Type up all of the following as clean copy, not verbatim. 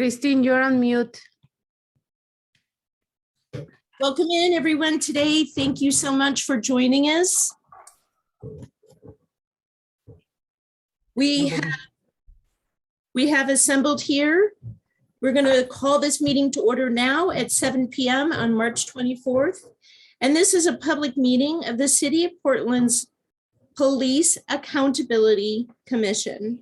Christine, you're on mute. Welcome in, everyone, today. Thank you so much for joining us. We have assembled here. We're going to call this meeting to order now at 7 p.m. on March 24th. And this is a public meeting of the City of Portland's Police Accountability Commission.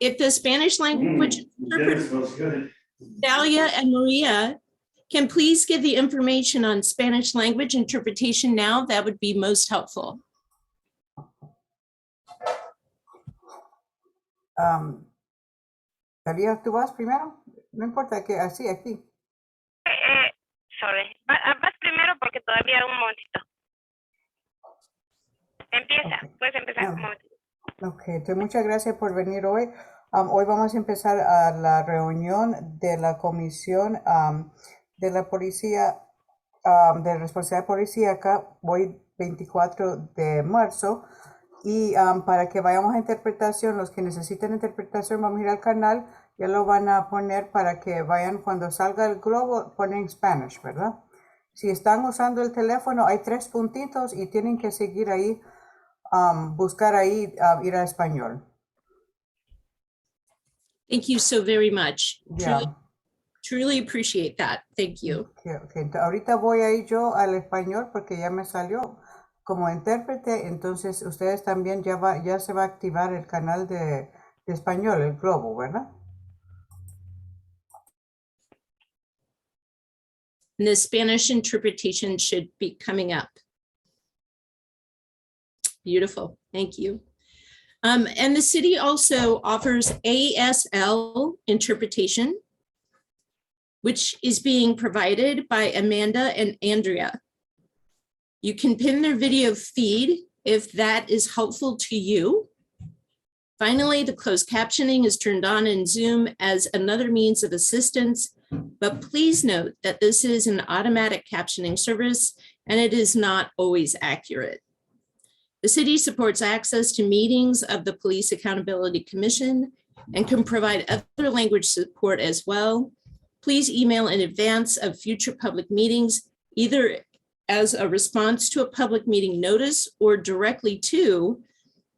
If the Spanish language interpreter, Dalia and Maria, can please give the information on Spanish language interpretation now, that would be most helpful. Dalia, ¿tú vas primero? No importa que así, aquí. Sorry. Vas primero porque todavía un momentito. Empieza, okay. Puedes empezar un momentito. Ok, entonces muchas gracias por venir hoy. Hoy vamos a empezar a la reunión de la comisión de la policía, de responsabilidad policíaca, hoy 24 de marzo. Y para que vayamos a interpretación, los que necesiten interpretación, vamos a ir al canal, ya lo van a poner para que vayan, cuando salga el globo, ponen Spanish, ¿verdad? Si están usando el teléfono, hay 3 puntitos y tienen que seguir ahí, buscar ahí, ir a español. Thank you so very much. Yeah. Truly appreciate that. Thank you. Okay. Ahorita voy a ir yo al español porque ya me salió como intérprete, entonces ustedes también ya se va a activar el canal de español, el globo, ¿verdad? And the Spanish interpretation should be coming up. Beautiful. Thank you. And the city also offers ASL interpretation, which is being provided by Amanda and Andrea. You can pin their video feed if that is helpful to you. Finally, the closed captioning is turned on in Zoom as another means of assistance, but please note that this is an automatic captioning service and it is not always accurate. The city supports access to meetings of the Police Accountability Commission and can provide other language support as well. Please email in advance of future public meetings, either as a response to a public meeting notice or directly to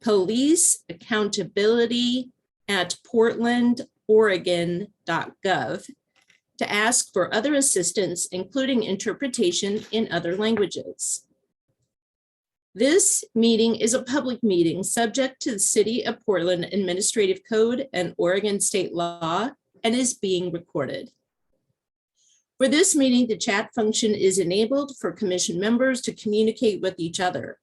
policeaccountability@portlandoregon.gov to ask for other assistance, including interpretation in other languages. This meeting is a public meeting subject to the City of Portland Administrative Code and Oregon state law and is being recorded. For this meeting, the chat function is enabled for commission members to communicate with each other.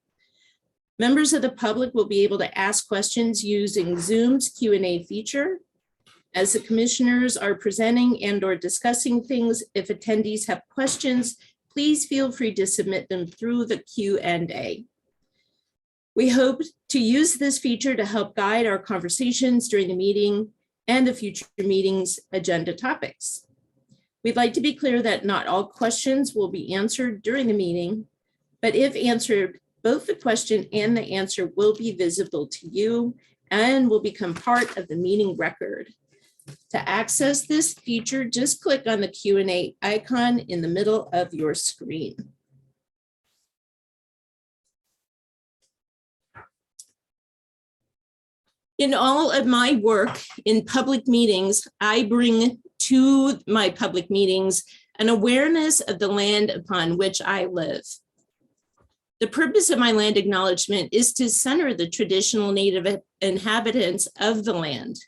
Members of the public will be able to ask questions using Zoom's Q&A feature. As the commissioners are presenting and/or discussing things, if attendees have questions, please feel free to submit them through the Q&A. We hope to use this feature to help guide our conversations during the meeting and the future meetings agenda topics. We'd like to be clear that not all questions will be answered during the meeting, but if answered, both the question and the answer will be visible to you and will become part of the meeting record. To access this feature, just click on the Q&A icon in the middle of your screen. In all of my work in public meetings, I bring to my public meetings an awareness of the land upon which I live. The purpose of my land acknowledgement is to center the traditional native inhabitants of the land.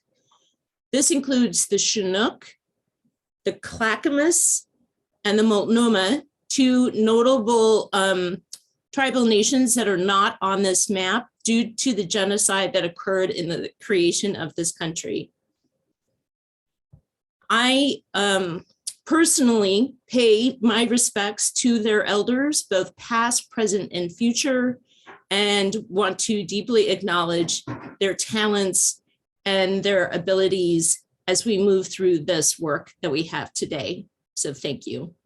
This includes the Chinook, the Clackamas, and the Multnomah, 2 notable tribal nations that are not on this map due to the genocide that occurred in the creation of this country. I personally pay my respects to their elders, both past, present, and future, and want to deeply acknowledge their talents and their abilities as we move through this work that we have today. So thank you.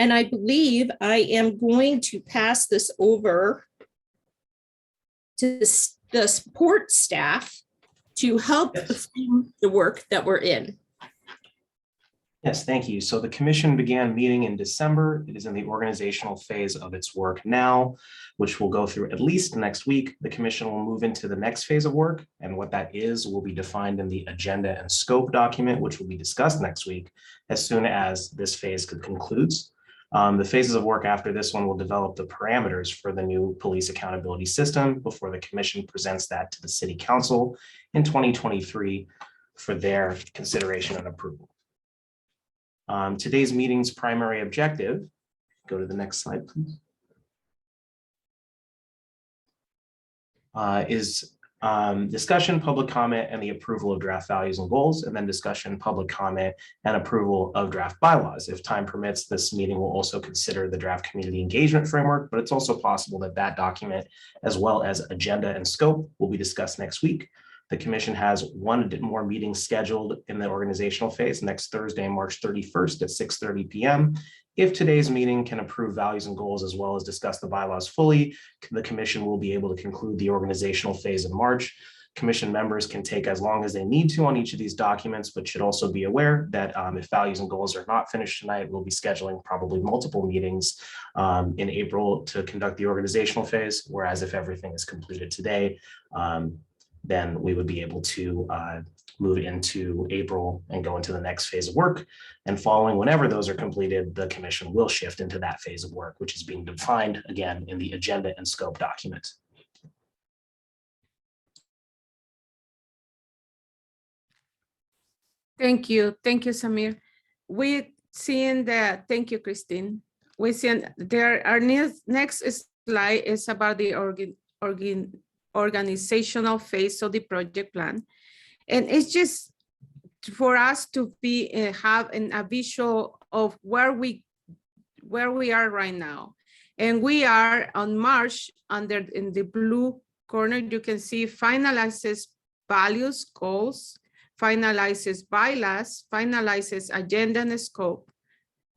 And I believe I am going to pass this over to the support staff to help frame the work that we're in. Yes, thank you. So the commission began meeting in December. It is in the organizational phase of its work now, which will go through at least next week. The commission will move into the next phase of work, and what that is will be defined in the agenda and scope document, which will be discussed next week as soon as this phase concludes. The phases of work after this one will develop the parameters for the new police accountability system before the commission presents that to the city council in 2023 for their consideration and approval. Today's meeting's primary objective, go to the next slide, please, is discussion, public comment, and the approval of draft values and goals, and then discussion, public comment, and approval of draft bylaws. If time permits, this meeting will also consider the draft community engagement framework, but it's also possible that that document, as well as agenda and scope, will be discussed next week. The commission has one more meeting scheduled in the organizational phase next Thursday, March 31st at 6:30 p.m. If today's meeting can approve values and goals as well as discuss the bylaws fully, the commission will be able to conclude the organizational phase in March. Commission members can take as long as they need to on each of these documents, but should also be aware that if values and goals are not finished tonight, we'll be scheduling probably multiple meetings in April to conduct the organizational phase, whereas if everything is completed today, then we would be able to move into April and go into the next phase of work. And following whenever those are completed, the commission will shift into that phase of work, which is being defined again in the agenda and scope document. Thank you, Samir. We seen that, thank you, Christine. We seen there, our next slide is about the organizational phase of the project plan. And it's just for us to have a visual of where we are right now. And we are on March in the blue corner, you can see finalizes values, goals, finalizes bylaws, finalizes agenda and scope,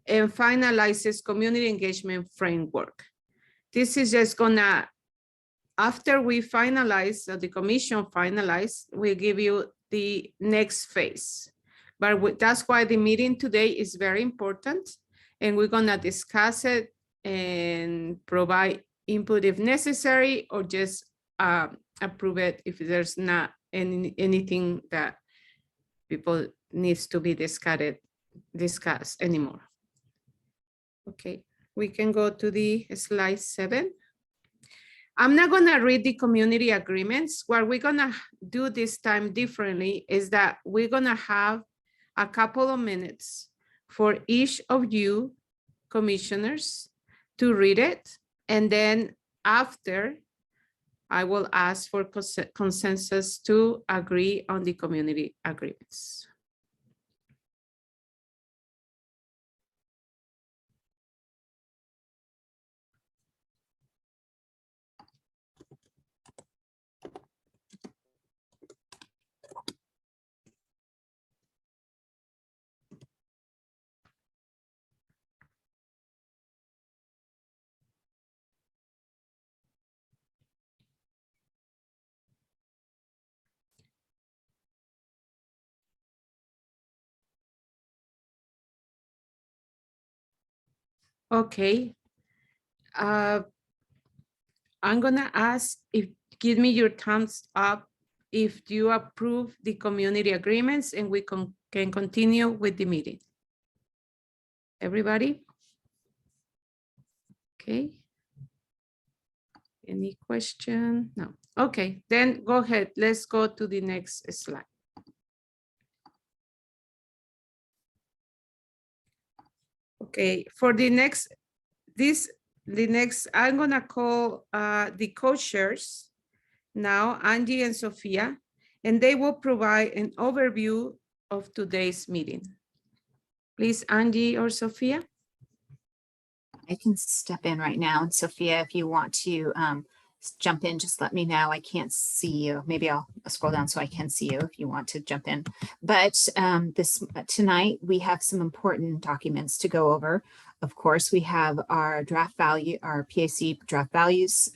and finalizes community engagement framework. This is just gonna, after we finalize, the commission finalize, we give you the next phase. But that's why the meeting today is very important, and we're gonna discuss it and provide input if necessary, or just approve it if there's not anything that people needs to be discussed anymore. Okay, we can go to the slide 7. I'm not gonna read the community agreements. What we're gonna do this time differently is that we're gonna have a couple of minutes for each of you commissioners to read it. And then after, I will ask for consensus to agree on the community agreements. Okay. I'm gonna ask if, give me your thumbs up if you approve the community agreements, and we can continue with the meeting. Everybody? Okay. Any question? No. Okay, then go ahead. Let's go to the next slide. Okay, for the next, I'm gonna call the co-chairs now, Angie and Sophia, and they will provide an overview of today's meeting. Please, Angie or Sophia. I can step in right now. And Sophia, if you want to jump in, just let me know. I can't see you. Maybe I'll scroll down so I can see you if you want to jump in. But tonight we have some important documents to go over. Of course, we have our draft value, our PAC draft values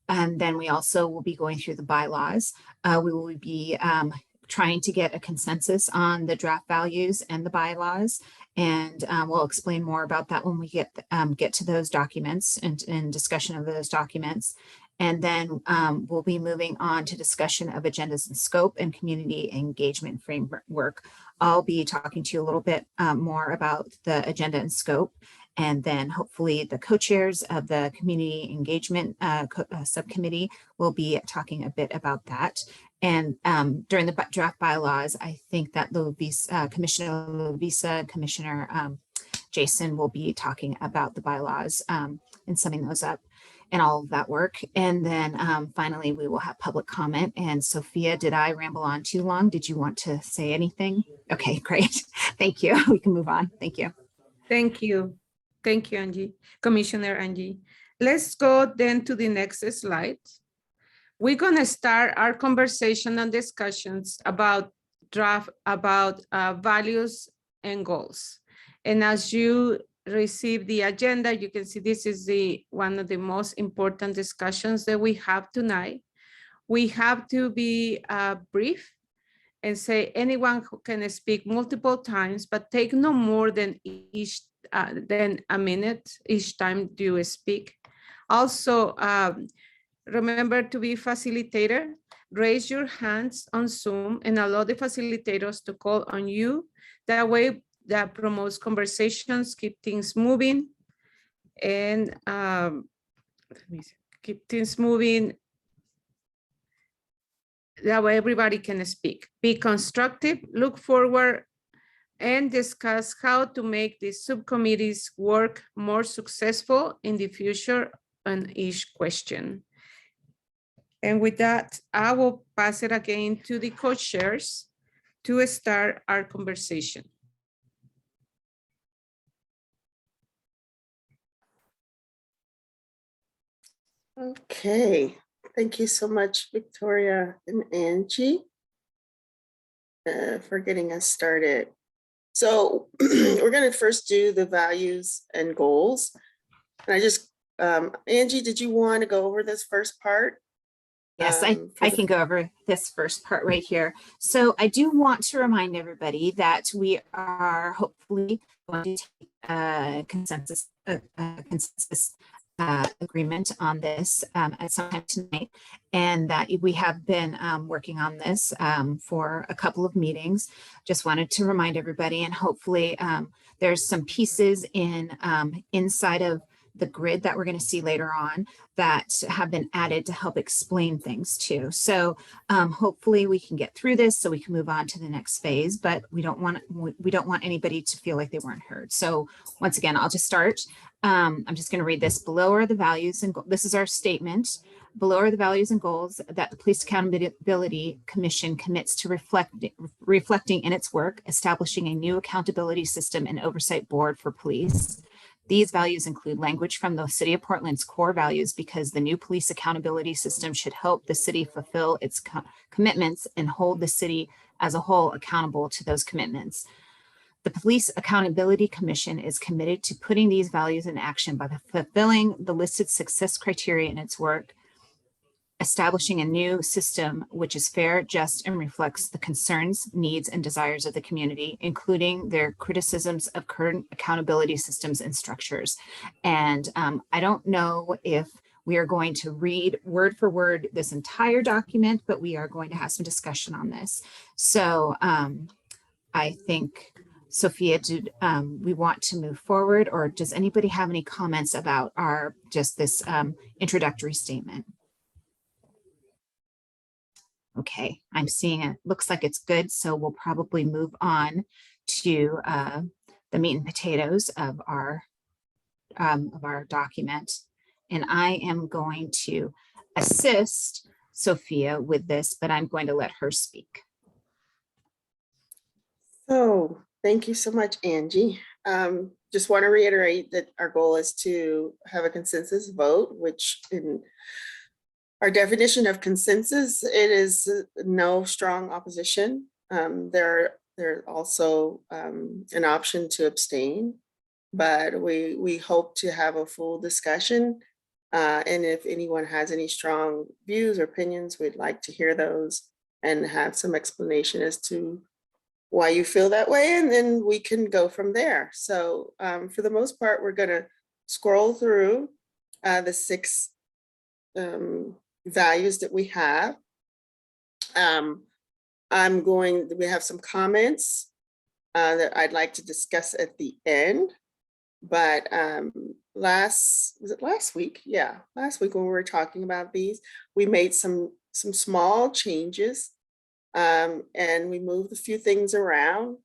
And then we also will be going through the bylaws. We will be trying to get a consensus on the draft values and the bylaws. And we'll explain more about that when we get to those documents and discussion of those documents. And then we'll be moving on to discussion of agendas and scope and community engagement framework. I'll be talking to you a little bit more about the agenda and scope. And then hopefully the co-chairs of the community engagement subcommittee will be talking a bit about that. And during the draft bylaws, I think that Commissioner Lovisa, Commissioner Jason will be talking about the bylaws and summing those up and all of that work. And then finally, we will have public comment. And Sophia, did I ramble on too long? Did you want to say anything? Okay, great. Thank you. We can move on. Thank you. Thank you. Thank you, Angie, Commissioner Angie. Let's go then to the next slide. We're gonna start our conversation and discussions about values and goals. And as you receive the agenda, you can see this is one of the most important discussions that we have tonight. We have to be brief and say anyone who can speak multiple times, but take no more than a minute each time you speak. Also, remember to be facilitator. Raise your hands on Zoom and allow the facilitators to call on you. That way, that promotes conversations, keep things moving, and keep things moving. That way everybody can speak. Be constructive, look forward, and discuss how to make the subcommittees work more successful in the future on each question. And with that, I will pass it again to the co-chairs to start our conversation. Okay, thank you so much, Victoria and Angie, for getting us started. So we're going to first do the values and goals. And I just, Angie, did you want to go over this first part? Yes, I can go over this first part right here. So I do want to remind everybody that we are hopefully going to take a consensus agreement on this at some time tonight, and that we have been working on this for a couple of meetings. Just wanted to remind everybody, and hopefully there's some pieces inside of the grid that we're going to see later on that have been added to help explain things too. So hopefully we can get through this so we can move on to the next phase, but we don't want anybody to feel like they weren't heard. So once again, I'll just start. I'm just going to read this. Below are the values and this is our statement. Below are the values and goals that the Police Accountability Commission commits to reflecting in its work, establishing a new accountability system and oversight board for police. These values include language from the City of Portland's core values, because the new police accountability system should help the city fulfill its commitments and hold the city as a whole accountable to those commitments. The Police Accountability Commission is committed to putting these values in action by fulfilling the listed success criteria in its work, establishing a new system which is fair, just, and reflects the concerns, needs, and desires of the community, including their criticisms of current accountability systems and structures. And I don't know if we are going to read word for word this entire document, but we are going to have some discussion on this. So I think, Sophia, did we want to move forward, or does anybody have any comments about this introductory statement? Okay, I'm seeing it looks like it's good, so we'll probably move on to the meat and potatoes of our document. And I am going to assist Sophia with this, but I'm going to let her speak. So thank you so much, Angie. Just want to reiterate that our goal is to have a consensus vote, which in our definition of consensus, it is no strong opposition. There's also an option to abstain, but we hope to have a full discussion And if anyone has any strong views or opinions, we'd like to hear those and have some explanation as to why you feel that way, and then we can go from there. So for the most part, we're going to scroll through the 6 values that we have. We have some comments that I'd like to discuss at the end, but last week? Yeah, last week when we were talking about these, we made some small changes, and we moved a few things around,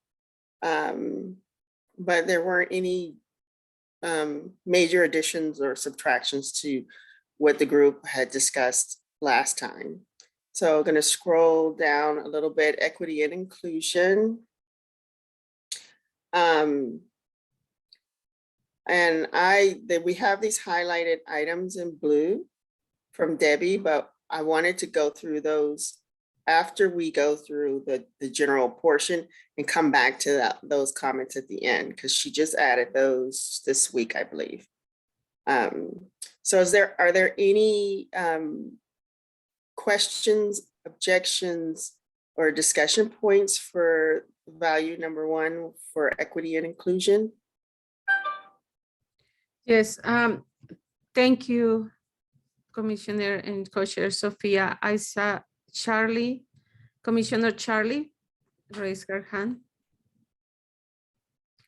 but there weren't any major additions or subtractions to what the group had discussed last time. So I'm going to scroll down a little bit, equity and inclusion. And we have these highlighted items in blue from Debbie, but I wanted to go through those after we go through the general portion and come back to those comments at the end, because she just added those this week, I believe. So are there any questions, objections, or discussion points for value number 1 for equity and inclusion? Yes, thank you, Commissioner and Co-Chair Sophia. I saw Charlie, Commissioner Charlie, raise her hand.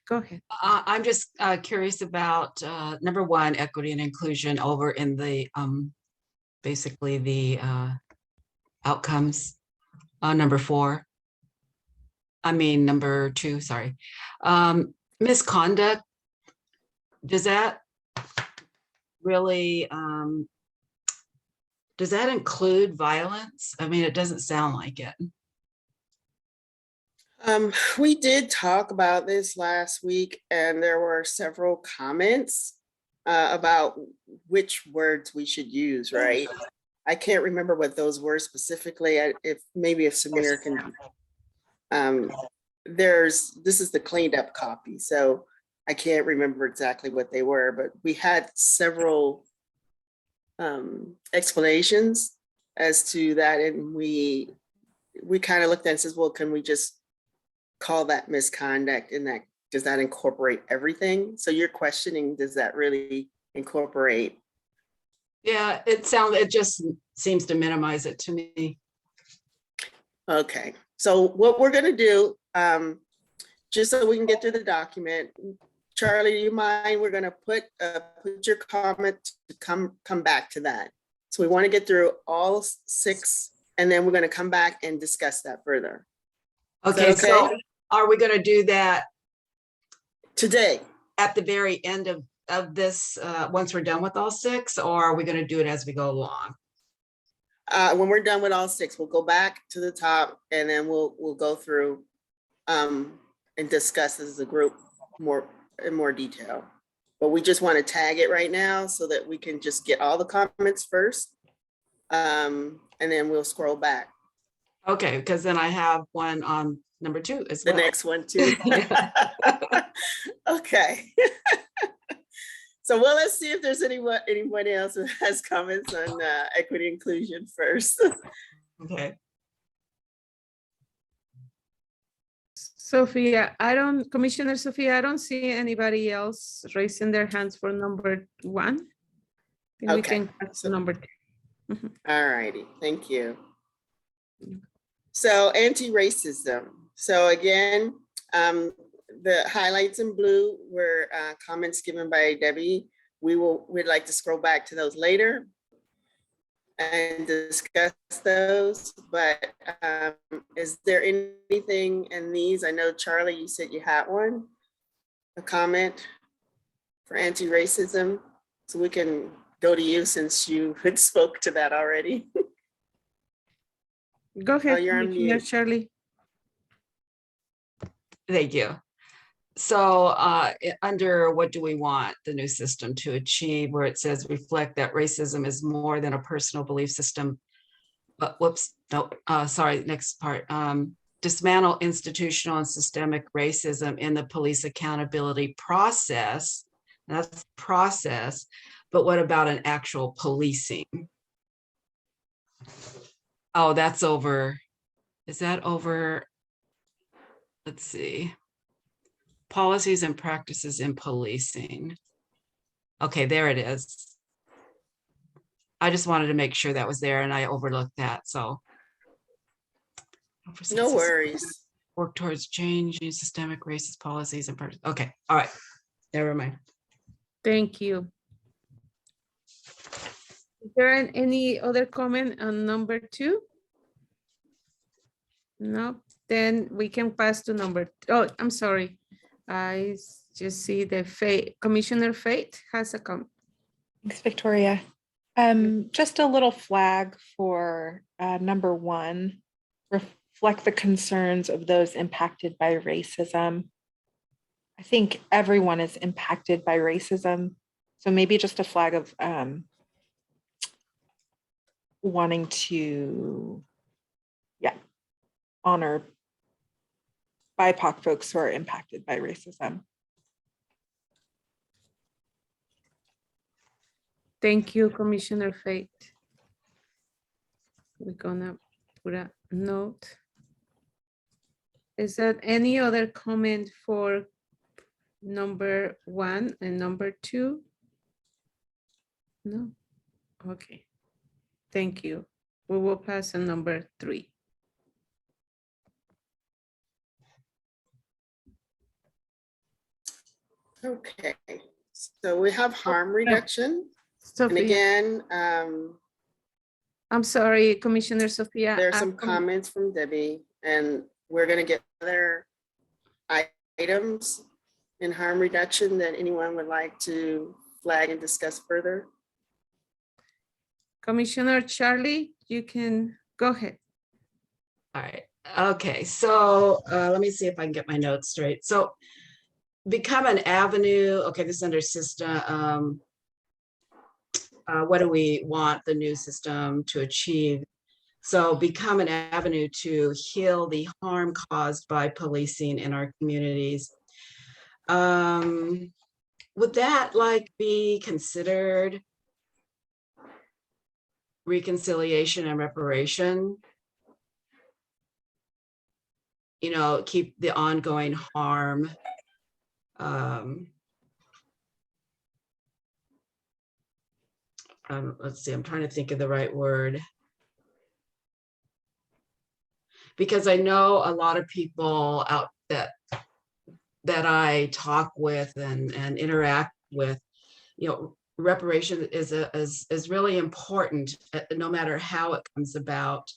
Go ahead. I'm just curious about number 1, equity and inclusion over in the basically the outcomes. Number 4. I mean, number 2, sorry. Misconduct, does that really, does that include violence? I mean, it doesn't sound like it. We did talk about this last week, and there were several comments about which words we should use, right? I can't remember what those were specifically. If Samir can, this is the cleaned up copy, so I can't remember exactly what they were, but we had several explanations as to that, and we kind of looked at it and says, well, can we just call that misconduct, and that does that incorporate everything? So you're questioning, does that really incorporate? Yeah, it just seems to minimize it to me. Okay, so what we're going to do, just so we can get through the document, Charlie, do you mind? We're going to put your comment to come back to that. So we want to get through all 6, and then we're going to come back and discuss that further. Okay, so are we going to do that today at the very end of this, once we're done with all 6, or are we going to do it as we go along? When we're done with all 6, we'll go back to the top, and then we'll go through and discuss as a group in more detail. But we just want to tag it right now so that we can just get all the comments first, and then we'll scroll back. Okay, because then I have one on number 2 as well. The next one too. Okay. So let's see if there's anybody else who has comments on equity inclusion first. Okay. Sophia, Commissioner Sophia, I don't see anybody else raising their hands for number 1. Okay. We can so, number 2. All righty, thank you. So anti-racism. So again, the highlights in blue were comments given by Debbie. We'd like to scroll back to those later and discuss those, but is there anything in these? I know, Charlie, you said you had a comment for anti-racism, so we can go to you since you had spoke to that already. Go ahead, you're on mute. Charlie. Thank you. So under what do we want the new system to achieve, where it says reflect that racism is more than a personal belief system, but next part. Dismantle institutional and systemic racism in the police accountability process. That's process, But what about an actual policing? Oh, that's over. Is that over? Let's see. Policies and practices in policing. Okay, there it is. I just wanted to make sure that was there and I overlooked that, so. No worries. Work towards changing systemic racist policies and practices. Okay, all right, never mind. Thank you. Is there any other comment on number 2? No, then we can pass to number, oh, I'm sorry. I just see the Commissioner Fate has a comment. Thanks, Victoria. Just a little flag for number 1, reflect the concerns of those impacted by racism. I think everyone is impacted by racism. So maybe just a flag of wanting to, honor BIPOC folks who are impacted by racism. Thank you, Commissioner Fate. We're gonna put a note. Is there any other comment for number 1 and number 2? No? Okay. Thank you. We will pass on number 3. Okay, so we have harm reduction. And Sophia, again, I'm sorry, Commissioner Sophia. there are some comments from Debbie, and we're gonna get other items in harm reduction that anyone would like to flag and discuss further. Commissioner Charlie, you can go ahead. All right, okay, so let me see if I can get my notes straight. So become an avenue, okay, this is under system. What do we want the new system to achieve? So become an avenue to heal the harm caused by policing in our communities. Would that like be considered reconciliation and reparation? You know, keep the ongoing harm. Let's see, I'm trying to think of the right word. Because I know a lot of people out that I talk with and interact with, you know, reparation is really important, no matter how it comes about.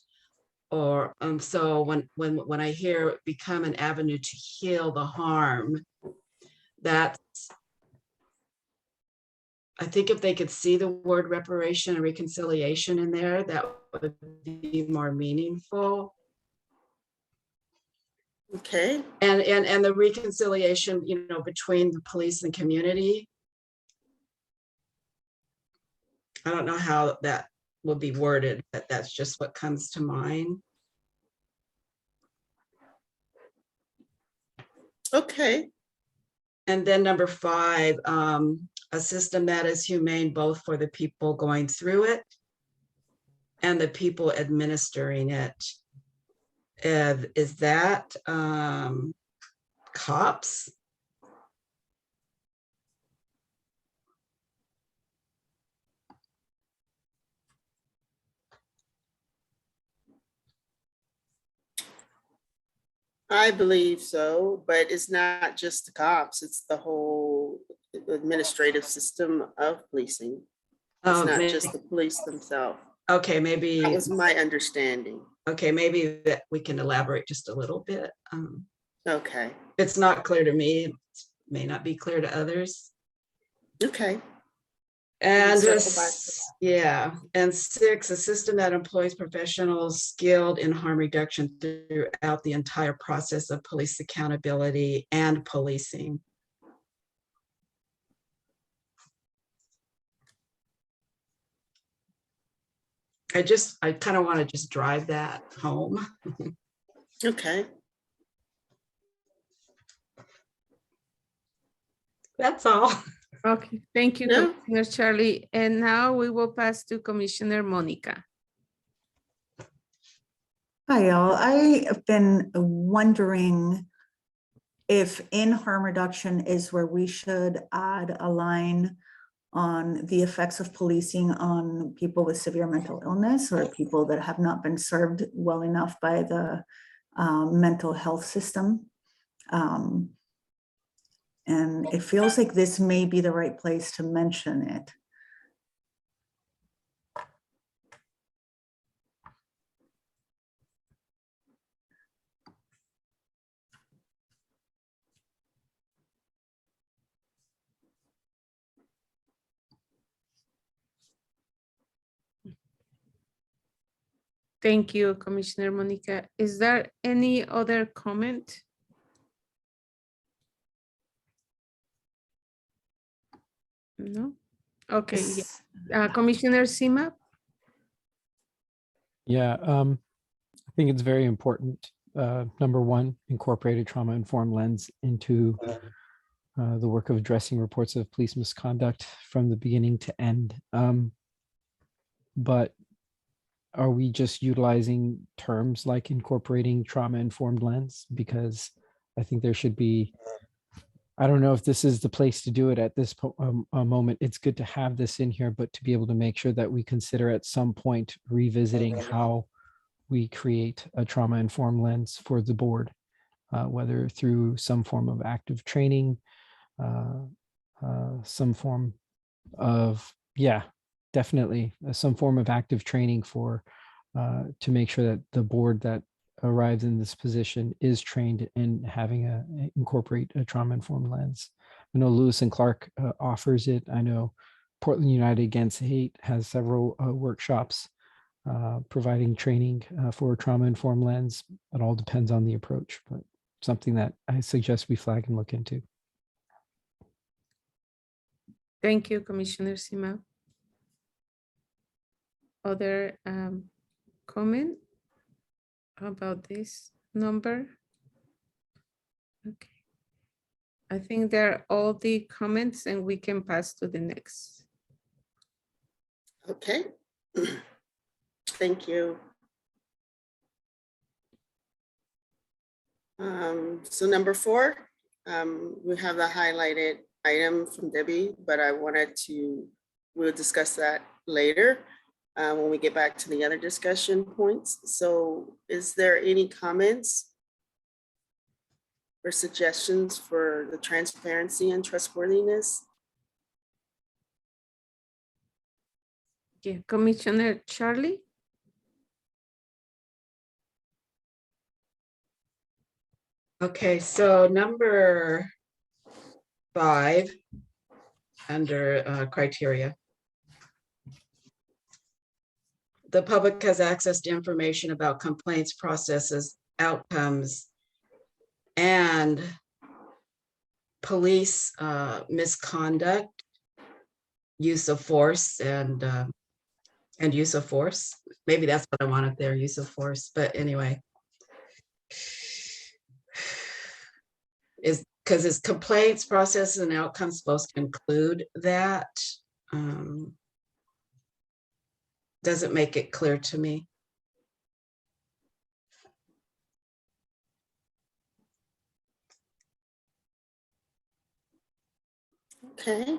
Or so when I hear become an avenue to heal the harm, that's, I think if they could see the word reparation and reconciliation in there, that would be more meaningful. Okay. And the reconciliation, you know, between the police and community. I don't know how that would be worded, but that's just what comes to mind. Okay. And then number 5, a system that is humane both for the people going through it and the people administering it. Is that cops? I believe so, but it's not just the cops, it's the whole administrative system of policing. It's not just the police themselves. Okay, maybe. That was my understanding. Okay, maybe that we can elaborate just a little bit. Okay. It's not clear to me, it may not be clear to others. Okay. And Circle back. yeah, and 6, a system that employs professionals skilled in harm reduction throughout the entire process of police accountability and policing. I kind of want to just drive that home. Okay. That's all. Okay, thank you, No. Commissioner Charlie. And now we will pass to Commissioner Monica. Hi, all. I have been wondering if in harm reduction is where we should add a line on the effects of policing on people with severe mental illness or people that have not been served well enough by the mental health system. And it feels like this may be the right place to mention it. Thank you, Commissioner Monica. Is there any other comment? No? Okay, Yes. Commissioner Sima? Yeah, I think it's very important. Number one, incorporate a trauma-informed lens into the work of addressing reports of police misconduct from the beginning to end. But are we just utilizing terms like incorporating trauma-informed lens? Because I think there should be, I don't know if this is the place to do it at this moment. It's good to have this in here, but to be able to make sure that we consider at some point revisiting how we create a trauma-informed lens for the board, whether through some form of active training, some form of, definitely some form of active training for to make sure that the board that arrives in this position is trained in having incorporate a trauma-informed lens. I know Lewis and Clark offers it. I know Portland United Against Hate has several workshops providing training for a trauma-informed lens. It all depends on the approach, but something that I suggest we flag and look into. Thank you, Commissioner Sima. Other comment about this number? Okay. I think they're all the comments and we can pass to the next. Okay. Thank you. So number 4, we have the highlighted item from Debbie, but we'll discuss that later when we get back to the other discussion points. So is there any comments or suggestions for the transparency and trustworthiness? Yeah, Commissioner Charlie? Okay, so number 5 under criteria. The public has access to information about complaints, processes, outcomes, and police misconduct, use of force, and use of force. Maybe that's what I wanted there, use of force. But anyway, is because it's complaints, processes, and outcomes supposed to include that. Doesn't make it clear to me. Okay.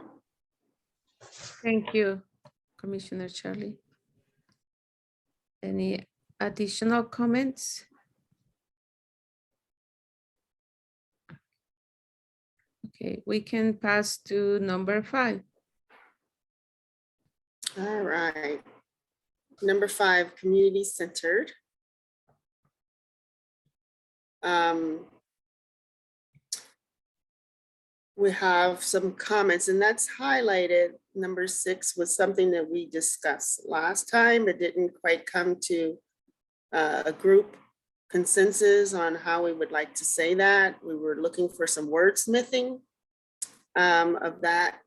Thank you, Commissioner Charlie. Any additional comments? Okay, we can pass to number 5. All right. Number 5, community centered. We have some comments, and that's highlighted. Number 6 was something that we discussed last time. It didn't quite come to a group consensus on how we would like to say that. We were looking for some wordsmithing of that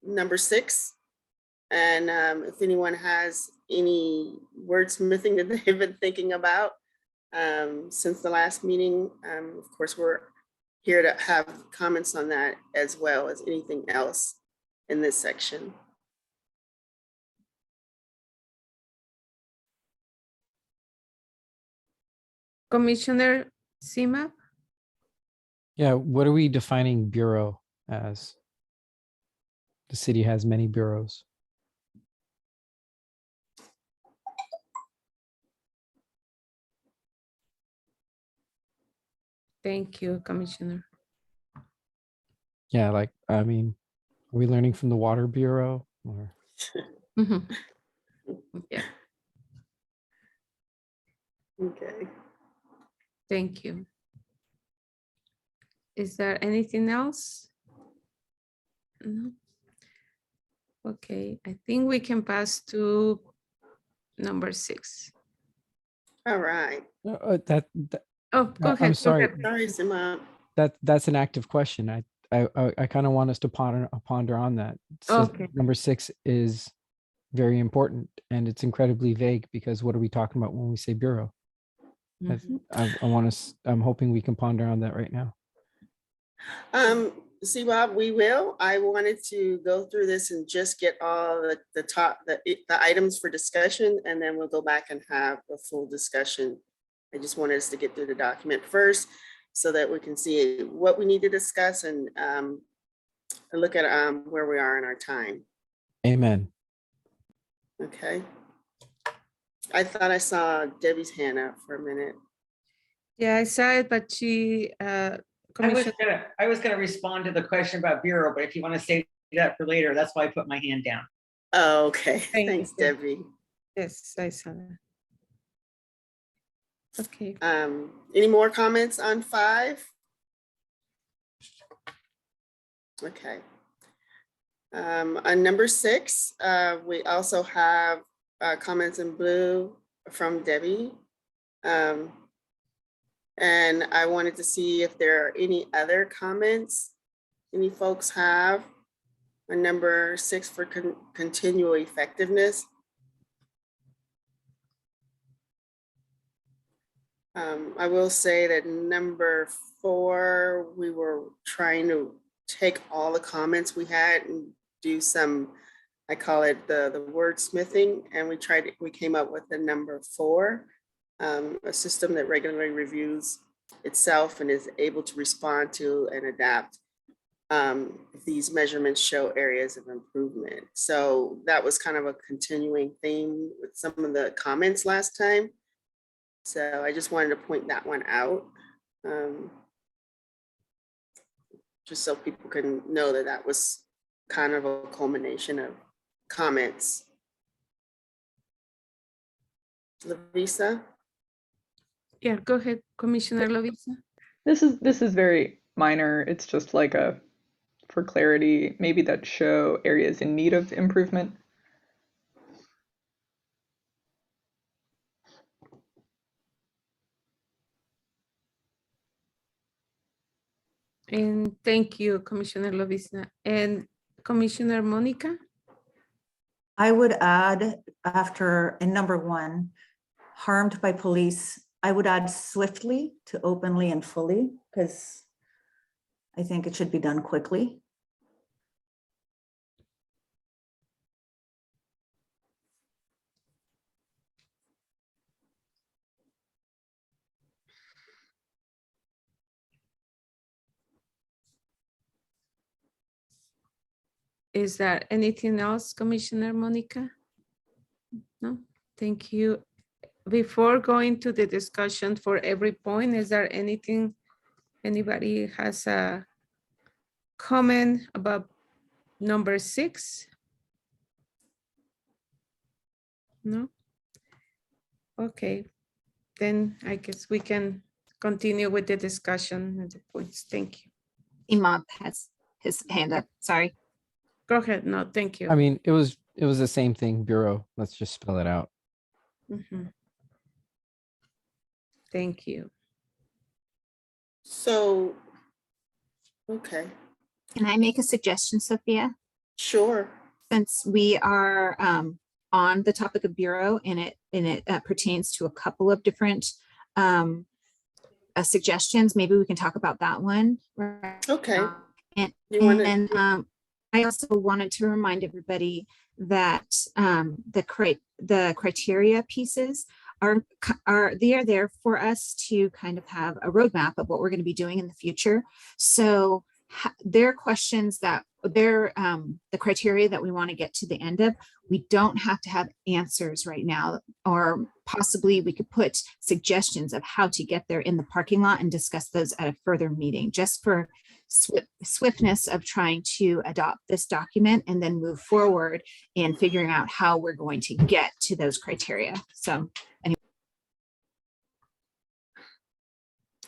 number 6. And if anyone has any wordsmithing that they've been thinking about since the last meeting, of course, we're here to have comments on that as well as anything else in this section. Commissioner Sima? Yeah, what are we defining bureau as? The city has many bureaus. Thank you, Commissioner. Yeah, like, I mean, are we learning from the water bureau or? Mhm. Yeah, Okay. thank you. Is there anything else? No. Okay, I think we can pass to number 6. All right. Oh, go ahead. I'm go sorry. ahead. Sorry, Sima. That's an active question. I kind of want us to ponder on that. Okay. Number 6 is very important and it's incredibly vague because what are we talking about when we say bureau? Mhm. I'm hoping we can ponder on that right now. See, Bob, we will. I wanted to go through this and just get all the items for discussion, and then we'll go back and have a full discussion. I just wanted us to get through the document first so that we can see what we need to discuss and look at where we are in our time. Amen. Okay. I thought I saw Debbie's hand up for a minute. Yeah, I saw it, but she, I was gonna respond to the question about bureau, but if you want to save that for later, that's why I put my hand down. Oh, okay. Thank Thanks, you. Debbie. Yes, I saw that. Okay. Any more comments on 5? Okay. On number 6, we also have comments in blue from Debbie. And I wanted to see if there are any other comments any folks have on number 6 for continual effectiveness. I will say that number 4, we were trying to take all the comments we had and do some, I call it the wordsmithing, and we came up with the number 4, a system that regularly reviews itself and is able to respond to and adapt if these measurements show areas of improvement. So that was kind of a continuing theme with some of the comments last time. So I just wanted to point that one out, just so people can know that that was kind of a culmination of comments. Larissa? Yeah, go ahead, Commissioner Lovisa. This is very minor. It's just like for clarity, maybe that show areas in need of improvement. And thank you, Commissioner Lovisa. And Commissioner Monica? I would add after in number 1, harmed by police, I would add swiftly to openly and fully, because I think it should be done quickly. Is there anything else, Commissioner Monica? No, thank you. Before going to the discussion for every point, is there anything, anybody has a comment about number 6? No? Okay, then I guess we can continue with the discussion and the points. Thank you. Imab has his hand up. Sorry. Go ahead. No, thank you. I mean, it was the same thing, bureau. Let's just spell it out. Mhm. Thank you. So, okay, Can I make a suggestion, Sophia? sure. Since we are on the topic of bureau and it pertains to a couple of different suggestions, maybe we can talk about that one. Right Okay. now. And, You wanna- and I also wanted to remind everybody that the criteria pieces are they are there for us to kind of have a roadmap of what we're going to be doing in the future. So their questions that they're the criteria that we want to get to the end of, we don't have to have answers right now, or possibly we could put suggestions of how to get there in the parking lot and discuss those at a further meeting, just for swiftness of trying to adopt this document and then move forward in figuring out how we're going to get to those criteria. So anyway.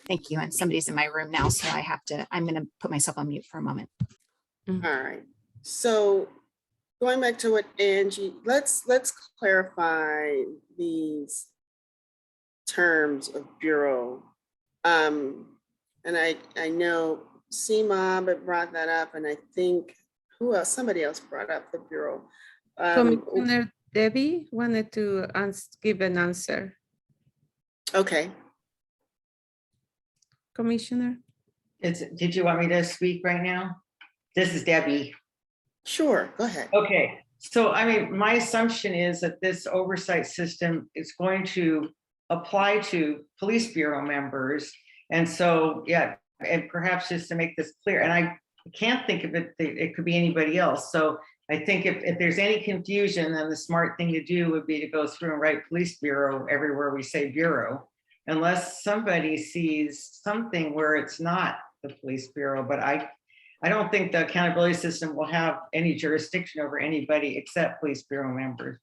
Thank you. And somebody's in my room now, so I'm going to put myself on mute for a moment. All right. So going back to what Angie, let's clarify these terms of bureau. And I know CMOB brought that up, and I think who else? Somebody else brought up the bureau. Commissioner Debbie wanted to give an answer. Okay. Commissioner. Did you want me to speak right now? This is Debbie. Sure, go ahead. Okay, so I mean, my assumption is that this oversight system is going to apply to police bureau members. And so, yeah, and perhaps just to make this clear, and I can't think of it, it could be anybody else. So I think if there's any confusion, then the smart thing to do would be to go through and write police bureau everywhere we say bureau, unless somebody sees something where it's not the police bureau. But I don't think the accountability system will have any jurisdiction over anybody except police bureau members.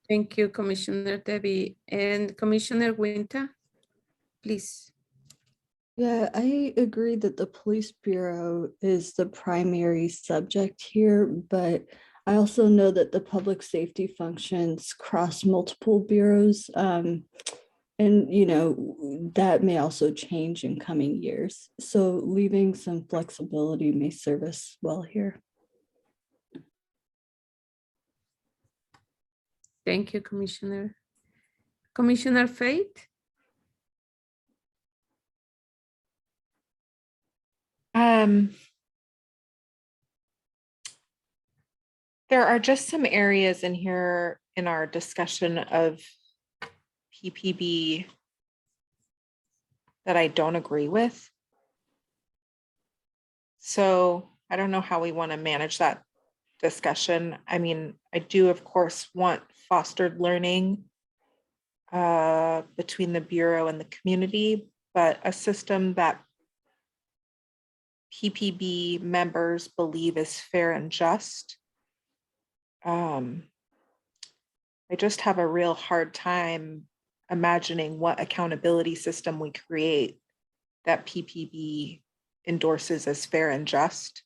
Thank you, Commissioner Debbie. And Commissioner Winter, please. Yeah, I agree that the police bureau is the primary subject here, but I also know that the public safety functions cross multiple bureaus. And, you know, that may also change in coming years. So leaving some flexibility may serve us well here. Thank you, Commissioner. Commissioner Faith? There are just some areas in here in our discussion of PPB that I don't agree with. So I don't know how we want to manage that discussion. I mean, I do, of course, want fostered learning between the Bureau and the community, but a system that PPB members believe is fair and just. I just have a real hard time imagining what accountability system we create that PPB endorses as fair and just.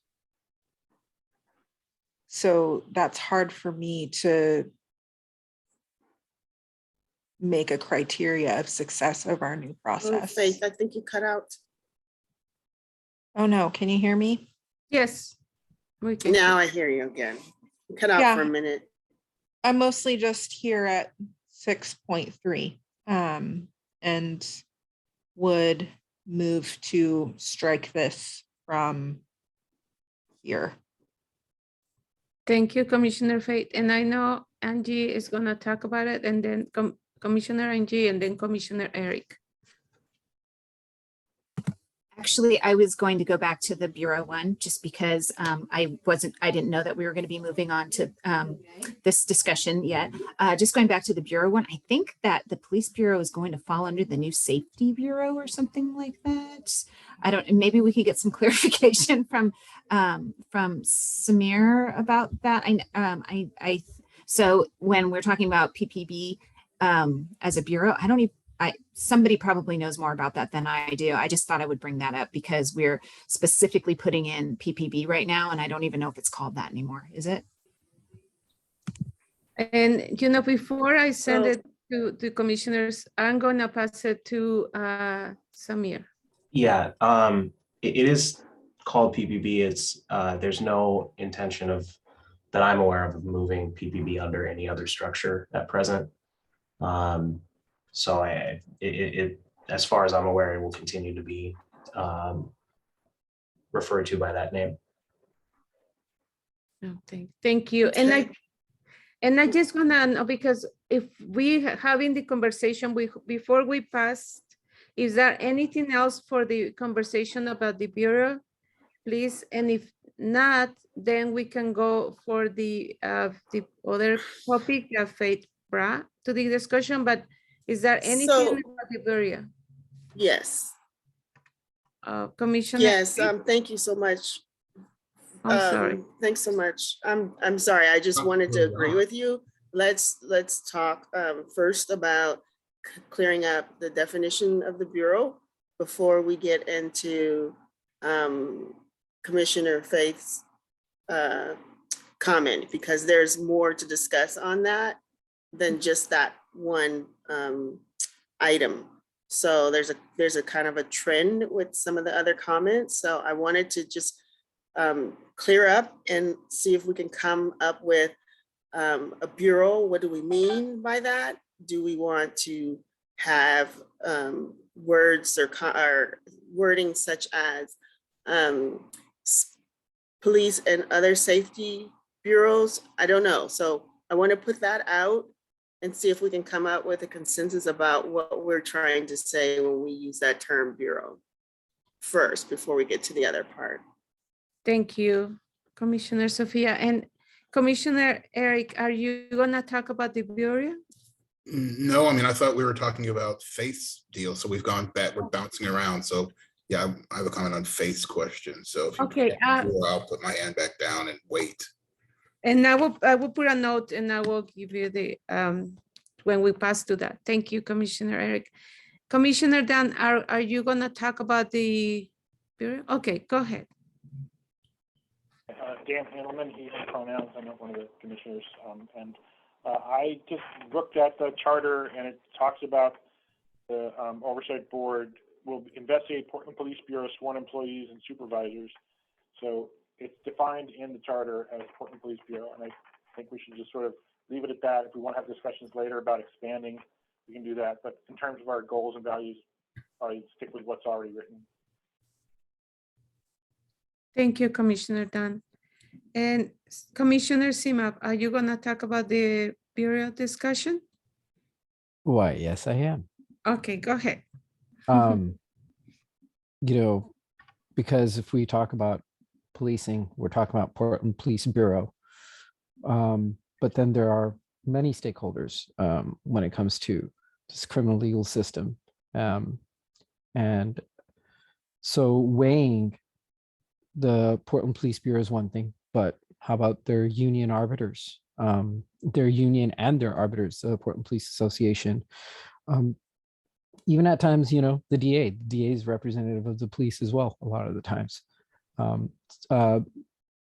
So that's hard for me to make a criteria of success of our new process. Faith, I think you cut out. Oh no, can you hear me? Yes. We can. Now I hear you again. You cut out for a minute. I'm mostly just here at 6.3 and would move to strike this from here. Thank you, Commissioner Faith. And I know Angie is going to talk about it, and then Commissioner Angie, and then Commissioner Eric. Actually, I was going to go back to the Bureau one just because I didn't know that we were going to be moving on to this discussion yet. Just going back to the Bureau one, I think that the Police Bureau is going to fall under the new Safety Bureau or something like that. I don't, maybe we could get some clarification from Samir about that. So when we're talking about PPB as a Bureau, somebody probably knows more about that than I do. I just thought I would bring that up because we're specifically putting in PPB right now, and I don't even know if it's called that anymore. Is it? And, you know, before I send it to the commissioners, I'm going to pass it to Samir. Yeah, it is called PPB. It's there's no intention of that I'm aware of moving PPB under any other structure at present. So as far as I'm aware, it will continue to be referred to by that name. No, thank you. Okay. And I just wanna know, because if we having the conversation before we passed, is there anything else for the conversation about the Bureau, please? And if not, then we can go for the other topic that Faith brought to the discussion, but is there anything So, about the Bureau? yes, Commissioner? yes, thank you so much. I'm sorry. Thanks so much. I'm sorry, I just wanted to agree with you. Let's talk first about clearing up the definition of the Bureau before we get into Commissioner Faith's comment, because there's more to discuss on that than just that one item. So there's a kind of a trend with some of the other comments. So I wanted to just clear up and see if we can come up with a bureau. What do we mean by that? Do we want to have words or wording such as police and other safety bureaus? I don't know. So I want to put that out and see if we can come up with a consensus about what we're trying to say when we use that term bureau first, before we get to the other part. Thank you, Commissioner Sophia. And Commissioner Eric, are you gonna talk about the Bureau? No, I mean, I thought we were talking about Faith's deal, so we've gone back, we're bouncing around. So yeah, I have a comment on Faith's question. So if you Okay, I'll put my hand back down and wait. and I will put a note and I will give you the, when we pass to that. Thank you, Commissioner Eric. Commissioner Dan, are you gonna talk about the Bureau? Okay, go ahead. Dan Handelman, he and pronouns. I'm not one of the commissioners. I just looked at the charter, and it talks about the oversight board will investigate Portland Police Bureau sworn employees and supervisors. So it's defined in the charter as Portland Police Bureau, and I think we should just sort of leave it at that. If we want to have discussions later about expanding, we can do that. But in terms of our goals and values, I stick with what's already written. Thank you, Commissioner Dan. And Commissioner Simap, are you gonna talk about the Bureau discussion? Why, yes, I am. Okay, go ahead. You know, because if we talk about policing, we're talking about Portland Police Bureau. But then there are many stakeholders when it comes to this criminal legal system. And so weighing the Portland Police Bureau is one thing, but how about their union arbiters, their union and their arbiters, the Portland Police Association. Even at times, you know, the DA is representative of the police as well, a lot of the times.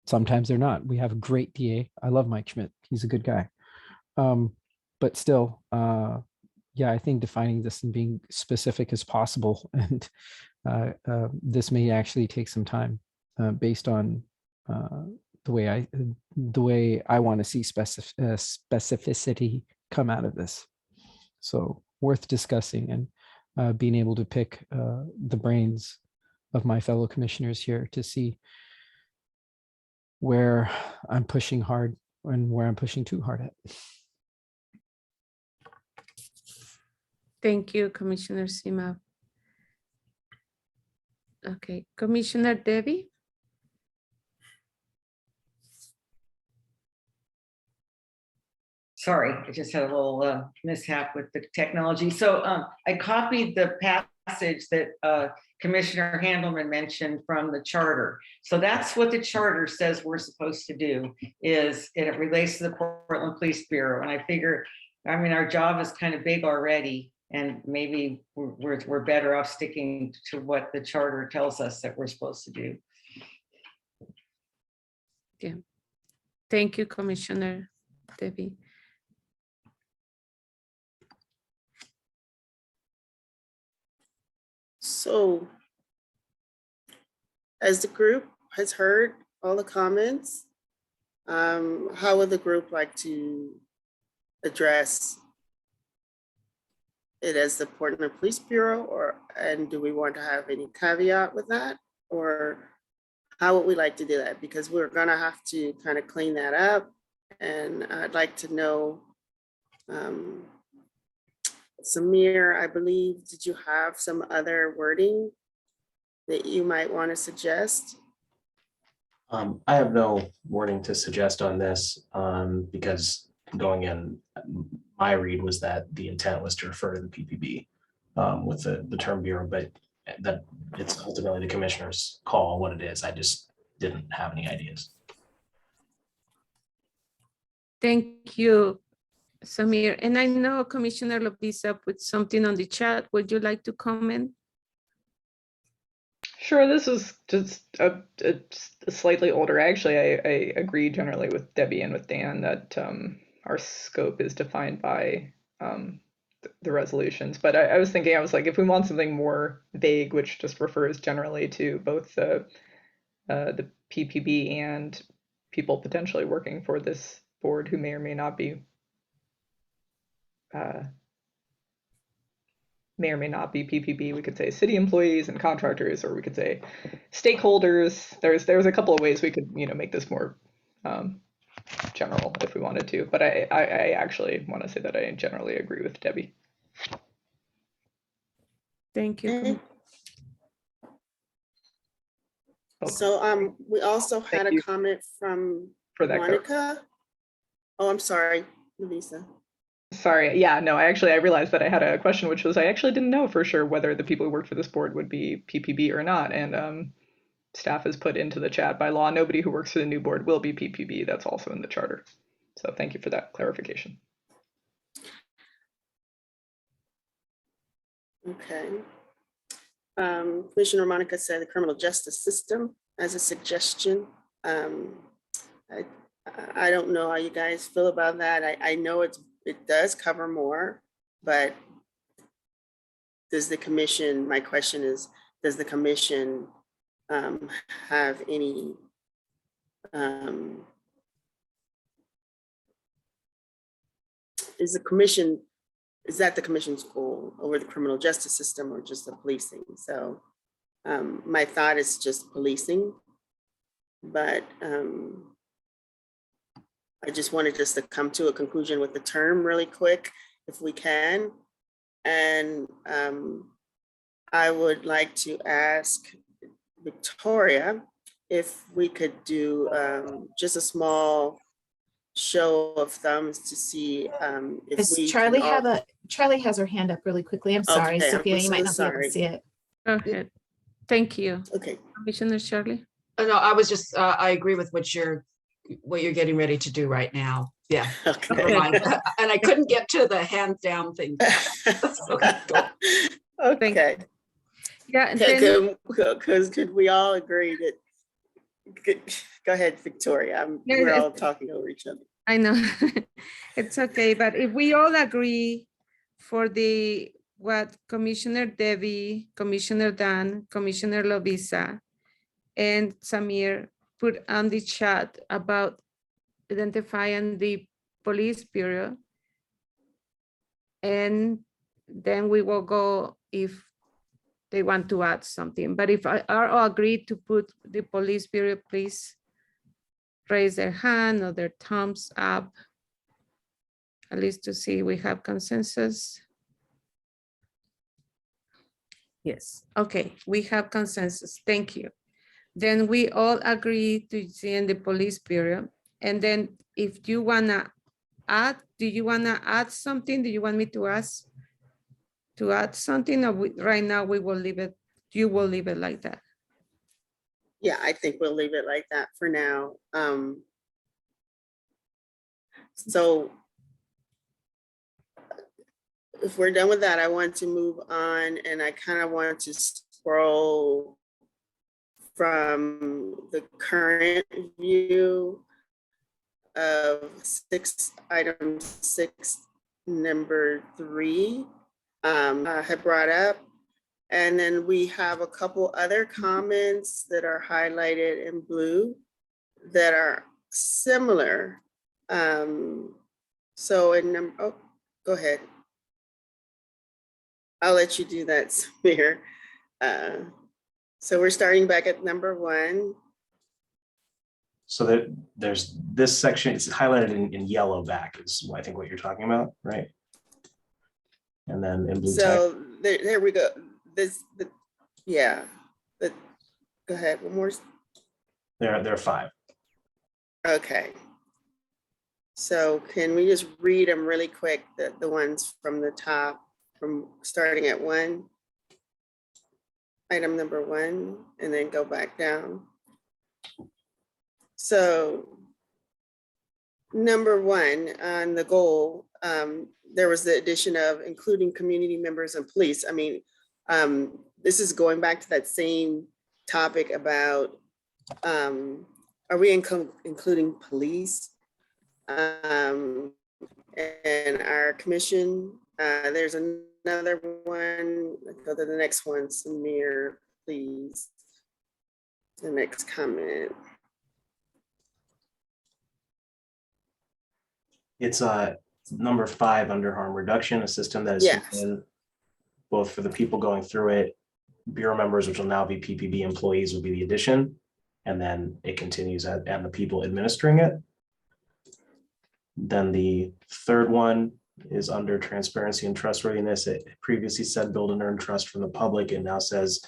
Sometimes they're not. We have a great DA. I love Mike Schmidt. He's a good guy. But still, yeah, I think defining this and being specific as possible, and this may actually take some time based on the way I want to see specificity come out of this. So worth discussing and being able to pick the brains of my fellow commissioners here to see where I'm pushing hard and where I'm pushing too hard at. Thank you, Commissioner Sima. Okay, Commissioner Debbie. Sorry, I just had a little mishap with the technology. So I copied the passage that Commissioner Handelman mentioned from the charter. So that's what the charter says we're supposed to do, is it relates to the Portland Police Bureau. And I figure, I mean, our job is kind of big already, and maybe we're better off sticking to what the charter tells us that we're supposed to do. Yeah. Thank you, Commissioner Debbie. So, as the group has heard all the comments, how would the group like to address it as the Portland Police Bureau, and do we want to have any caveat with that? Or how would we like to do that? Because we're gonna have to kind of clean that up. And I'd like to know, Samir, I believe, did you have some other wording that you might want to suggest? I have no wording to suggest on this because going in, my read was that the intent was to refer to the PPB with the term bureau, but that it's ultimately the commissioner's call what it is. I just didn't have any ideas. Thank you, Samir. And I know Commissioner Lopeza put something on the chat. Would you like to comment? Sure, this is just a slightly older. Actually, I agree generally with Debbie and with Dan that our scope is defined by the resolutions. But I was thinking, I was like, if we want something more vague, which just refers generally to both the PPB and people potentially working for this board who may or may not be PPB. We could say city employees and contractors, or we could say stakeholders. There's a couple of ways we could make this more general if we wanted to. But I actually want to say that I generally agree with Debbie. Thank you. So we also had a comment from Monica. Oh, I'm sorry, Lisa. Sorry, yeah, no, I realized that I had a question, which was I actually didn't know for sure whether the people who worked for this board would be PPB or not. And staff has put into the chat, by law, nobody who works for the new board will be PPB. That's also in the charter. So thank you for that clarification. Okay. Commissioner Monica said the criminal justice system as a suggestion. I don't know how you guys feel about that. I know it does cover more, but does the commission, my question is, does the commission have any is that the commission's goal over the criminal justice system or just the policing? So my thought is just policing, but I just wanted us to come to a conclusion with the term really quick, if we can. And I would like to ask Victoria if we could do just a small show of thumbs to see if Does we Charlie can all... Charlie has her hand up really quickly. I'm sorry, Okay, Sophia, I'm you might so not be able to sorry. see it. Go ahead. Thank you. Okay. Commissioner Shirley. No, I was just, I agree with what you're getting ready to do right now. Yeah. Okay. Never mind. And I couldn't get to the hands down thing. Okay. Okay. Yeah. Because could we all agree that, go ahead, Victoria. We're all talking over each other. I know. It's okay. But if we all agree for what Commissioner Debbie, Commissioner Dan, Commissioner Lovisa, and Samir put on the chat about identifying the police bureau, and then we will go if they want to add something. But if I are all agreed to put the police bureau, please raise their hand or their thumbs up, at least to see we have consensus. Yes, okay, we have consensus, thank you. Then we all agree to see in the police bureau. And then if you wanna add, do you wanna add something? Do you want me to ask to add something, or right now we will leave it, you will leave it like that? Yeah, I think we'll leave it like that for now. So if we're done with that, I want to move on, and I kind of want to scroll from the current view of item 6, number 3, had brought up. And then we have a couple other comments that are highlighted in blue that are similar. So in number, oh, go ahead. I'll let you do that, Samir. So we're starting back at number 1. So that there's this section, it's highlighted in yellow back is I think what you're talking about, right? And then in blue text. So there we go. Yeah. Go ahead, one more. There are 5. Okay. So can we just read them really quick, the ones from the top, from starting at 1, item number 1, and then go back down. So number 1 on the goal, there was the addition of including community members and police. I mean, this is going back to that same topic about, are we including police? And our commission, there's another one. Go to the next one, Samir, please. The next comment. It's number 5 under harm reduction, a system that is Yes. both for the people going through it, bureau members, which will now be PPB employees, will be the addition, and then it continues and the people administering it. Then the third one is under transparency and trustworthiness. It previously said build and earn trust from the public. It now says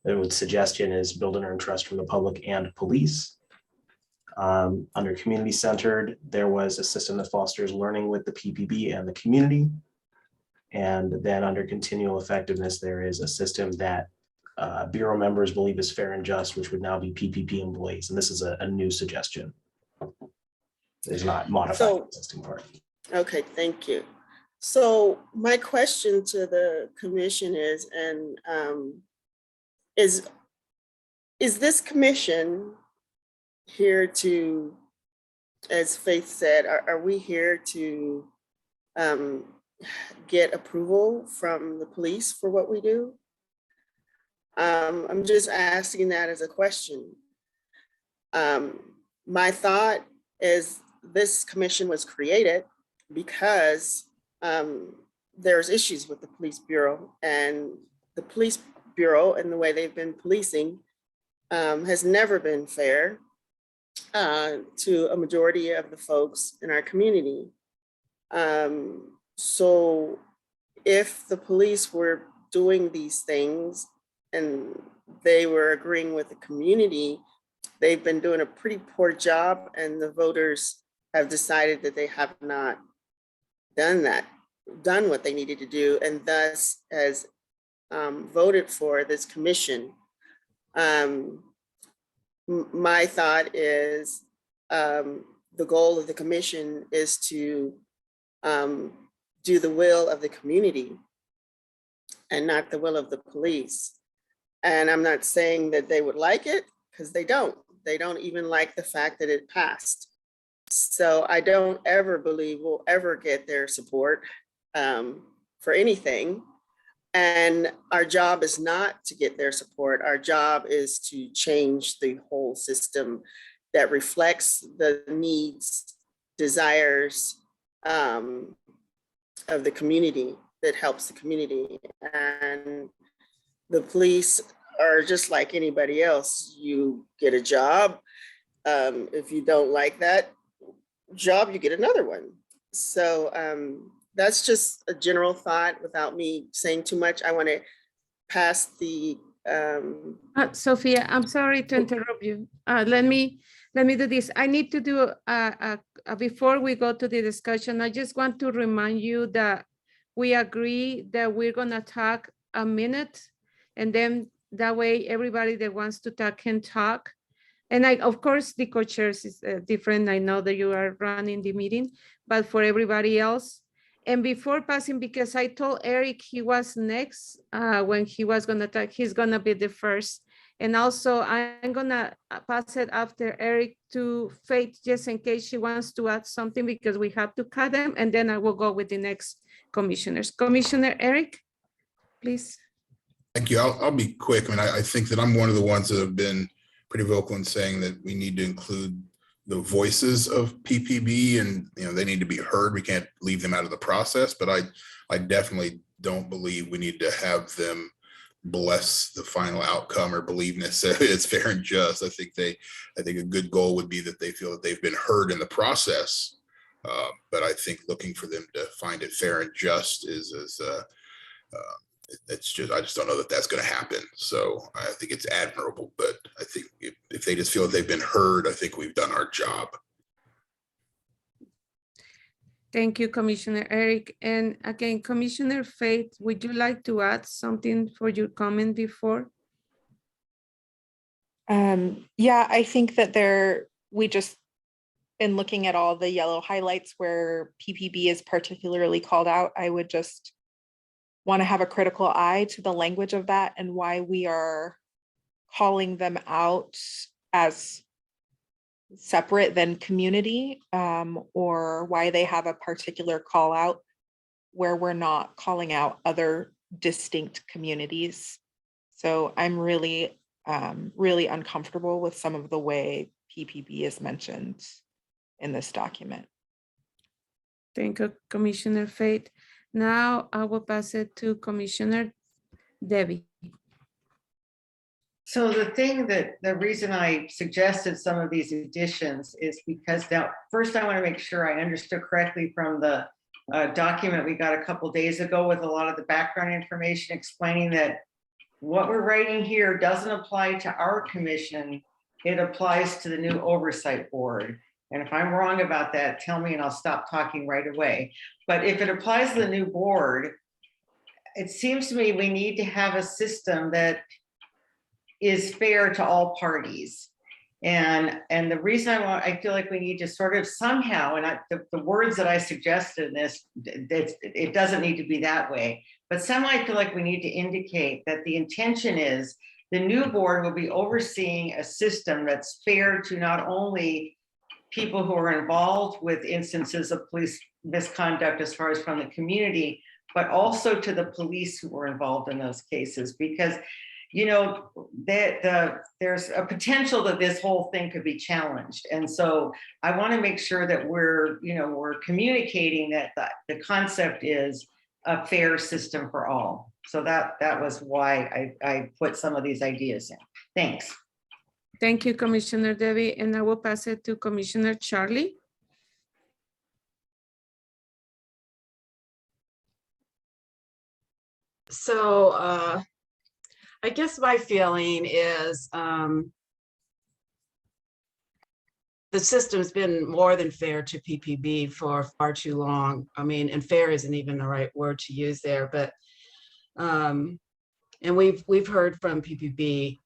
the suggestion is build and earn trust from the public and police. Under community centered, there was a system that fosters learning with the PPB and the community. And then under continual effectiveness, there is a system that bureau members believe is fair and just, which would now be PPP employees. And this is a new suggestion. Is not modified the existing part. Okay, thank you. So my question to the commission is, is this commission here to, as Faith said, are we here to get approval from the police for what we do? I'm just asking that as a question. My thought is this commission was created because there's issues with the police bureau, and the police bureau and the way they've been policing has never been fair to a majority of the folks in our community. So if the police were doing these things and they were agreeing with the community, they've been doing a pretty poor job, and the voters have decided that they have not done what they needed to do, and thus has voted for this commission. My thought is the goal of the commission is to do the will of the community and not the will of the police. And I'm not saying that they would like it, because they don't. They don't even like the fact that it passed. So I don't ever believe we'll ever get their support for anything. And our job is not to get their support. Our job is to change the whole system that reflects the needs, desires of the community, that helps the community. And the police are just like anybody else. You get a job. If you don't like that job, you get another one. So that's just a general thought without me saying too much. I want to pass the Sophia, I'm sorry to interrupt you. Let me do this. I need to do before we go to the discussion, I just want to remind you that we agree that we're gonna talk a minute, and then that way everybody that wants to talk can talk. And of course, the co-chairs is different. I know that you are running the meeting, but for everybody else. And before passing, because I told Eric he was next when he was gonna talk, he's gonna be the first. And also I'm gonna pass it after Eric to Faith, just in case she wants to add something, because we have to cut them, and then I will go with the next commissioners. Commissioner Eric, please. Thank you. I'll be quick. I mean, I think that I'm one of the ones that have been pretty vocal in saying that we need to include the voices of PPB, and they need to be heard. We can't leave them out of the process, but I definitely don't believe we need to have them bless the final outcome or believe necessarily it's fair and just. I think a good goal would be that they feel that they've been heard in the process. But I think looking for them to find it fair and just I just don't know that that's going to happen. So I think it's admirable, but I think if they just feel that they've been heard, I think we've done our job. Thank you, Commissioner Eric. And again, Commissioner Faith, would you like to add something for your comment before? Yeah, I think that we just, in looking at all the yellow highlights where PPB is particularly called out, I would just want to have a critical eye to the language of that and why we are calling them out as separate than community, or why they have a particular call out where we're not calling out other distinct communities. So I'm really, really uncomfortable with some of the way PPB is mentioned in this document. Thank you, Commissioner Faith. Now I will pass it to Commissioner Debbie. So the reason I suggested some of these additions is because now, first I want to make sure I understood correctly from the document we got a couple days ago with a lot of the background information explaining that what we're writing here doesn't apply to our commission, it applies to the new oversight board. And if I'm wrong about that, tell me and I'll stop talking right away. But if it applies to the new board, it seems to me we need to have a system that is fair to all parties. And the reason I feel like we need to sort of somehow, and the words that I suggested in this, it doesn't need to be that way, but somehow I feel like we need to indicate that the intention is the new board will be overseeing a system that's fair to not only people who are involved with instances of police misconduct as far as from the community, but also to the police who were involved in those cases, because there's a potential that this whole thing could be challenged. And so I want to make sure that we're communicating that the concept is a fair system for all. So that was why I put some of these ideas in. Thanks. Thank you, Commissioner Debbie, and I will pass it to Commissioner Charlie. So I guess my feeling is the system's been more than fair to PPB for far too long. I mean, and fair isn't even the right word to use there, but and we've heard from PPB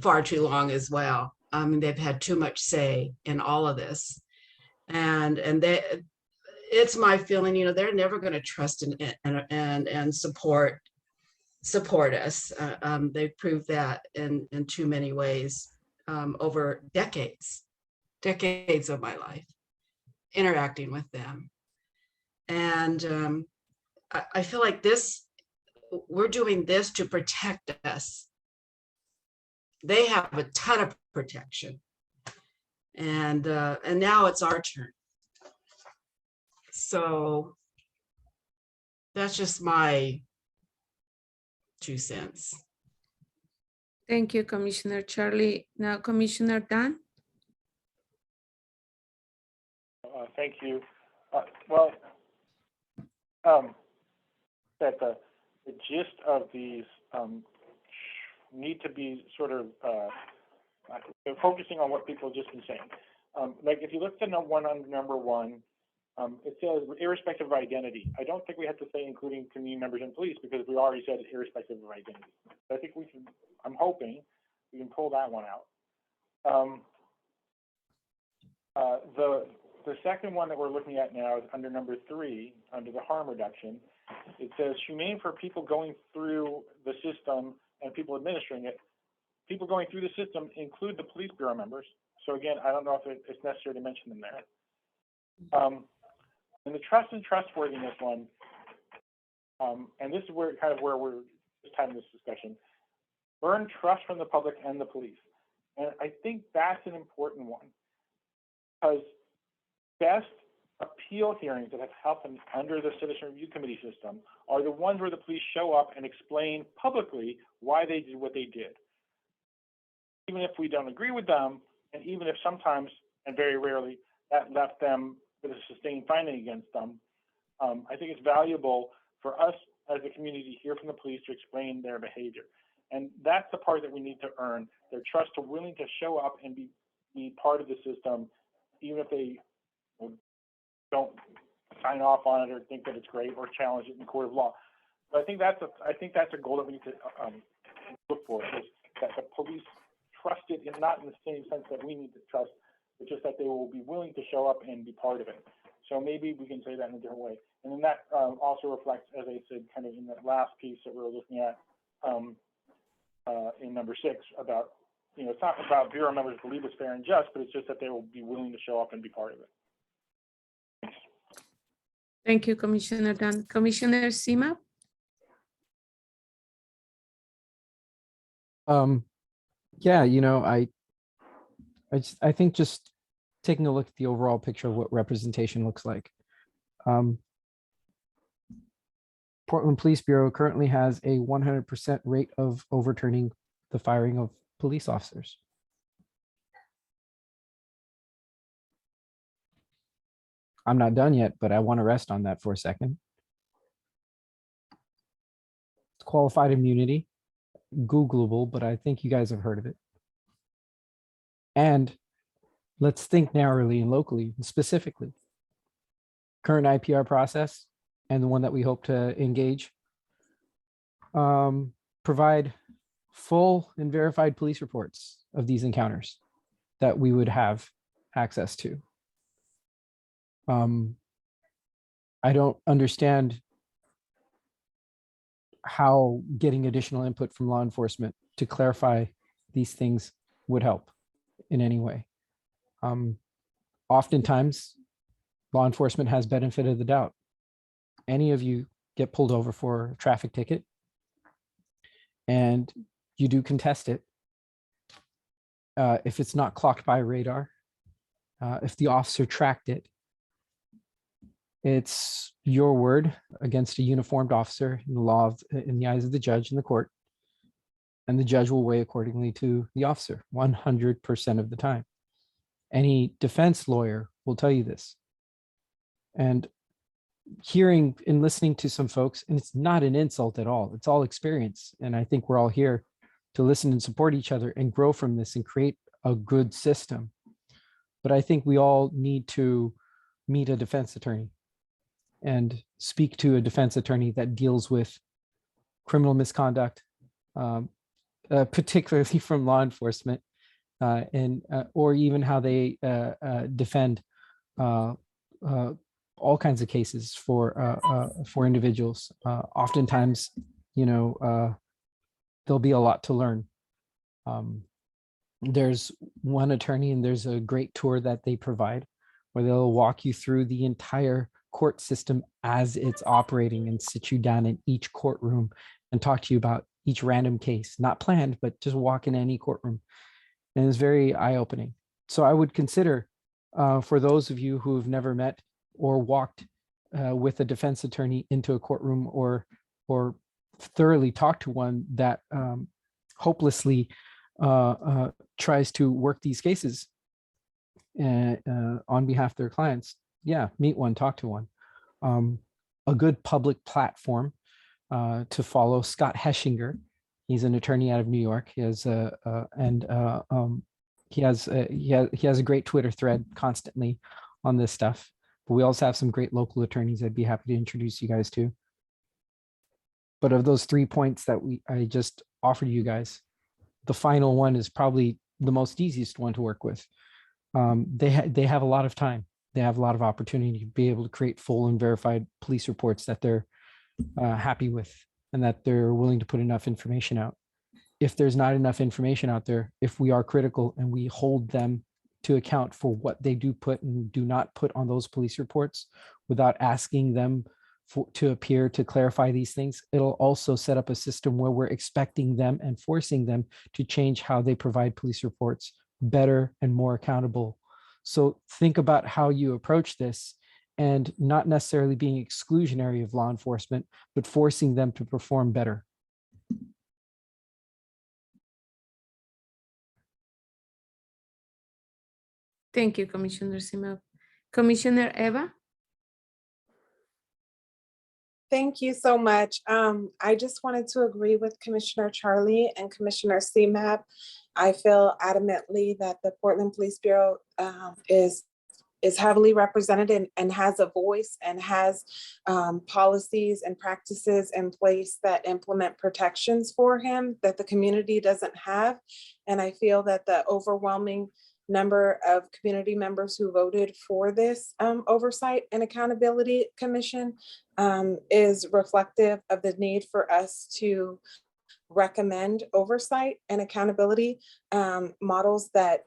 far too long as well. I mean, they've had too much say in all of this, and it's my feeling, they're never going to trust and support us. They've proved that in too many ways over decades of my life interacting with them. And I feel like we're doing this to protect us. They have a ton of protection, and now it's our turn. So that's just my 2 cents. Thank you, Commissioner Charlie. Now, Commissioner Dan. Thank you. That the gist of these need to be sort of focusing on what people have just been saying. Like if you look at number one, it says irrespective of identity. I don't think we have to say including community members and police because we already said irrespective of identity. I think we can, I'm hoping we can pull that one out. The second one that we're looking at now is under number 3, under the harm reduction. It says humane for people going through the system and people administering it. People going through the system include the police bureau members. So again, I don't know if it's necessary to mention them there. And the trust and trustworthiness one, and this is where we're just having this discussion, earn trust from the public and the police. And I think that's an important one, because best appeal hearings that have happened under the Citizen Review Committee system are the ones where the police show up and explain publicly why they did what they did. Even if we don't agree with them, and even if sometimes, and very rarely, that left them with a sustained finding against them, I think it's valuable for us as a community to hear from the police to explain their behavior. And that's the part that we need to earn, their trust, to willing to show up and be part of the system, even if they don't sign off on it or think that it's great or challenge it in the court of law. So I think that's a goal that we need to look for, is that the police trust it, and not in the same sense that we need to trust, but just that they will be willing to show up and be part of it. So maybe we can say that in a different way. And then that also reflects, as I said, kind of in that last piece that we were looking at in number 6 about, it's not about bureau members believe it's fair and just, but it's just that they will be willing to show up and be part of it. Thank you, Commissioner Dunn. Commissioner Sima? Yeah, I think just taking a look at the overall picture of what representation looks like. Portland Police Bureau currently has a 100% rate of overturning the firing of police officers. I'm not done yet, but I want to rest on that for a second. It's qualified immunity, Googleable, but I think you guys have heard of it. And let's think narrowly and locally, and specifically. Current IPR process and the one that we hope to engage provide full and verified police reports of these encounters that we would have access to. I don't understand how getting additional input from law enforcement to clarify these things would help in any way. Oftentimes, law enforcement has benefit of the doubt. Any of you get pulled over for a traffic ticket and you do contest it. If it's not clocked by radar, if the officer tracked it, it's your word against a uniformed officer in the law in the eyes of the judge in the court, and the judge will weigh accordingly to the officer 100% of the time. Any defense lawyer will tell you this. And hearing and listening to some folks, and it's not an insult at all, it's all experience. And I think we're all here to listen and support each other and grow from this and create a good system. But I think we all need to meet a defense attorney and speak to a defense attorney that deals with criminal misconduct, particularly from law enforcement, or even how they defend all kinds of cases for individuals. Oftentimes, there'll be a lot to learn. There's one attorney, and there's a great tour that they provide where they'll walk you through the entire court system as it's operating and sit you down in each courtroom and talk to you about each random case, not planned, but just walk in any courtroom. And it's very eye-opening. So I would consider, for those of you who have never met or walked with a defense attorney into a courtroom, or thoroughly talked to one that hopelessly tries to work these cases on behalf of their clients, yeah, meet one, talk to one. A good public platform to follow, Scott Heschinger. He's an attorney out of New York. He has he has a great Twitter thread constantly on this stuff. But we also have some great local attorneys I'd be happy to introduce you guys to. But of those 3 points that I just offered you guys, the final one is probably the most easiest one to work with. They have a lot of time. They have a lot of opportunity to be able to create full and verified police reports that they're happy with, and that they're willing to put enough information out. If there's not enough information out there, if we are critical and we hold them to account for what they do put and do not put on those police reports without asking them to appear to clarify these things. It'll also set up a system where we're expecting them and forcing them to change how they provide police reports better and more accountable. So think about how you approach this, and not necessarily being exclusionary of law enforcement, but forcing them to perform better. Thank you, Commissioner Simao. Commissioner Eva? Thank you so much. I just wanted to agree with Commissioner Charlie and Commissioner CMAP. I feel adamantly that the Portland Police Bureau is heavily represented and has a voice and has policies and practices in place that implement protections for him that the community doesn't have. And I feel that the overwhelming number of community members who voted for this Oversight and Accountability Commission is reflective of the need for us to recommend oversight and accountability models that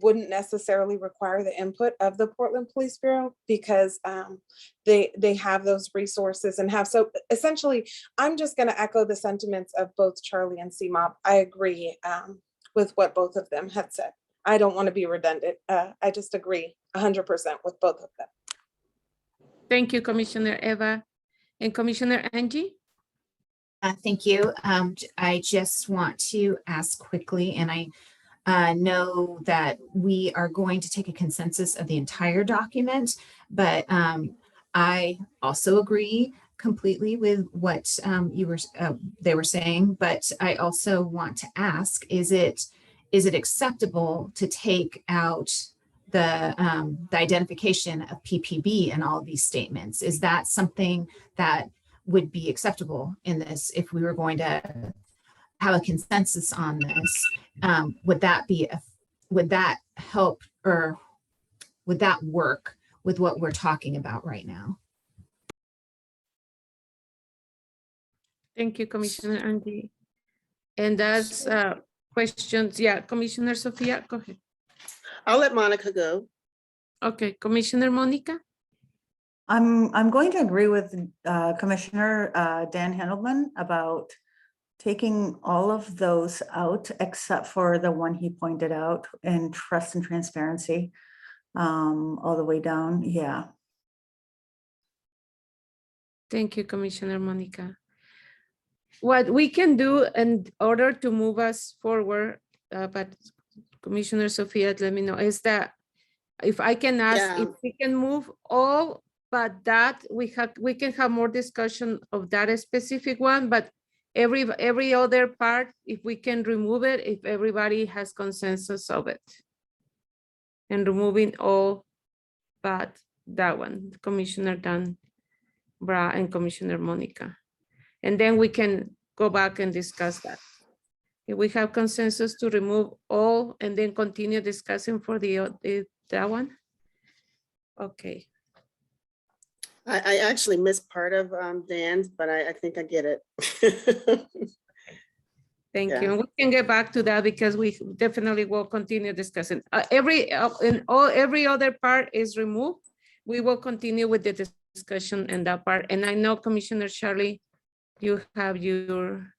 wouldn't necessarily require the input of the Portland Police Bureau, because they have those resources and have. So essentially, I'm just going to echo the sentiments of both Charlie and CMOP. I agree with what both of them had said. I don't want to be redundant. I just agree 100% with both of them. Thank you, Commissioner Eva. And Commissioner Angie? Thank you. I just want to ask quickly, and I know that we are going to take a consensus of the entire document, but I also agree completely with what they were saying, but I also want to ask, is it acceptable to take out the identification of PPB in all of these statements? Is that something that would be acceptable in this if we were going to have a consensus on this? Would that help, or would that work with what we're talking about right now? Thank you, Commissioner Angie. And that's questions. Yeah, Commissioner Sophia, go ahead. I'll let Monica go. Okay, Commissioner Monica? I'm going to agree with Commissioner Dan Hendelman about taking all of those out except for the one he pointed out, in trust and transparency, all the way down. Yeah. Thank you, Commissioner Monica. What we can do in order to move us forward, but Commissioner Sophia, let me know, is that if I can ask if we can move all, but that we can have more discussion of that specific one, but every other part, if we can remove it, if everybody has consensus of it. And removing all but that one, Commissioner Dan Bra and Commissioner Monica. And then we can go back and discuss that. If we have consensus to remove all and then continue discussing for that one. Okay. I actually missed part of Dan's, but I think I get it. Thank you. And we can get back to that because we definitely will continue discussing. Every other part is removed. We will continue with the discussion in that part. And I know Commissioner Charlie, you have your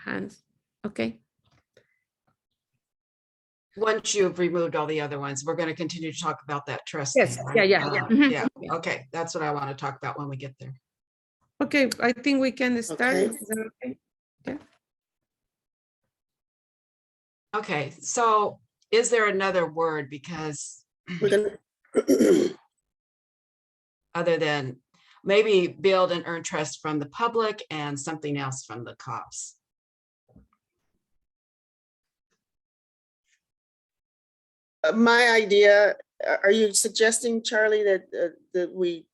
hands. Okay. Once you've removed all the other ones, we're going to continue to talk about that trust. Yes. thing, right? Yeah. Yeah. Okay. That's what I want to talk about when we get there. Okay. I think we can start. Okay. Is that okay? Yeah. Okay. So is there another word? Because We're gonna other than maybe build and earn trust from the public and something else from the cops. my idea, are you suggesting, Charlie, that we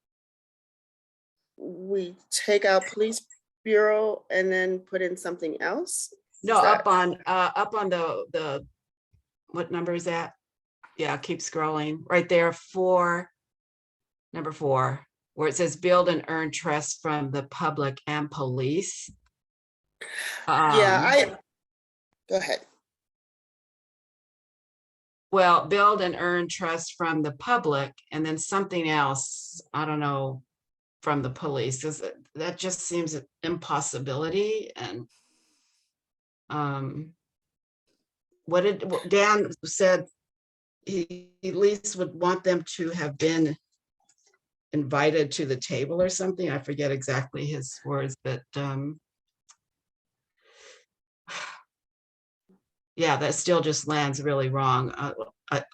take out police bureau and then put in something else? No, up on the what number is that? Yeah, keep scrolling right there for number 4, where it says build and earn trust from the public and police. Yeah, go ahead. Well, build and earn trust from the public, and then something else. I don't know. from the police, because that just seems an impossibility. And what Dan said, he at least would want them to have been invited to the table or something. I forget exactly his words, but yeah, that still just lands really wrong.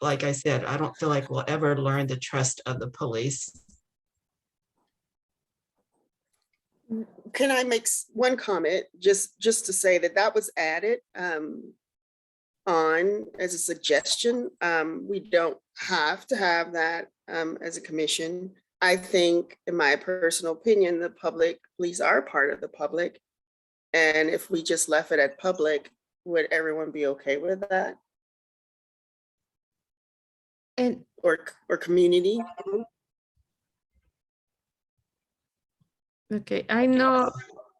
Like I said, I don't feel like we'll ever learn the trust of the police. Can I make one comment, just to say that that was added on as a suggestion. We don't have to have that as a commission. I think, in my personal opinion, the police are part of the public. And if we just left it at public, would everyone be okay with that? And or community? okay, I know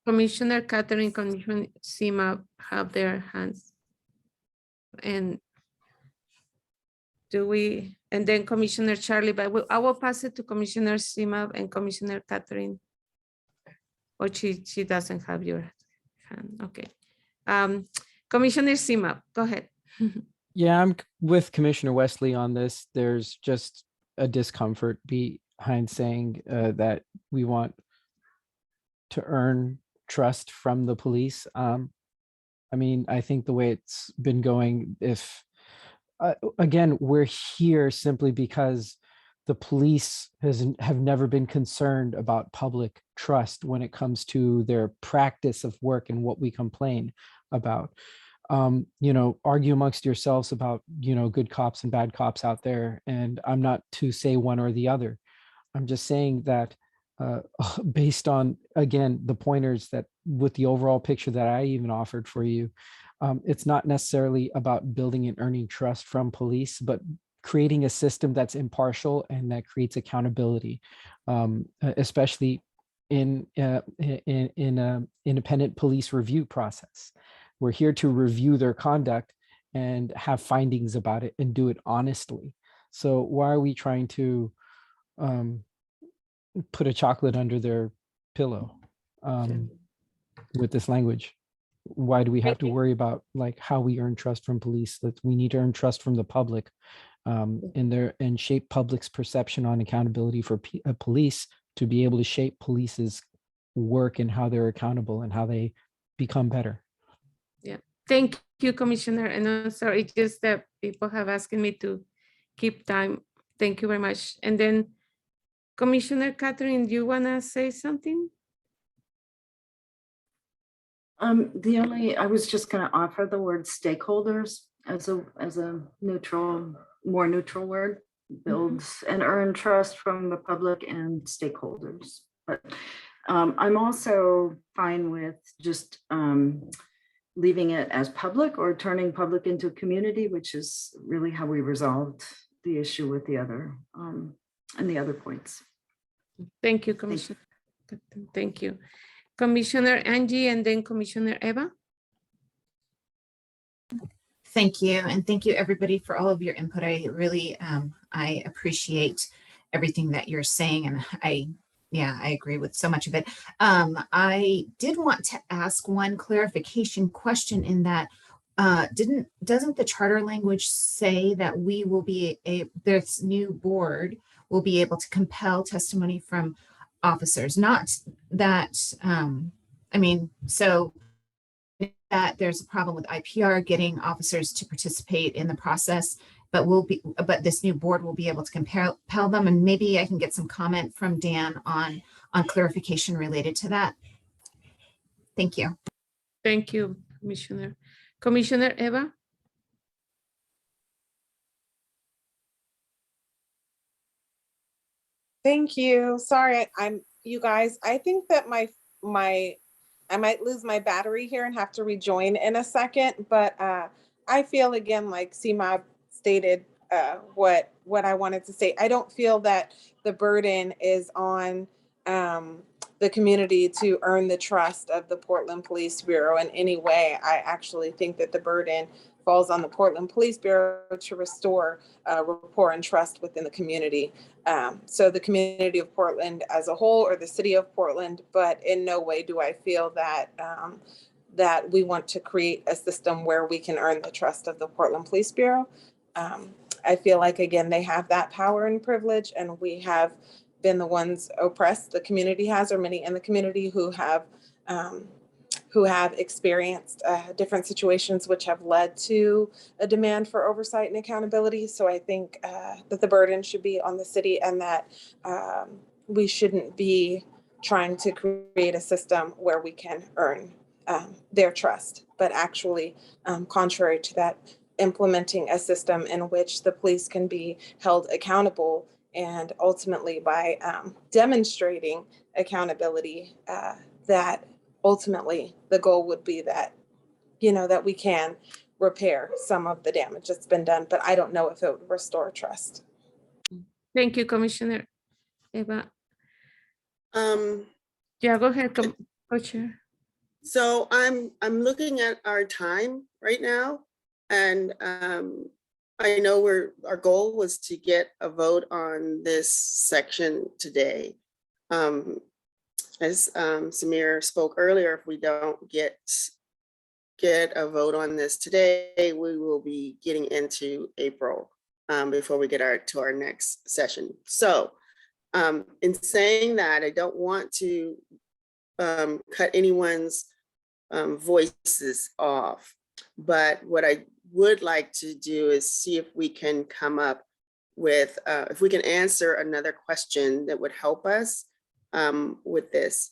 Commissioner Catherine, Commissioner Sima have their hands. And and then Commissioner Charlie, but I will pass it to Commissioner Sima and Commissioner Catherine. Or she doesn't have your hand, okay. Commissioner Sima, go ahead. Yeah, I'm with Commissioner Wesley on this. There's just a discomfort behind saying that we want to earn trust from the police. I mean, I think the way it's been going, if again, we're here simply because the police have never been concerned about public trust when it comes to their practice of work and what we complain about. You know, argue amongst yourselves about, you know, good cops and bad cops out there. And I'm not to say one or the other. I'm just saying that based on, again, the pointers that with the overall picture that I even offered for you, it's not necessarily about building and earning trust from police, but creating a system that's impartial and that creates accountability, especially in an independent police review process. We're here to review their conduct and have findings about it and do it honestly. So why are we trying to put a chocolate under their pillow with this language? Why do we have to worry about like how we earn trust from police? That we need to earn trust from the public and shape public's perception on accountability for police to be able to shape police's work and how they're accountable and how they become better. Yeah, thank you, Commissioner. And I'm sorry, it's just that people have asked me to keep time. Thank you very much. And then Commissioner Catherine, do you want to say something? I was just going to offer the word stakeholders as a neutral, more neutral word, builds and earn trust from the public and stakeholders. But I'm also fine with just leaving it as public or turning public into community, which is really how we resolved the issue with the other and the other points. Thank you, Commissioner. Thank you. Commissioner Angie and then Commissioner Eva. Thank you. And thank you everybody for all of your input. I really, I appreciate everything that you're saying. And I agree with so much of it. I did want to ask one clarification question in that doesn't the charter language say that we will be this new board will be able to compel testimony from officers? Not that, I mean, so that there's a problem with IPR getting officers to participate in the process, but this new board will be able to compel them, and maybe I can get some comment from Dan on clarification related to that. Thank you. Thank you, Commissioner. Commissioner Eva. Thank you. Sorry, you guys, I think that I might lose my battery here and have to rejoin in a second, but I feel again, like CMOB stated what I wanted to say. I don't feel that the burden is on the community to earn the trust of the Portland Police Bureau in any way. I actually think that the burden falls on the Portland Police Bureau to restore rapport and trust within the community. So the community of Portland as a whole, or the city of Portland, but in no way do I feel that that we want to create a system where we can earn the trust of the Portland Police Bureau. I feel like, again, they have that power and privilege, and we have been the ones oppressed. The community has, or many in the community who have experienced different situations which have led to a demand for oversight and accountability. So I think that the burden should be on the city, and that we shouldn't be trying to create a system where we can earn their trust, but actually, contrary to that, implementing a system in which the police can be held accountable, and ultimately by demonstrating accountability, that ultimately the goal would be that, that we can repair some of the damage that's been done, but I don't know if it would restore trust. Thank you, Commissioner Eva. Yeah, go ahead, Co-Chair. So I'm looking at our time right now, and I know our goal was to get a vote on this section today. As Samir spoke earlier, if we don't get a vote on this today, we will be getting into April before we get to our next session. So in saying that, I don't want to cut anyone's voices off, but what I would like to do is see if we can come up with, if we can answer another question that would help us with this.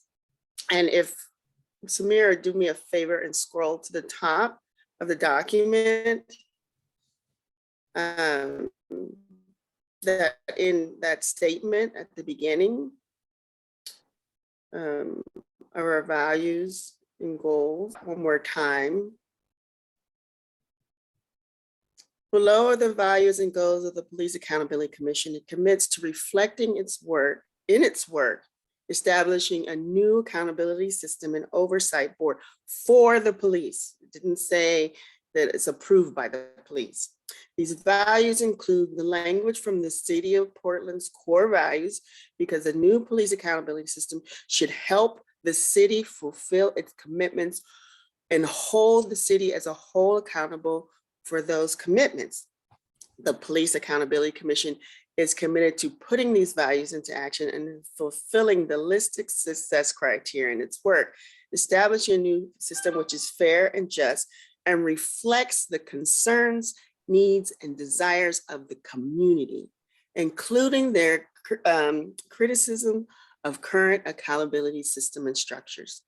And if Samira, do me a favor and scroll to the top of the document, that in that statement at the beginning of our values and goals, one more time. Below are the values and goals of the Police Accountability Commission. It commits to reflecting its work, establishing a new accountability system and oversight board for the police. It didn't say that it's approved by the police. These values include the language from the City of Portland's core values, because the new police accountability system should help the city fulfill its commitments and hold the city as a whole accountable for those commitments. The Police Accountability Commission is committed to putting these values into action and fulfilling the listed success criteria in its work, establishing a new system which is fair and just and reflects the concerns, needs, and desires of the community, including their criticism of current accountability system and structures.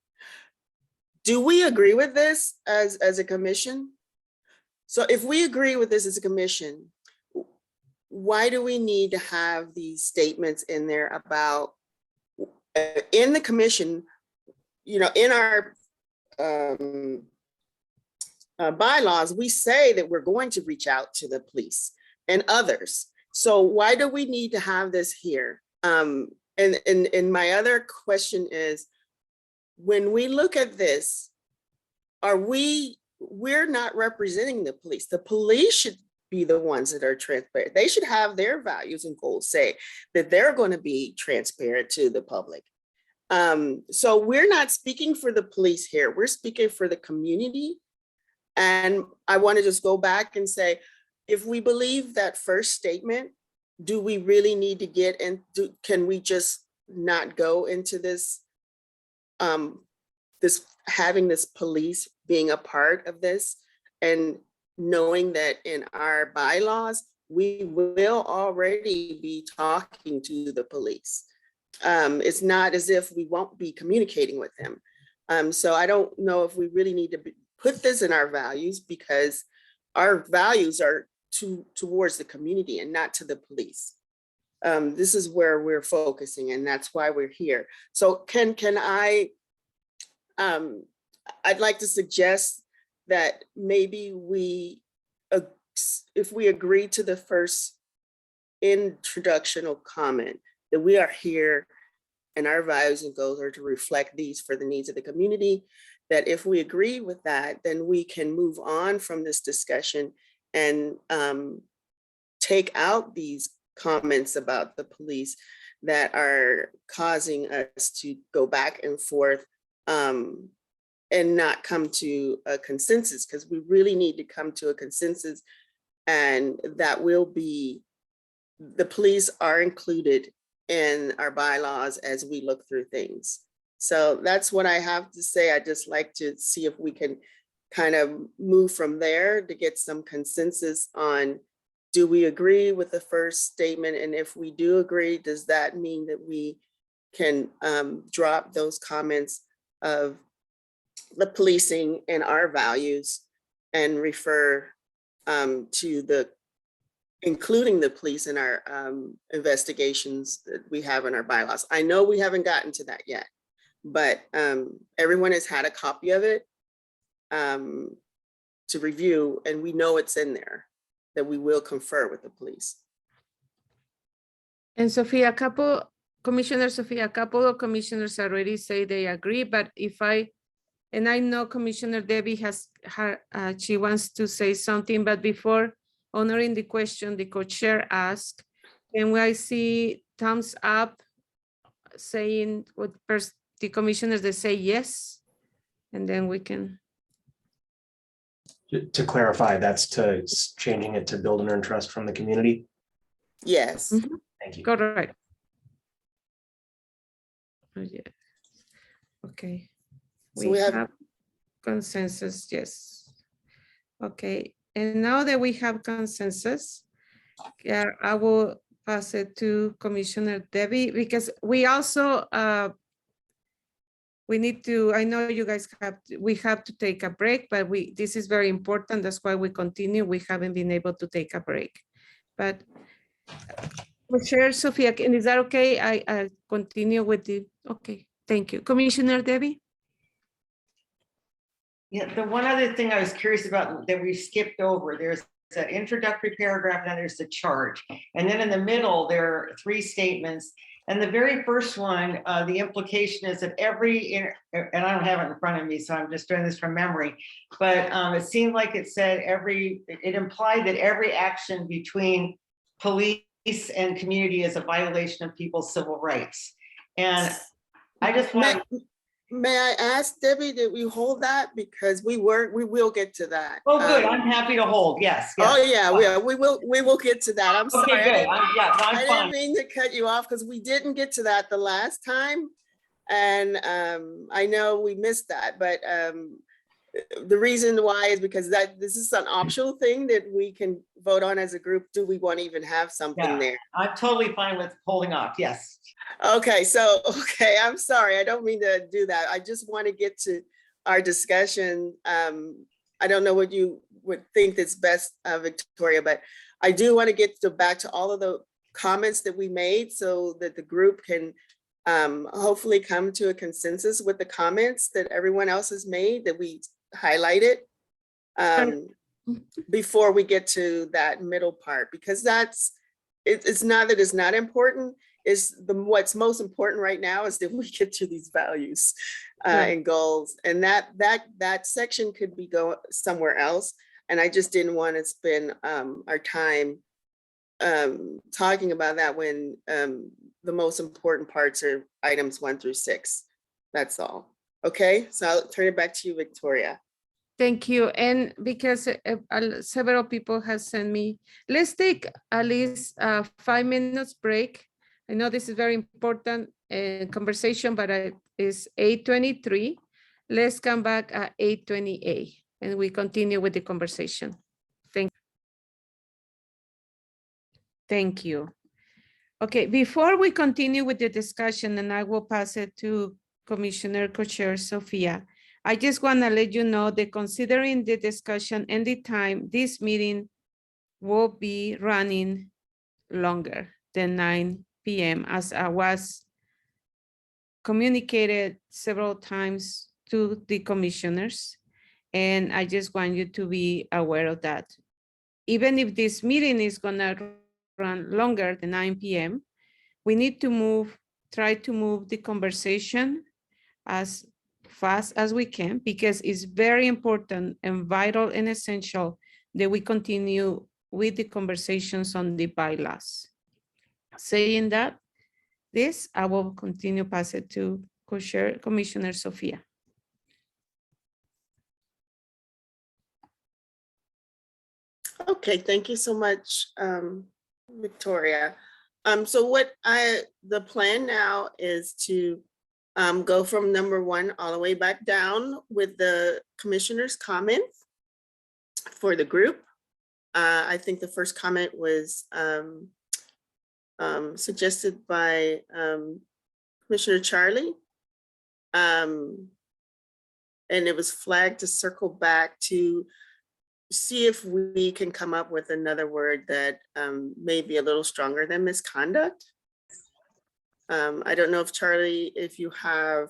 Do we agree with this as a commission? So if we agree with this as a commission, why do we need to have these statements in there about, in the commission, in our bylaws, we say that we're going to reach out to the police and others. So why do we need to have this here? And my other question is, when we look at this, we're not representing the police. The police should be the ones that are transparent. They should have their values and goals say that they're going to be transparent to the public. So we're not speaking for the police here. We're speaking for the community. And I want to just go back and say, if we believe that first statement, do we really need to get into, can we just not go into this, having this police being a part of this, and knowing that in our bylaws, we will already be talking to the police. It's not as if we won't be communicating with them. So I don't know if we really need to put this in our values, because our values are towards the community and not to the police. This is where we're focusing, and that's why we're here. So can I, I'd like to suggest that maybe if we agree to the first introductional comment, that we are here and our values and goals are to reflect these for the needs of the community. That if we agree with that, then we can move on from this discussion and take out these comments about the police that are causing us to go back and forth and not come to a consensus, because we really need to come to a consensus. And that will be, the police are included in our bylaws as we look through things. So that's what I have to say. I just like to see if we can kind of move from there to get some consensus on, do we agree with the first statement? And if we do agree, does that mean that we can drop those comments of the policing and our values and refer to the, including the police in our investigations that we have in our bylaws? I know we haven't gotten to that yet, but everyone has had a copy of it to review, and we know it's in there, that we will confer with the police. And Sophia, Commissioner Sophia, a couple of commissioners already say they agree, but if I know Commissioner Debbie has she wants to say something, but before honoring the question, the co-chair asked, and I see thumbs up saying what the commissioners, they say yes, and then we can. To clarify, that's to changing it to build and earn trust from the community. Yes. Mm-hmm. Thank you. Correct. Oh, yeah. Okay. So we have consensus, yes. Okay, and now that we have consensus, yeah, I will pass it to Commissioner Debbie, because we also, we need to, I know you guys we have to take a break, but this is very important. That's why we continue. We haven't been able to take a break, but Chair Sophia, is that okay? I continue with the, okay, thank you. Commissioner Debbie? Yeah, the one other thing I was curious about that we skipped over, there's an introductory paragraph, and then there's the chart. And then in the middle, there are 3 statements. And the very first one, the implication is that and I don't have it in front of me, so I'm just doing this from memory, but it seemed like it said it implied that every action between police and community is a violation of people's civil rights. And I just want to. May I ask Debbie that we hold that, because we will get to that. Oh, good. I'm happy to hold. Yes. Oh yeah, we will get to that. I'm sorry. Okay, good. I didn't mean to cut you off, because we didn't get to that the last time, and I know we missed that. But the reason why is because this is an optional thing that we can vote on as a group. Do we want to even have something there? I'm totally fine with holding off. Yes. Okay, so, I'm sorry. I don't mean to do that. I just want to get to our discussion. I don't know what you would think is best, Victoria, but I do want to get back to all of the comments that we made so that the group can hopefully come to a consensus with the comments that everyone else has made, that we highlighted before we get to that middle part, because it's not that it's not important. What's most important right now is that we get to these values and goals, and that section could be go somewhere else. And I just didn't want to spend our time talking about that when the most important parts are items 1 through 6. That's all. Okay, so I'll turn it back to you, Victoria. Thank you. And because several people have sent me, let's take at least a 5 minutes break. I know this is very important conversation, but it's 8:23. Let's come back at 8:28 and we continue with the conversation. Thank you. Okay, before we continue with the discussion, and I will pass it to Commissioner Co-Chair Sophia, I just want to let you know that considering the discussion and the time, this meeting will be running longer than 9 p.m. as I was communicated several times to the commissioners. And I just want you to be aware of that. Even if this meeting is gonna run longer than 9 p.m., we need to move try to move the conversation as fast as we can, because it's very important and vital and essential that we continue with the conversations on the bylaws. Saying that, this, I will continue pass it to Co-Chair Commissioner Sophia. Okay, thank you so much, Victoria. So the plan now is to go from number 1 all the way back down with the commissioner's comments for the group. I think the first comment was suggested by Commissioner Charlie. And it was flagged to circle back to see if we can come up with another word that may be a little stronger than misconduct. I don't know if Charlie, if you have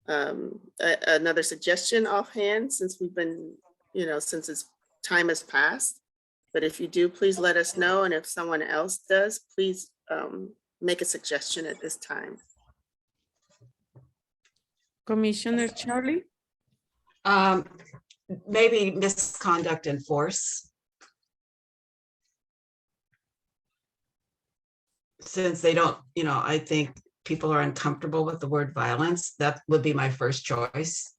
another suggestion offhand, since we've been, since time has passed. But if you do, please let us know. And if someone else does, please make a suggestion at this time. Commissioner Charlie? Maybe misconduct and force. Since they don't, I think people are uncomfortable with the word violence. That would be my first choice.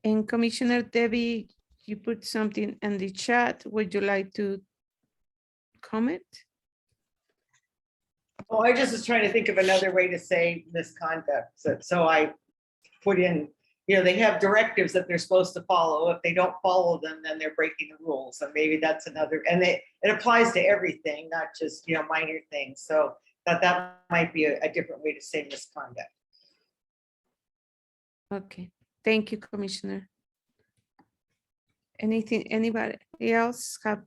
And Commissioner Debbie, you put something in the chat. Would you like to comment? Oh, I just was trying to think of another way to say misconduct. So I put in, they have directives that they're supposed to follow. If they don't follow them, then they're breaking the rules. So maybe that's another, and it applies to everything, not just, minor things. So that might be a different way to say misconduct. Okay, thank you, Commissioner. Anybody else have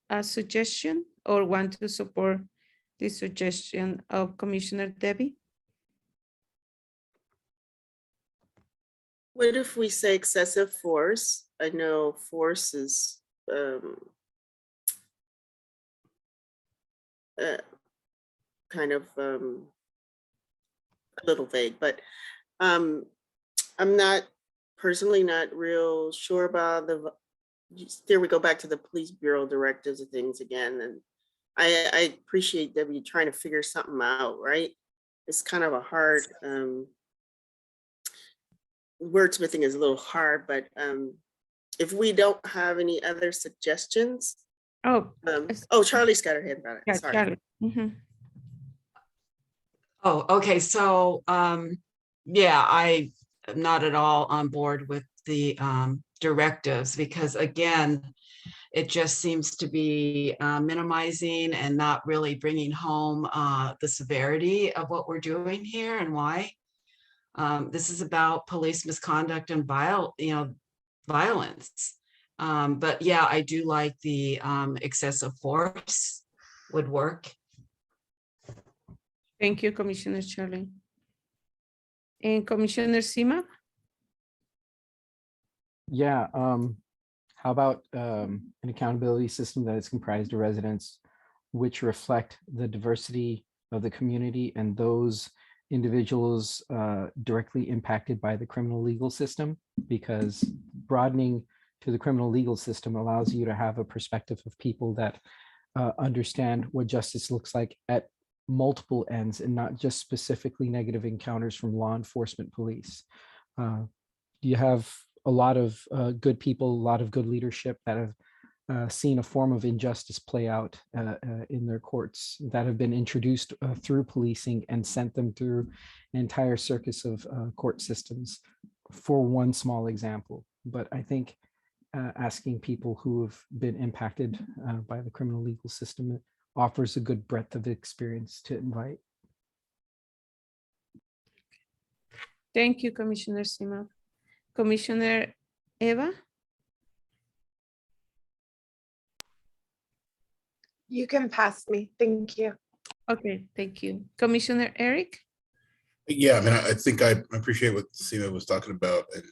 a suggestion or want to support the suggestion of Commissioner Debbie? What if we say excessive force? I know force is kind of a little vague, but I'm not personally not real sure about there we go back to the police bureau directives and things again. And I appreciate Debbie trying to figure something out, right? It's kind of a hard, wordsmithing is a little hard, but if we don't have any other suggestions. Oh, Charlie's got her hand about it. Yeah, sorry. Charlie. Mm-hmm. Oh, okay. So, yeah, I am not at all on board with the directives because, again, it just seems to be minimizing and not really bringing home the severity of what we're doing here and why. This is about police misconduct and violence. But yeah, I do like the excessive force would work. Thank you, Commissioner Charlie. And Commissioner Sima? Yeah, how about an accountability system that is comprised of residents which reflect the diversity of the community and those individuals directly impacted by the criminal legal system, because broadening to the criminal legal system allows you to have a perspective of people that understand what justice looks like at multiple ends and not just specifically negative encounters from law enforcement police. You have a lot of good people, a lot of good leadership that have seen a form of injustice play out in their courts that have been introduced through policing and sent them through an entire circus of court systems for one small example. But I think asking people who have been impacted by the criminal legal system offers a good breadth of experience to invite. Thank you, Commissioner Sima. Commissioner Eva? You can pass me. Thank you. Okay, thank you. Commissioner Eric? Yeah, I mean, I think I appreciate what Seema was talking about, and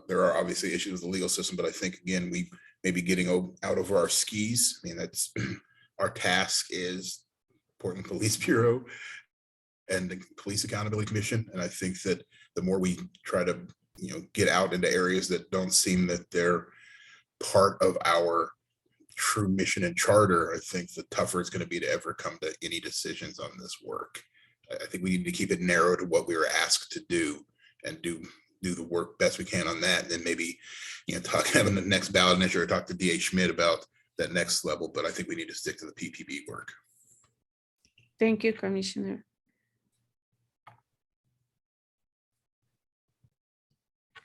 there are obviously issues with the legal system, but I think, again, we may be getting out over our skis. I mean, that's our task is Portland Police Bureau and the Police Accountability Commission, and I think that the more we try to, get out into areas that don't seem that they're part of our true mission and charter, I think the tougher it's going to be to ever come to any decisions on this work. I think we need to keep it narrow to what we were asked to do and do the work best we can on that. And then maybe, having the next ballot initiative, or talk to DA Schmidt about that next level. But I think we need to stick to the PPB work. Thank you, Commissioner.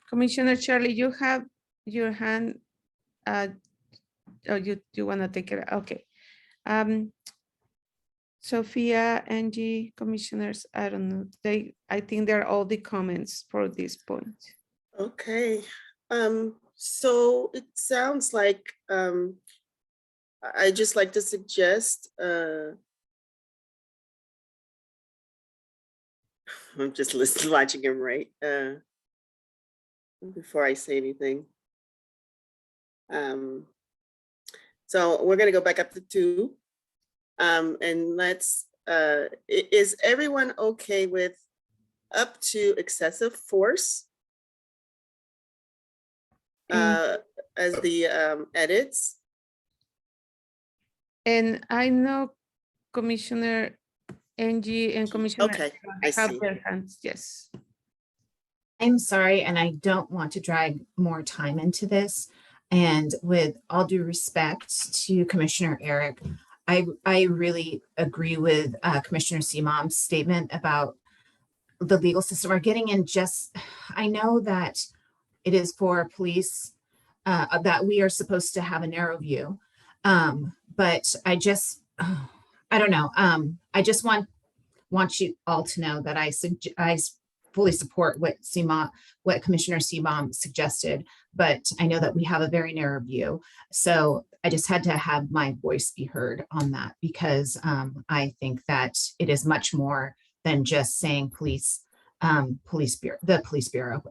Commissioner Charlie, you have your hand. Oh, you want to take it? Okay. Sophia, Angie, commissioners, I don't know. I think they're all the comments for this point. Okay. So it sounds like I just like to suggest I'm just watching him, right? Before I say anything. So we're going to go back up to 2. And let's, is everyone okay with up to excessive force as the edits? And I know Commissioner Angie and Commissioner have their hands. Yes. I'm sorry, and I don't want to drag more time into this. And with all due respect to Commissioner Eric, I really agree with Commissioner Seamom's statement about the legal system. We're getting in I know that it is for police that we are supposed to have a narrow view. But I don't know. I just want you all to know that I fully support what Commissioner Seamom suggested, but I know that we have a very narrow view. So I just had to have my voice be heard on that, because I think that it is much more than just saying the police bureau.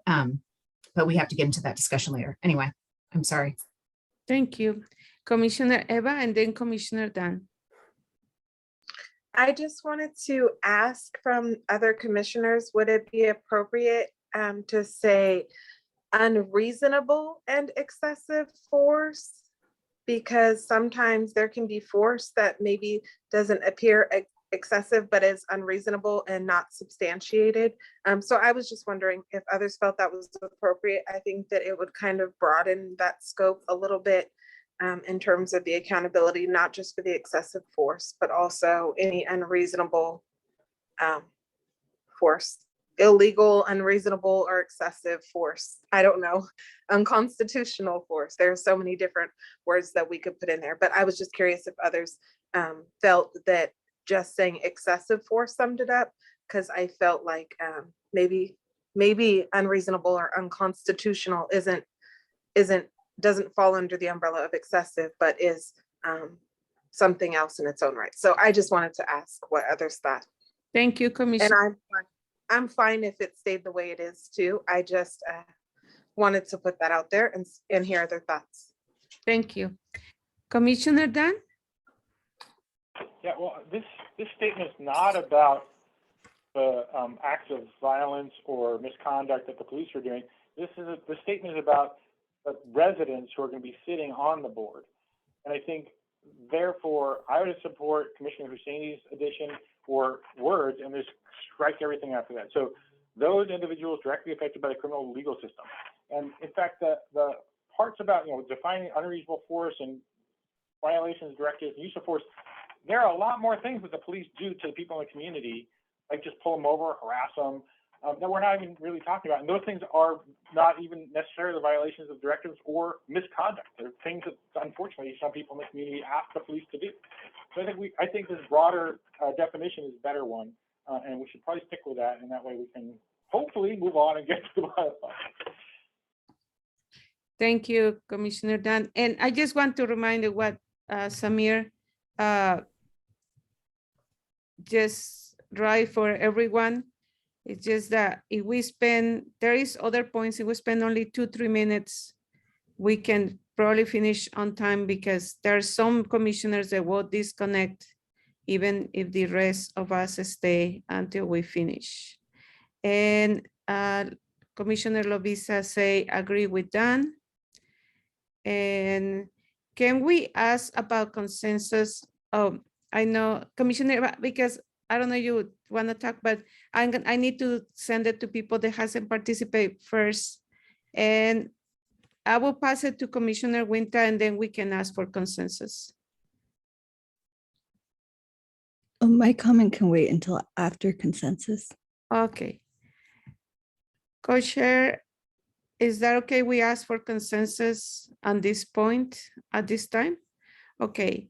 But we have to get into that discussion later. Anyway, I'm sorry. Thank you. Commissioner Eva and then Commissioner Dan. I just wanted to ask from other commissioners, would it be appropriate to say unreasonable and excessive force? Because sometimes there can be force that maybe doesn't appear excessive, but is unreasonable and not substantiated. So I was just wondering if others felt that was appropriate. I think that it would kind of broaden that scope a little bit in terms of the accountability, not just for the excessive force, but also any unreasonable force, illegal, unreasonable, or excessive force. I don't know, unconstitutional force. There are so many different words that we could put in there, but I was just curious if others felt that just saying excessive force summed it up, because I felt like maybe unreasonable or unconstitutional doesn't fall under the umbrella of excessive, but is something else in its own right. So I just wanted to ask what others thought. Thank you, Commissioner. And I'm fine if it stayed the way it is too. I just wanted to put that out there and hear their thoughts. Thank you. Commissioner Dan? Yeah, well, this statement is not about the acts of violence or misconduct that the police are doing. The statement is about the residents who are going to be sitting on the board. And I think, therefore, I would support Commissioner Husseini's addition for words and just strike everything after that. So those individuals directly affected by the criminal legal system. And in fact, the parts about, defining unreasonable force and violations, directives, use of force, there are a lot more things that the police do to the people in the community, like just pull them over, harass them, that we're not even really talking about. And those things are not even necessarily the violations of directives or misconduct. They're things that, unfortunately, some people in the community ask the police to do. So I think this broader definition is a better one, and we should probably stick with that, and that way we can hopefully move on and get to the bylaws. Thank you, Commissioner Dan. And I just want to remind you what Samir just right for everyone. It's just that if we spend, there is other points, if we spend only 2-3 minutes, we can probably finish on time because there are some commissioners that will disconnect even if the rest of us stay until we finish. And Commissioner Lovisa say, agree with Dan. And can we ask about consensus? Oh, I know Commissioner, because I don't know you want to talk, but I need to send it to people that hasn't participated first. And I will pass it to Commissioner Winter and then we can ask for consensus. Oh, my comment can wait until after consensus. Okay. Co-chair, is that okay? We ask for consensus on this point at this time? Okay.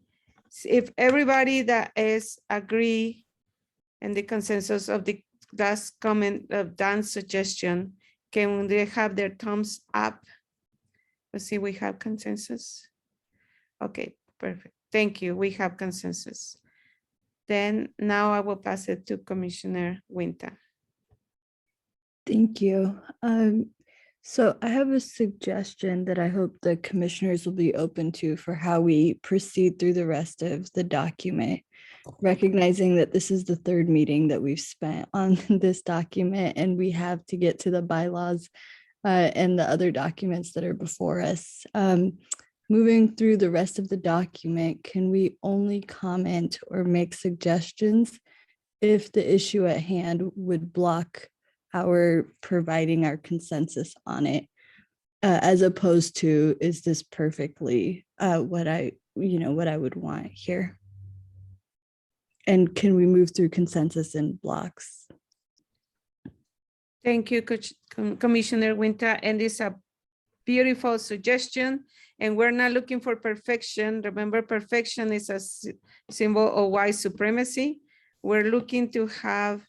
If everybody that is agree and the consensus of the last comment of Dan's suggestion, can they have their thumbs up? Let's see, we have consensus. Okay, perfect. Thank you. We have consensus. Then now I will pass it to Commissioner Winter. Thank you. So I have a suggestion that I hope the commissioners will be open to for how we proceed through the rest of the document, recognizing that this is the third meeting that we've spent on this document and we have to get to the bylaws and the other documents that are before us. Moving through the rest of the document, can we only comment or make suggestions if the issue at hand would block our providing our consensus on it, as opposed to, is this perfectly what I would want here? And can we move through consensus in blocks? Thank you, Commissioner Winter. And it's a beautiful suggestion. And we're not looking for perfection. Remember, perfection is a symbol of white supremacy. We're looking to have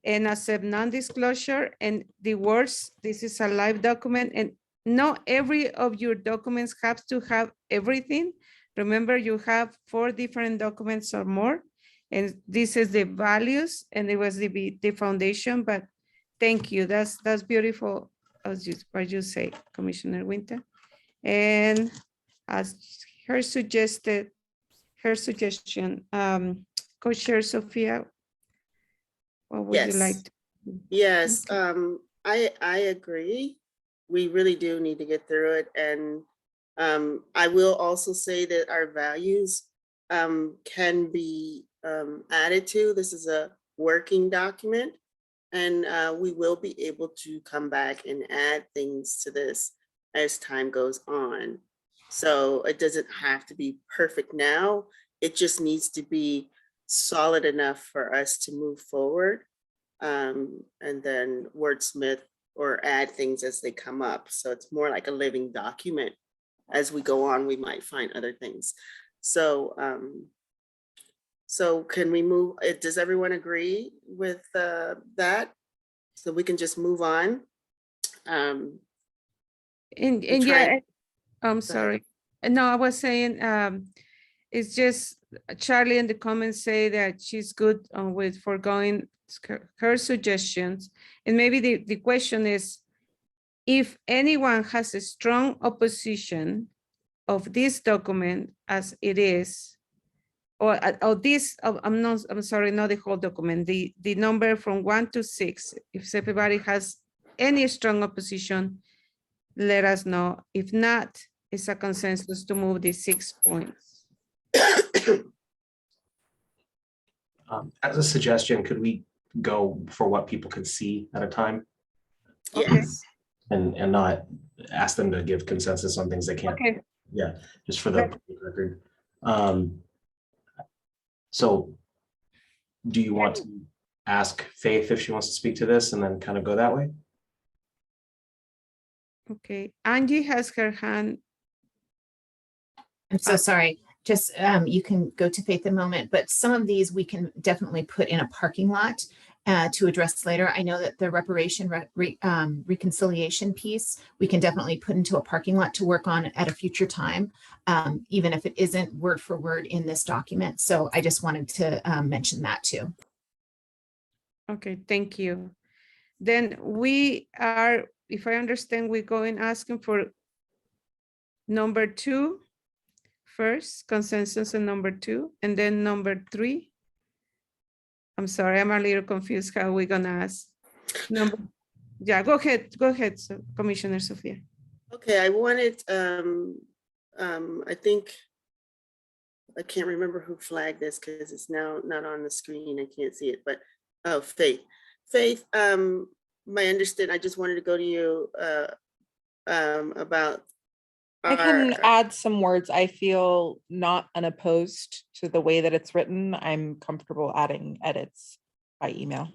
and accept non-disclosure and the words, this is a live document and not every of your documents have to have everything. Remember, you have 4 different documents or more, and this is the values and it was the foundation, but thank you. That's beautiful, as you say, Commissioner Winter. And as her suggestion, Co-Chair Sophia, what would you like to? Yes, Okay. I agree. We really do need to get through it. And I will also say that our values can be added to. This is a working document and we will be able to come back and add things to this as time goes on. So it doesn't have to be perfect now. It just needs to be solid enough for us to move forward and then wordsmith or add things as they come up. So it's more like a living document. As we go on, we might find other things. So, so can we move? Does everyone agree with that? So we can just move on. And yeah, I'm sorry. No, I was saying, it's just Charlie in the comments say that she's good with foregoing her suggestions. And maybe the question is, if anyone has a strong opposition of this document as it is, or this, I'm sorry, not the whole document, the number from 1 to 6, if everybody has any strong opposition, let us know. If not, it's a consensus to move the 6 points. As a suggestion, could we go for what people can see at a time? Yes. And not ask them to give consensus on things they can't. Okay. Yeah, just for the record. So do you want to ask Faith if she wants to speak to this and then kind of go that way? Okay, Angie has her hand. I'm so sorry. Just you can go to Faith in a moment, but some of these we can definitely put in a parking lot to address later. I know that the reparation reconciliation piece, we can definitely put into a parking lot to work on at a future time, even if it isn't word for word in this document. So I just wanted to mention that too. Okay, thank you. Then we are, if I understand, we're going asking for number 2 first, consensus on number 2, and then number 3. I'm sorry, I'm a little confused how we're gonna ask. Yeah, go ahead, so, Commissioner Sophia. Okay, I wanted, I think, I can't remember who flagged this because it's now not on the screen. I can't see it, but, oh, Faith. Faith, my understanding, I just wanted to go to you about I can add some words. I feel not unopposed to the way that it's written. I'm comfortable adding edits by email.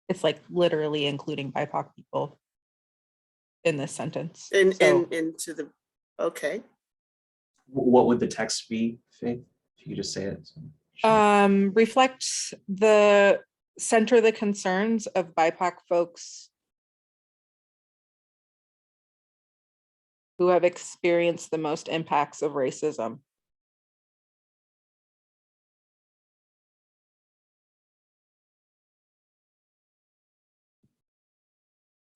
It's like literally including BIPOC people in this sentence. into the, okay. What would the text be, Faith? If you could just say it. Reflects center the concerns of BIPOC folks who have experienced the most impacts of racism.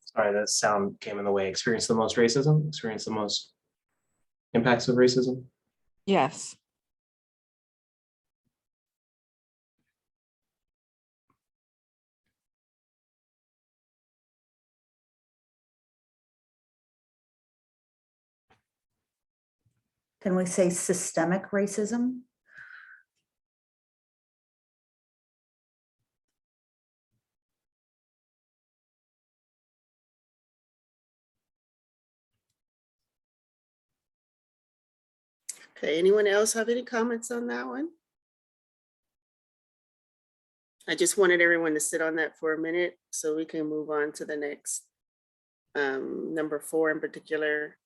Sorry, that sound came in the way. Experience the most racism, experience the most impacts of racism. Yes. Can we say systemic racism? Okay, anyone else have any comments on that one? I just wanted everyone to sit on that for a minute so we can move on to the next, number 4 in particular.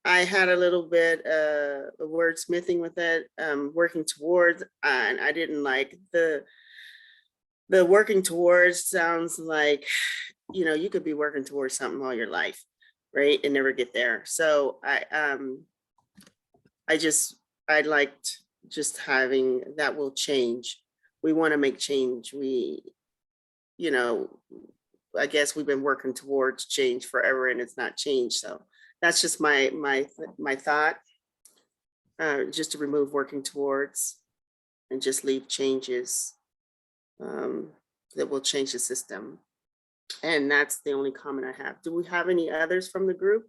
I had a little bit of wordsmithing with that, working towards, and I didn't like the working towards. Sounds like, you know, you could be working towards something all your life, right, and never get there. So I liked just having that will change. We want to make change. We, you know, I guess we've been working towards change forever and it's not changed. So that's just my thought, just to remove working towards and just leave changes that will change the system. And that's the only comment I have. Do we have any others from the group?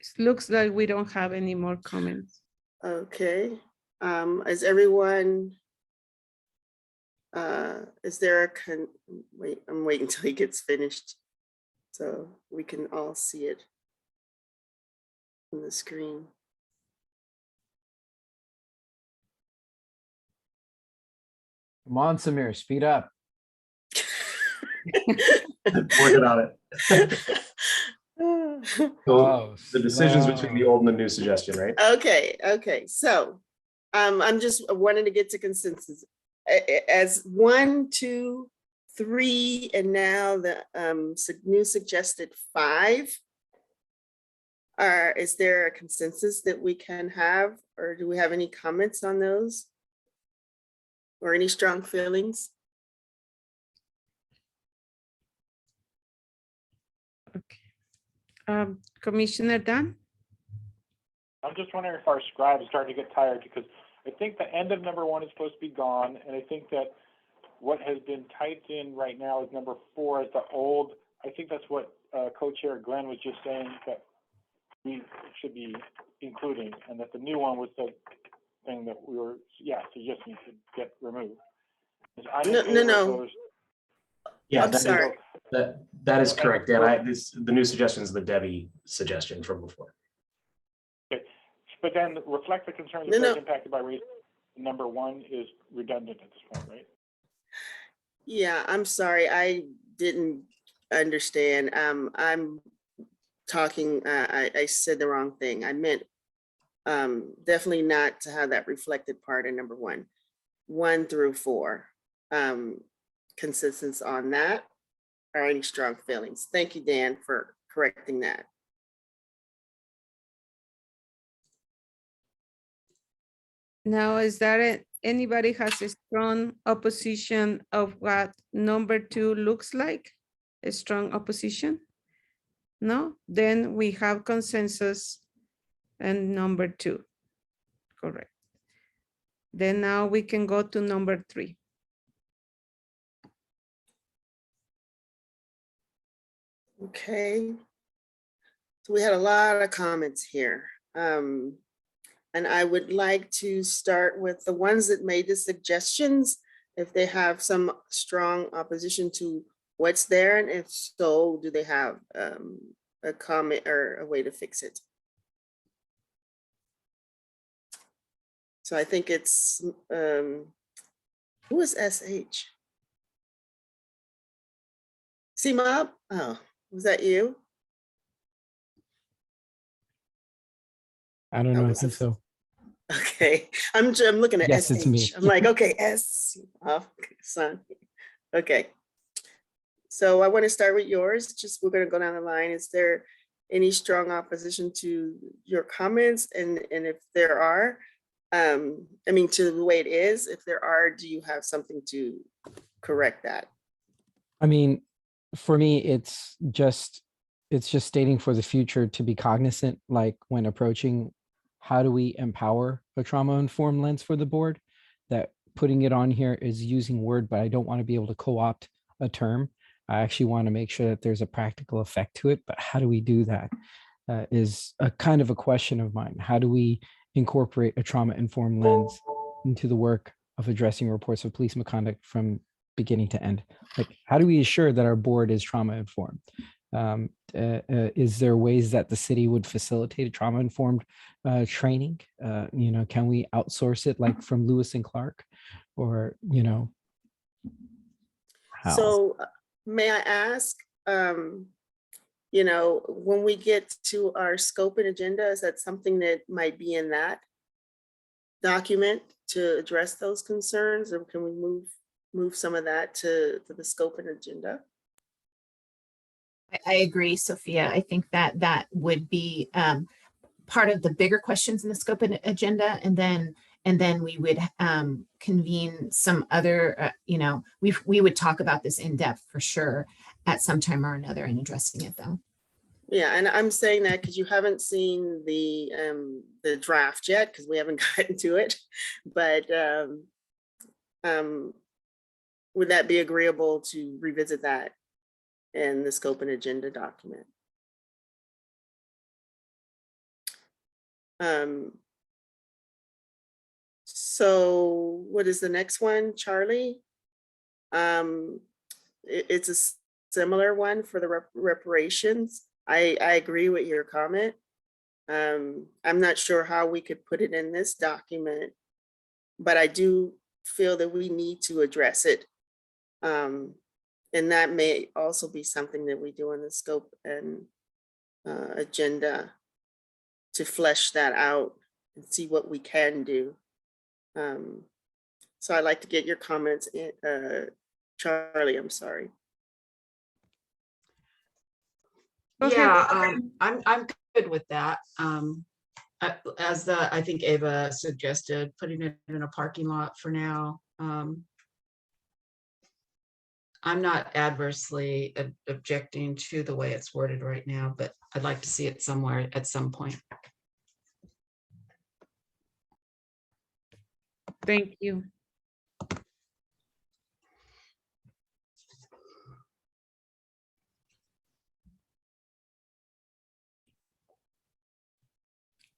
It looks like we don't have any more comments. Okay. Is everyone, is there a, wait, I'm waiting until he gets finished so we can all see it on the screen. Come on, Samir, speed up. Working on it. So the decisions between the old and the new suggestion, right? Okay. So I'm just wanting to get to consensus. As 1, 2, 3, and now the new suggested 5. Is there a consensus that we can have, or do we have any comments on those? Or any strong feelings? Okay. Commissioner Dan? I'm just wondering if our scribe is starting to get tired, because I think the end of number 1 is supposed to be gone. And I think that what has been typed in right now is number 4 as the old. I think that's what co-chair Glenn was just saying that we should be including, and that the new one was the thing that we were, suggesting to get removed. No. Yeah, I'm sorry. That is correct, Dan. The new suggestion is the Debbie suggestion from before. Okay. But then reflect the concern that those impacted by race. Number 1 is redundant at this point, right? Yeah, I'm sorry. I didn't understand. I'm talking, I said the wrong thing. I meant definitely not to have that reflected part in number 1. 1 through 4. Consensus on that, or any strong feelings? Thank you, Dan, for correcting that. Now, is that anybody has a strong opposition of what number 2 looks like? A strong opposition? No, then we have consensus and number 2, correct. Then now we can go to number 3. Okay. So we had a lot of comments here. And I would like to start with the ones that made the suggestions, if they have some strong opposition to what's there, and if so, do they have a comment or a way to fix it? So I think it's, who is SH? CMOB? Oh, was that you? I don't know. I think so. Okay, I'm looking at Yes, SH. it's me. I'm like, okay, S, oh, son. Okay. So I want to start with yours. Just we're going to go down the line. Is there any strong opposition to your comments? And if there are, I mean, to the way it is, if there are, do you have something to correct that? I mean, for me, it's just stating for the future to be cognizant, like when approaching, how do we empower a trauma-informed lens for the board? That putting it on here is using word, but I don't want to be able to co-opt a term. I actually want to make sure that there's a practical effect to it, but how do we do that? Is a kind of a question of mine. How do we incorporate a trauma-informed lens into the work of addressing reports of police misconduct from beginning to end? Like, how do we assure that our board is trauma-informed? Is there ways that the city would facilitate a trauma-informed training? You know, can we outsource it like from Lewis and Clark, or, you know, how? So may I ask, you know, when we get to our scope and agenda, is that something that might be in that document to address those concerns, or can we move some of that to the scope and agenda? I agree, Sophia. I think that would be part of the bigger questions in the scope and agenda, and then we would convene some other, you know, we would talk about this in depth for sure at some time or another in addressing it, though. Yeah, and I'm saying that because you haven't seen the draft yet, because we haven't gotten to it. But would that be agreeable to revisit that in the scope and agenda document? So what is the next one, Charlie? It's a similar one for the reparations. I agree with your comment. I'm not sure how we could put it in this document, but I do feel that we need to address it. And that may also be something that we do in the scope and agenda to flesh that out and see what we can do. So I'd like to get your comments, Charlie, I'm sorry. Yeah, I'm good with that. As I think Ava suggested, putting it in a parking lot for now. I'm not adversely objecting to the way it's worded right now, but I'd like to see it somewhere at some point. Thank you.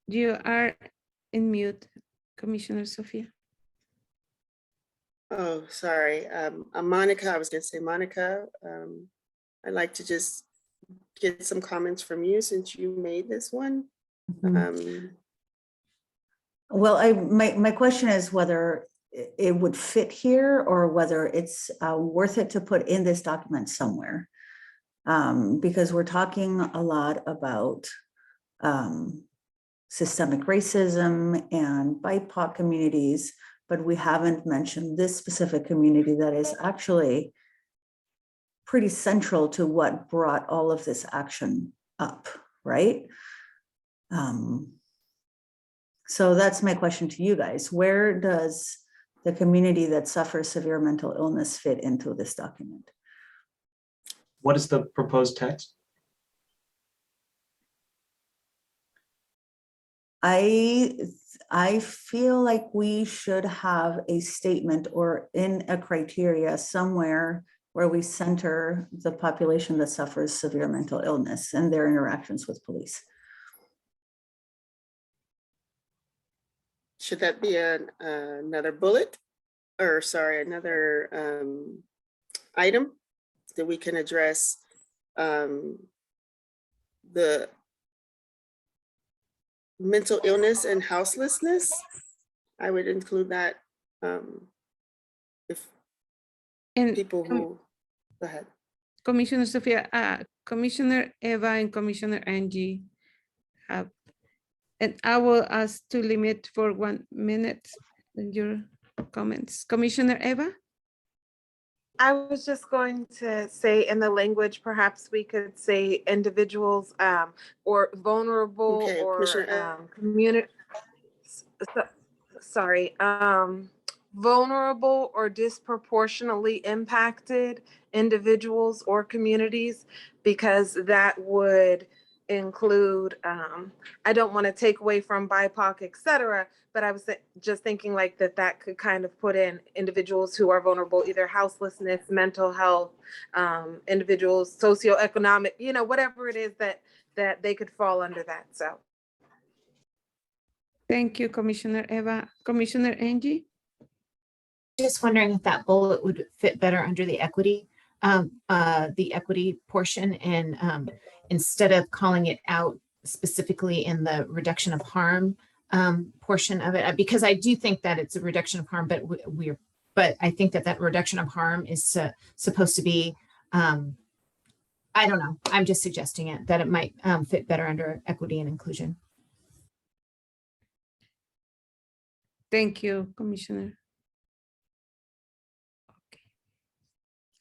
You are in mute, Commissioner Sophia. Oh, sorry. I'm Monica. I was going to say Monica. I'd like to just get some comments from you since you made this one. Well, my question is whether it would fit here or whether it's worth it to put in this document somewhere. Because we're talking a lot about systemic racism and BIPOC communities, but we haven't mentioned this specific community that is actually pretty central to what brought all of this action up, right? So that's my question to you guys. Where does the community that suffers severe mental illness fit into this document? What is the proposed text? I feel like we should have a statement or in a criteria somewhere where we center the population that suffers severe mental illness and their interactions with police. Should that be another bullet? Or sorry, another item that we can address the mental illness and houselessness? I would include that if And people who, go ahead. Commissioner Sophia, Commissioner Eva and Commissioner Angie have, and I will ask to limit for 1 minute in your comments. Commissioner Eva? I was just going to say in the language, perhaps we could say individuals or vulnerable Okay, or Commissioner community, sorry, vulnerable or disproportionately impacted individuals or communities, because that would include, I don't want to take away from BIPOC, et cetera, but I was just thinking like that could kind of put in individuals who are vulnerable, either houselessness, mental health, individuals, socioeconomic, you know, whatever it is that they could fall under that. So. Thank you, Commissioner Eva. Commissioner Angie? Just wondering if that bullet would fit better under the equity portion, and instead of calling it out specifically in the reduction of harm portion of it, because I do think that it's a reduction of harm, but I think that reduction of harm is supposed to be, I don't know, I'm just suggesting it, that it might fit better under equity and inclusion. Thank you, Commissioner.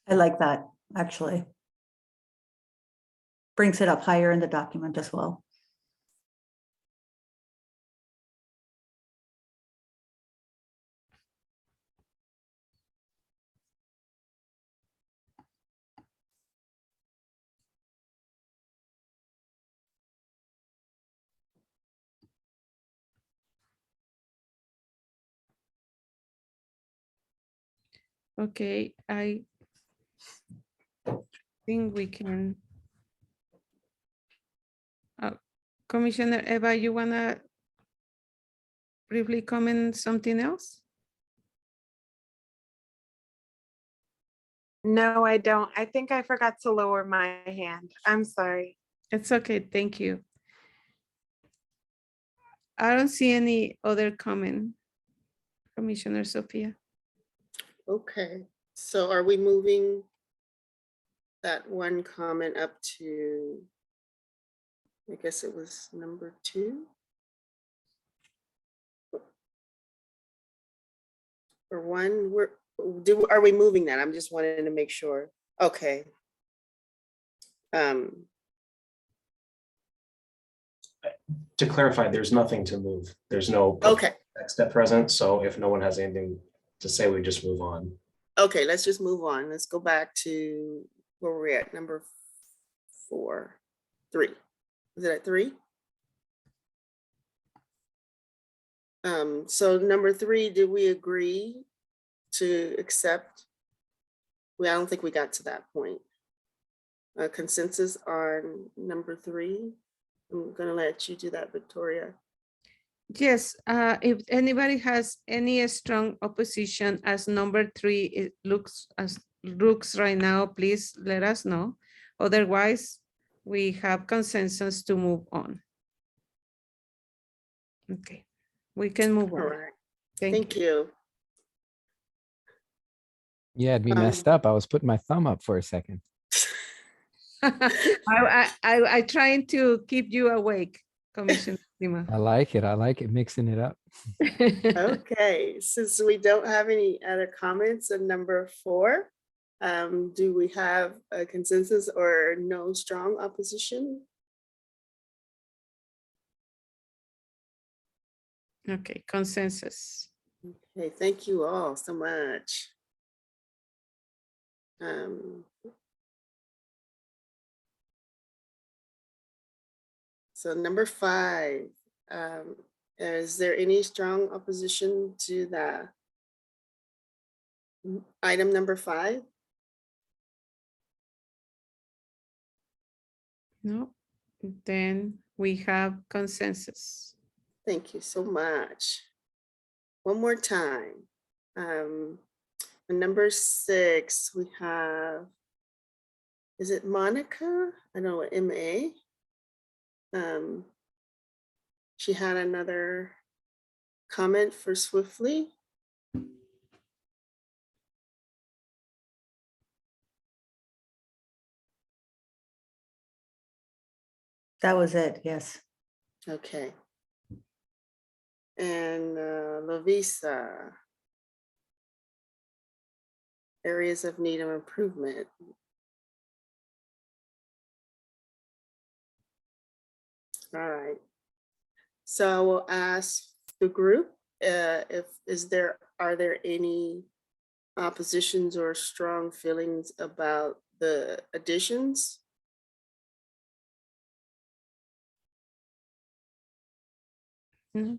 I like that, actually. Brings it up higher in the document as well. Okay, I think we can. Commissioner Eva, you wanna briefly comment something else? No, I don't. I think I forgot to lower my hand. I'm sorry. It's okay, thank you. I don't see any other comment. Commissioner Sophia. Okay, so are we moving that one comment up to, I guess it was number 2? Or 1, are we moving that? I'm just wanting to make sure. Okay. To clarify, there's nothing to move. There's no text at present. So if no one has anything to say, we just move on. Okay, let's just move on. Let's go back to where we're at, number 3. Is it at 3? So number 3, did we agree to accept? I don't think we got to that point. Consensus on number 3. I'm gonna let you do that, Victoria. Yes, if anybody has any strong opposition as number 3, it looks right now, please let us know. Otherwise, we have consensus to move on. Okay, we can move on. All right. Thank you. Yeah, it'd be messed up. I was putting my thumb up for a second. I trying to keep you awake, Commissioner Lima. I like it mixing it up. Okay, since we don't have any other comments on number 4, do we have a consensus or no strong opposition? Okay, consensus. Okay, thank you all so much. So number 5, is there any strong opposition to the item number 5? No, then we have consensus. Thank you so much. One more time. Number 6, we have, is it Monica? I don't know, MA. She had another comment for Swiftly. That was it, yes. Okay. And Lovisa, areas of need of improvement. All right. So I will ask the group are there any oppositions or strong feelings about the additions? No.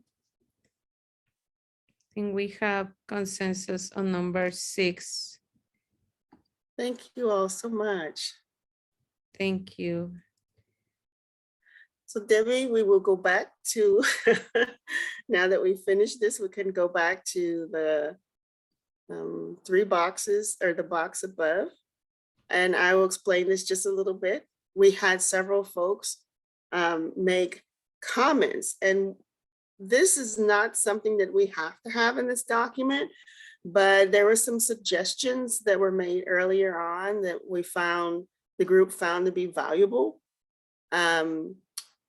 I think we have consensus on number 6. Thank you all so much. Thank you. So Debbie, we will go back to, now that we finished this, we can go back to the 3 boxes or the box above. And I will explain this just a little bit. We had several folks make comments, and this is not something that we have to have in this document, but there were some suggestions that were made earlier on that the group found to be valuable, and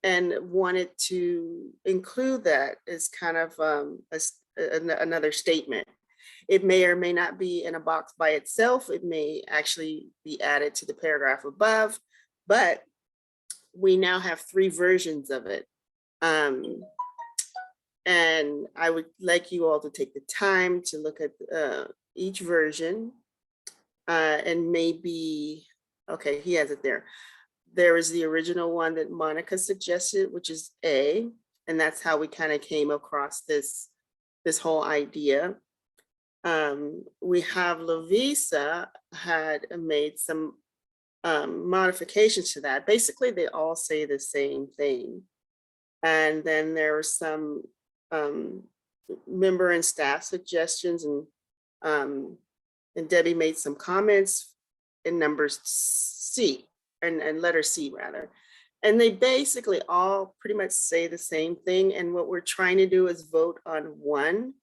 wanted to include that as kind of another statement. It may or may not be in a box by itself. It may actually be added to the paragraph above, but we now have 3 versions of it. And I would like you all to take the time to look at each version and maybe, okay, he has it there. There is the original one that Monica suggested, which is A, and that's how we kind of came across this whole idea. We have Lovisa had made some modifications to that. Basically, they all say the same thing. And then there were some member and staff suggestions, and Debbie made some comments in numbers C, and letter C rather. And they basically all pretty much say the same thing. And what we're trying to do is vote on one.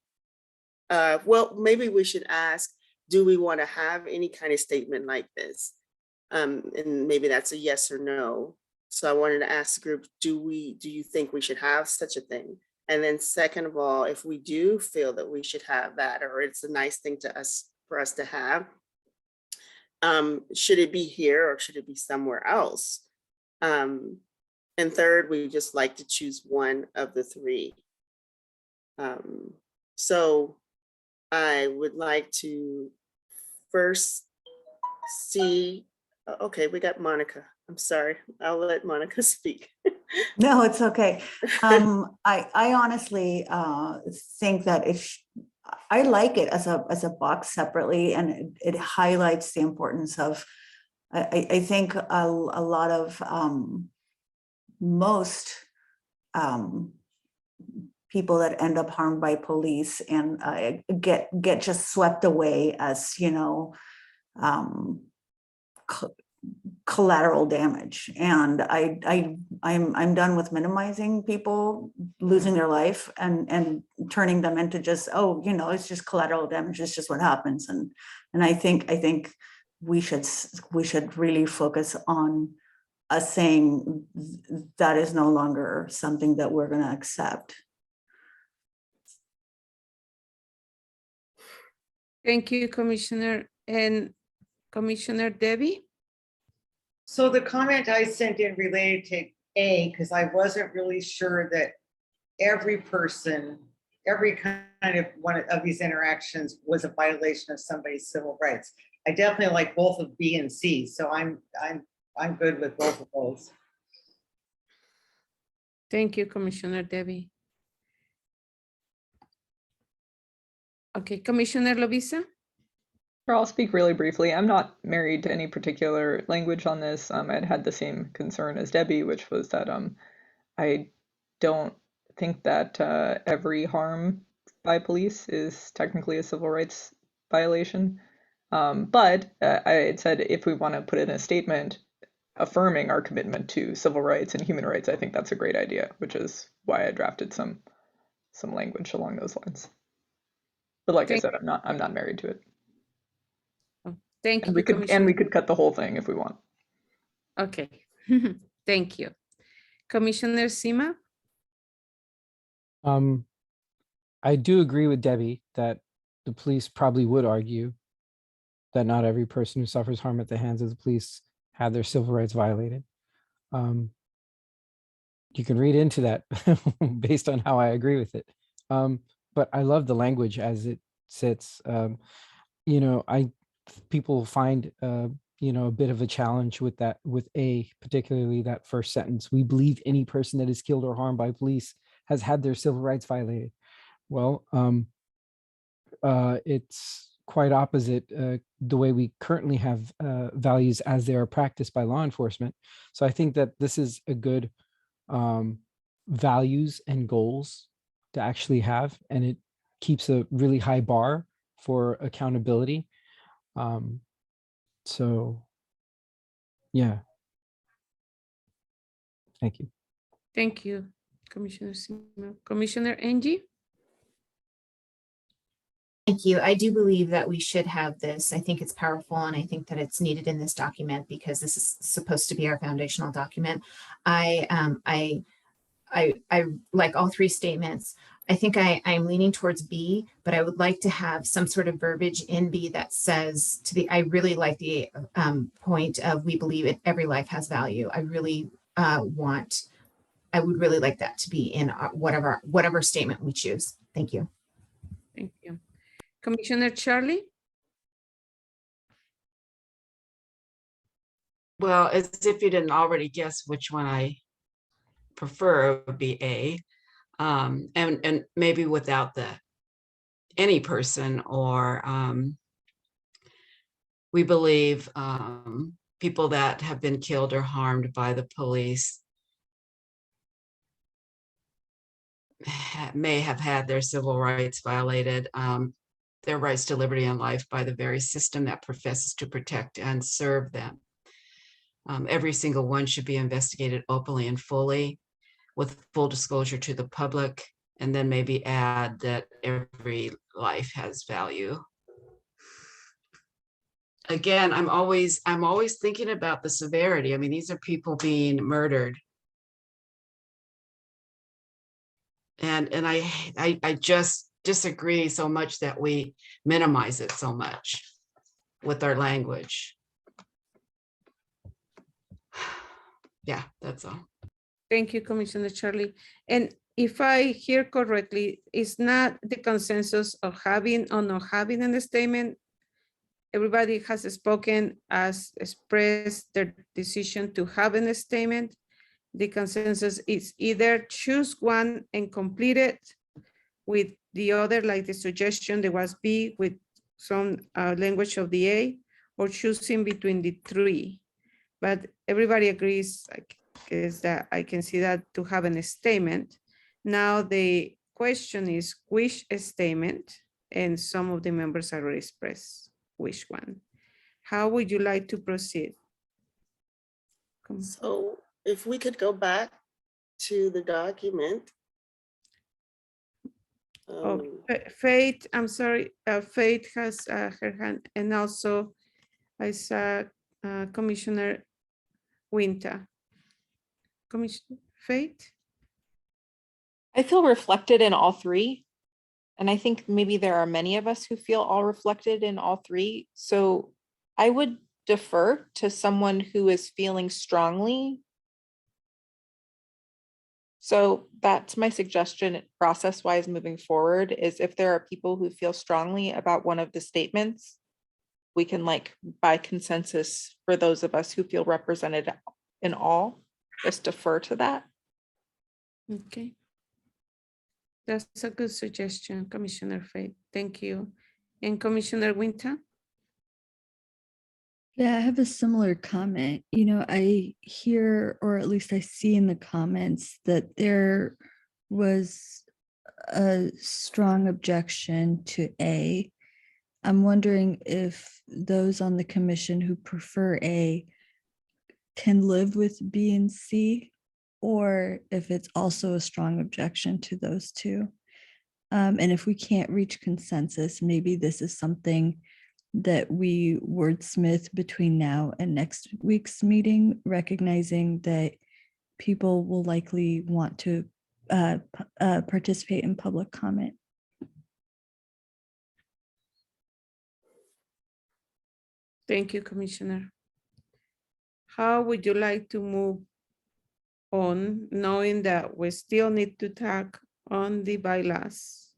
Well, maybe we should ask, do we want to have any kind of statement like this? And maybe that's a yes or no. So I wanted to ask the group, do you think we should have such a thing? And then second of all, if we do feel that we should have that, or it's a nice thing for us to have, should it be here or should it be somewhere else? And third, we just like to choose one of the 3. So I would like to first see, okay, we got Monica. I'm sorry, I'll let Monica speak. No, it's okay. I honestly think that I like it as a box separately, and it highlights the importance of, I think a lot of most people that end up harmed by police and get just swept away as, you know, collateral damage. And I'm done with minimizing people losing their life and turning them into just, oh, you know, it's just collateral damage. It's just what happens. And I think we should really focus on us saying that is no longer something that we're going to accept. Thank you, Commissioner. And Commissioner Debbie? So the comment I sent in related to A, because I wasn't really sure that every person every kind of one of these interactions was a violation of somebody's civil rights. I definitely like both of B and C, so I'm good with both of those. Thank you, Commissioner Debbie. Okay, Commissioner Lovisa? Sure, I'll speak really briefly. I'm not married to any particular language on this. I'd had the same concern as Debbie, which was that I don't think that every harm by police is technically a civil rights violation. But I had said if we want to put in a statement affirming our commitment to civil rights and human rights, I think that's a great idea, which is why I drafted some language along those lines. But like I said, I'm not married to it. Thank And you, Commissioner. we could cut the whole thing if we want. Okay, thank you. Commissioner Sima? I do agree with Debbie that the police probably would argue that not every person who suffers harm at the hands of the police had their civil rights violated. You can read into that based on how I agree with it. But I love the language as it sits. People find a bit of a challenge with that, particularly that first sentence. We believe any person that is killed or harmed by police has had their civil rights violated. Well, it's quite opposite the way we currently have values as they are practiced by law enforcement. So I think that this is a good values and goals to actually have, and it keeps a really high bar for accountability. So yeah. Thank you. Thank you, Commissioner Sima. Commissioner Angie? Thank you. I do believe that we should have this. I think it's powerful, and I think that it's needed in this document because this is supposed to be our foundational document. I like all three statements. I think I'm leaning towards B, but I would like to have some sort of verbiage in B that says I really like the point of we believe it, every life has value. I really would really like that to be in whatever statement we choose. Thank you. Thank you. Commissioner Charlie? Well, as if you didn't already guess which one I prefer, would be A. And maybe without any person, or we believe people that have been killed or harmed by the police may have had their civil rights violated, their rights to liberty and life by the very system that professes to protect and serve them. Every single one should be investigated openly and fully with full disclosure to the public, and then maybe add that every life has value. Again, I'm always thinking about the severity. I mean, these are people being murdered. And I just disagree so much that we minimize it so much with our language. Yeah, that's all. Thank you, Commissioner Charlie. And if I hear correctly, it's not the consensus of having or not having a statement. Everybody has spoken, as expressed their decision to have a statement. The consensus is either choose one and complete it with the other, like the suggestion there was B with some language of the A, or choosing between the three. But everybody agrees, is that I can see that to have a statement. Now the question is which statement, and some of the members already expressed which one. How would you like to proceed? So if we could go back to the document. Faith, I'm sorry, Faith has her hand, and also I saw Commissioner Winter. Commissioner Faith? I feel reflected in all three. And I think maybe there are many of us who feel all reflected in all three. So I would defer to someone who is feeling strongly So that's my suggestion, process-wise moving forward, is if there are people who feel strongly about one of the statements, we can like by consensus for those of us who feel represented in all, just defer to that. Okay. That's a good suggestion, Commissioner Faith. Thank you. And Commissioner Winter? Yeah, I have a similar comment. You know, I hear, or at least I see in the comments, that there was a strong objection to A. I'm wondering if those on the commission who prefer A can live with B and C, or if it's also a strong objection to those two. And if we can't reach consensus, maybe this is something that we wordsmith between now and next week's meeting, recognizing that people will likely want to participate in public comment. Thank you, Commissioner. How would you like to move on, knowing that we still need to talk on the bylaws?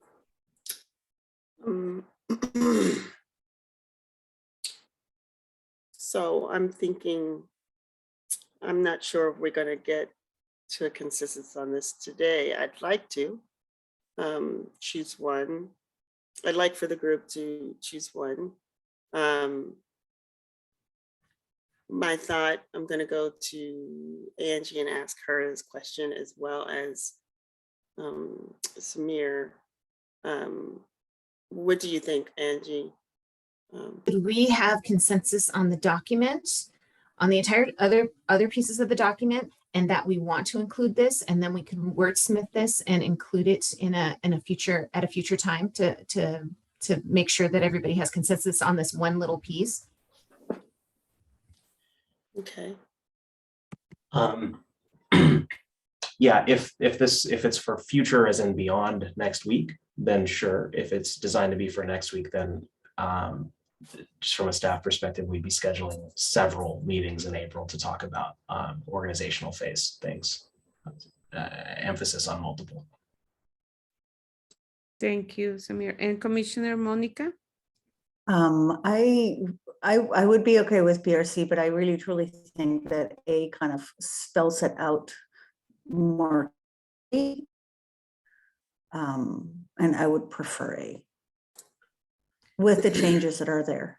So I'm thinking, I'm not sure if we're going to get to a consensus on this today. I'd like to choose one. I'd like for the group to choose one. My thought, I'm going to go to Angie and ask her this question, as well as Samir. What do you think, Angie? Did we have consensus on the document, on the entire other pieces of the document, and that we want to include this, and then we can wordsmith this and include it in a future time to make sure that everybody has consensus on this one little piece? Okay. Yeah, if it's for future as in beyond next week, then sure. If it's designed to be for next week, then just from a staff perspective, we'd be scheduling several meetings in April to talk about organizational phase things. Emphasis on multiple. Thank you, Samir. And Commissioner Monica? I would be okay with PRC, but I really truly think that A kind of spells it out more. And I would prefer A with the changes that are there.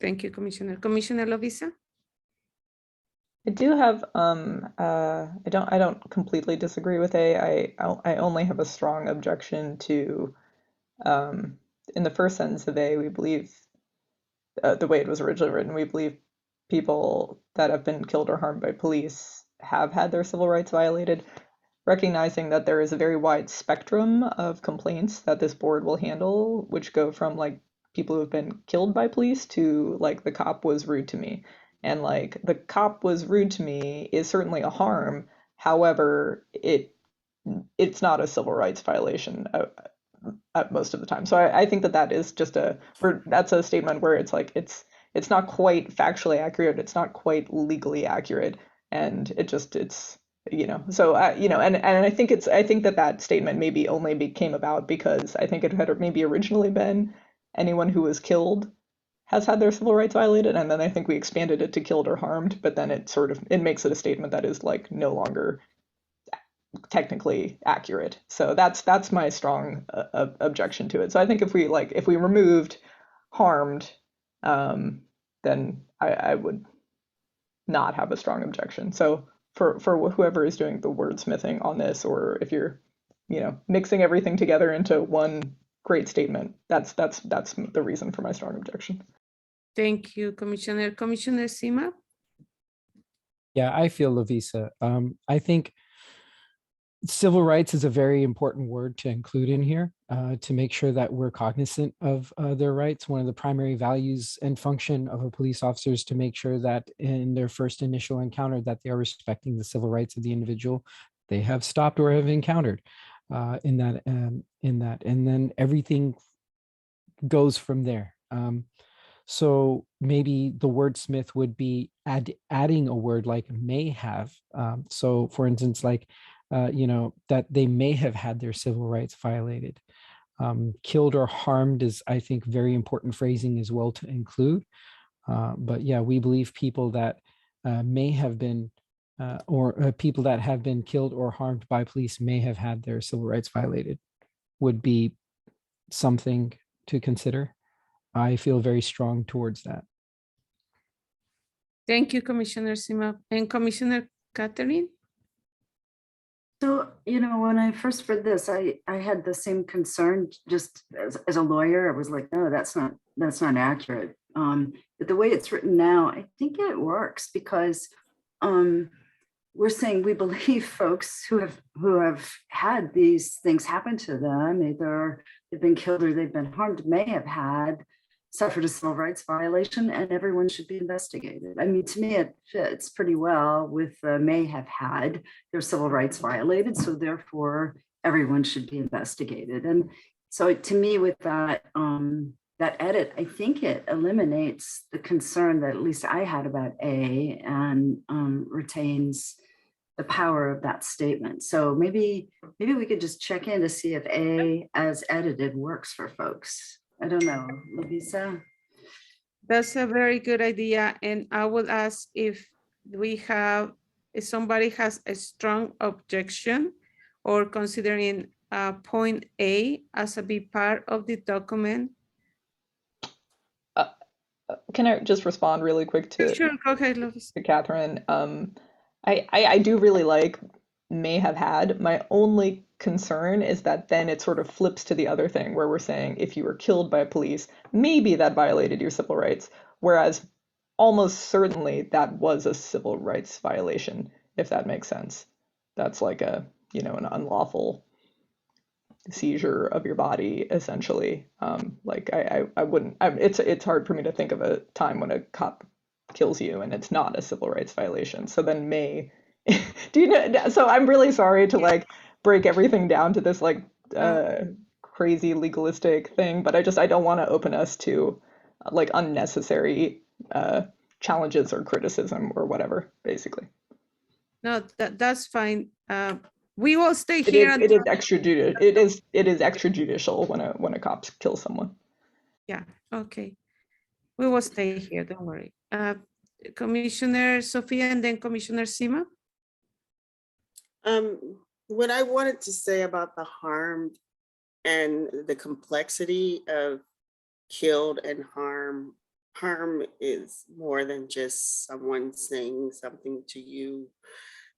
Thank you, Commissioner. Commissioner Lovisa? I do have I don't completely disagree with A. I only have a strong objection to in the first sentence of A, we believe the way it was originally written, we believe people that have been killed or harmed by police have had their civil rights violated, recognizing that there is a very wide spectrum of complaints that this board will handle, which go from like people who have been killed by police to like the cop was rude to me. And like the cop was rude to me is certainly a harm. However, it's not a civil rights violation at most of the time. So I think that is just that's a statement where it's like it's not quite factually accurate. It's not quite legally accurate, and it's so and I think that statement maybe only came about because I think it had maybe originally been anyone who was killed has had their civil rights violated, and then I think we expanded it to killed or harmed, but then it makes it a statement that is like no longer technically accurate. So that's my strong objection to it. So I think if we removed harmed, then I would not have a strong objection. So for whoever is doing the wordsmithing on this, or if you're mixing everything together into one great statement, that's the reason for my strong objection. Thank you, Commissioner. Commissioner Sima? Yeah, I feel Lovisa. I think civil rights is a very important word to include in here to make sure that we're cognizant of their rights. One of the primary values and function of a police officer is to make sure that in their first initial encounter that they are respecting the civil rights of the individual they have stopped or have encountered in that, and then everything goes from there. So maybe the wordsmith would be adding a word like may have. So for instance, like, that they may have had their civil rights violated. Killed or harmed is, I think, very important phrasing as well to include. But yeah, we believe people that may have been, or people that have been killed or harmed by police may have had their civil rights violated would be something to consider. I feel very strong towards that. Thank you, Commissioner Sima. And Commissioner Catherine? So, when I first read this, I had the same concern just as a lawyer. I was like, no, that's not accurate. But the way it's written now, I think it works because we're saying we believe folks who have had these things happen to them, either they've been killed or they've been harmed, may have suffered a civil rights violation, and everyone should be investigated. I mean, to me, it fits pretty well with may have had their civil rights violated, so therefore everyone should be investigated. And so to me, with that edit, I think it eliminates the concern that at least I had about A, and retains the power of that statement. So maybe we could just check in to see if A as edited works for folks. I don't know, Lovisa. That's a very good idea. And I would ask if somebody has a strong objection or considering point A as a big part of the document. Can I just respond really quick to, sure, go ahead, Lovisa. to Catherine? I do really like may have had. My only concern is that then it sort of flips to the other thing where we're saying if you were killed by police, maybe that violated your civil rights, whereas almost certainly that was a civil rights violation, if that makes sense. That's like an unlawful seizure of your body, essentially. Like I wouldn't, it's hard for me to think of a time when a cop kills you and it's not a civil rights violation. So then so I'm really sorry to like break everything down to this like crazy legalistic thing, but I don't want to open us to like unnecessary challenges or criticism or whatever, basically. No, that's fine. We will stay here. It is extrajudicial. It is extrajudicial when a cop kills someone. Yeah. Okay. We will stay here. Don't worry. Commissioner Sophia and then Commissioner Sima. What I wanted to say about the harmed and the complexity of killed and harm is more than just someone saying something to you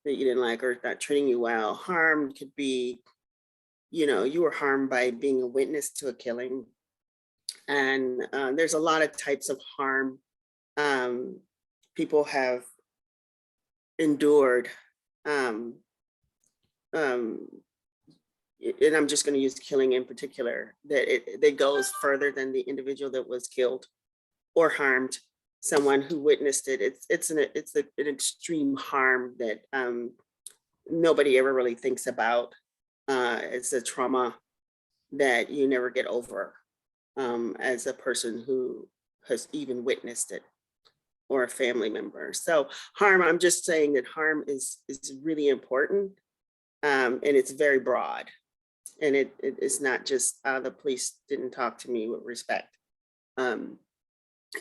that you didn't like or not treating you well. Harm could be, you were harmed by being a witness to a killing. And there's a lot of types of harm people have endured. And I'm just going to use killing in particular, that it goes further than the individual that was killed or harmed, someone who witnessed it. It's an extreme harm that nobody ever really thinks about. It's a trauma that you never get over as a person who has even witnessed it or a family member. So harm, I'm just saying that harm is really important. And it's very broad. And it's not just the police didn't talk to me with respect.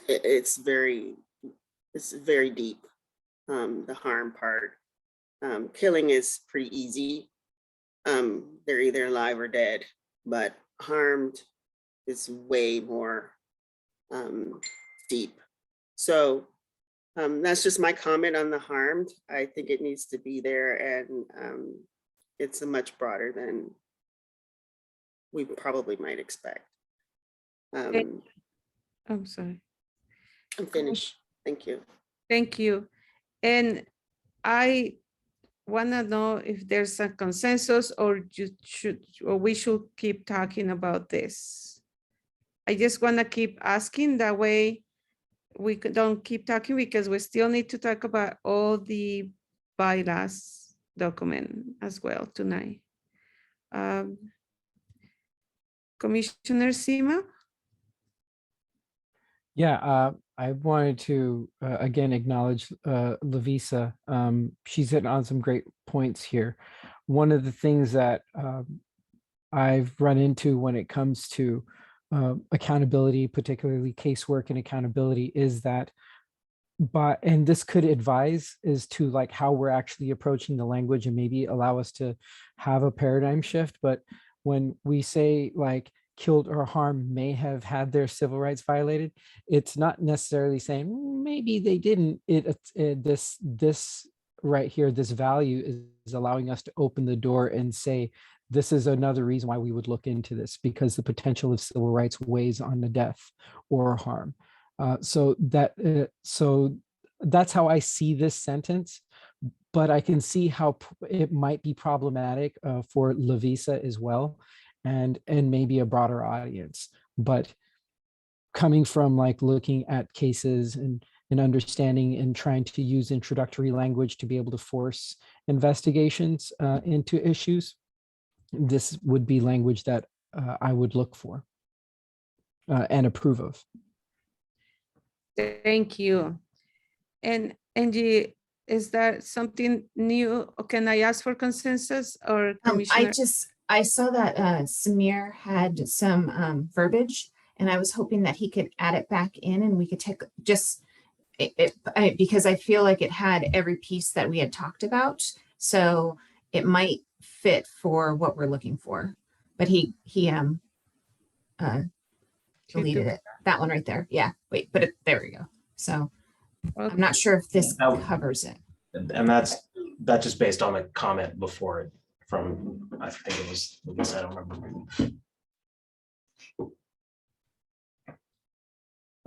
It's very deep, the harm part. Killing is pretty easy. They're either alive or dead, but harmed is way more deep. So that's just my comment on the harmed. I think it needs to be there, and it's a much broader than we probably might expect. I'm sorry. I'm finished. Thank you. Thank you. And I want to know if there's a consensus or we should keep talking about this. I just want to keep asking, that way we don't keep talking, because we still need to talk about all the bylaws document as well tonight. Commissioner Sima? Yeah, I wanted to again acknowledge Lavisa. She's hitting on some great points here. One of the things that I've run into when it comes to accountability, particularly casework and accountability, is that and this could advise as to like how we're actually approaching the language and maybe allow us to have a paradigm shift. But when we say like killed or harmed may have had their civil rights violated, it's not necessarily saying maybe they didn't. This right here, this value is allowing us to open the door and say, this is another reason why we would look into this, because the potential of civil rights weighs on the death or harm. So that's how I see this sentence, but I can see how it might be problematic for Lavisa as well, and maybe a broader audience. But coming from like looking at cases and understanding and trying to use introductory language to be able to force investigations into issues, this would be language that I would look for and approve of. Thank you. And Angie, is that something new? Or can I ask for consensus or Commissioner? I saw that Samir had some verbiage, and I was hoping that he could add it back in and we could take just because I feel like it had every piece that we had talked about. So it might fit for what we're looking for. But he deleted it. That one right there. Yeah, wait, but there we go. So I'm not sure if this covers it. And that's just based on the comment before it from, I think it was, I don't remember.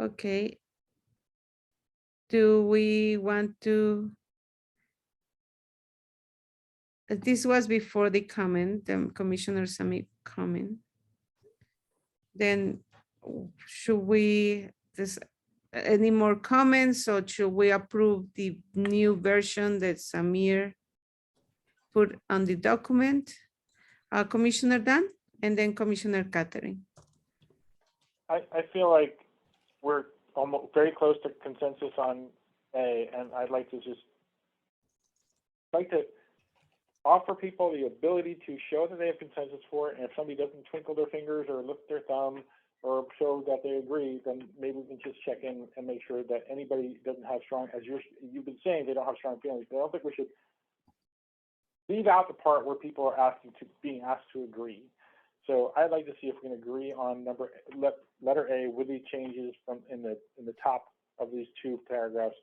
Okay. Do we want to? This was before the comment, the Commissioner Samir comment. Then should we, any more comments, or should we approve the new version that Samir put on the document? Commissioner Dan, and then Commissioner Catherine. I feel like we're almost very close to consensus on A, and I'd like to offer people the ability to show that they have consensus for it, and if somebody doesn't twinkle their fingers or lift their thumb or show that they agree, then maybe we can just check in and make sure that anybody doesn't have strong, as you've been saying, they don't have strong feelings. But I don't think we should leave out the part where people are being asked to agree. So I'd like to see if we can agree on letter A with these changes from in the top of these two paragraphs.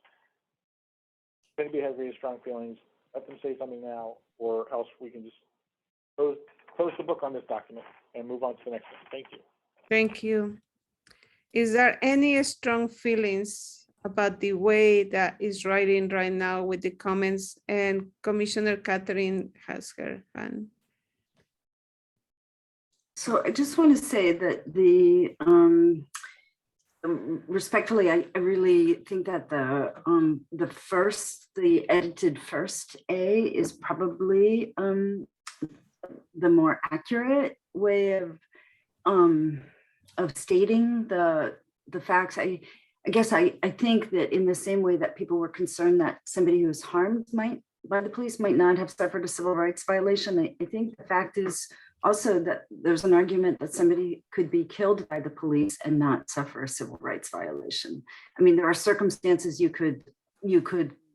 If anybody has very strong feelings, let them say something now, or else we can just close the book on this document and move on to the next one. Thank you. Thank you. Is there any strong feelings about the way that is writing right now with the comments? And Commissioner Catherine has her hand. So I just want to say that respectfully, I really think that the edited first A is probably the more accurate way of stating the facts. I guess I think that in the same way that people were concerned that somebody who was harmed by the police might not have suffered a civil rights violation, I think the fact is also that there's an argument that somebody could be killed by the police and not suffer a civil rights violation. I mean, there are circumstances you could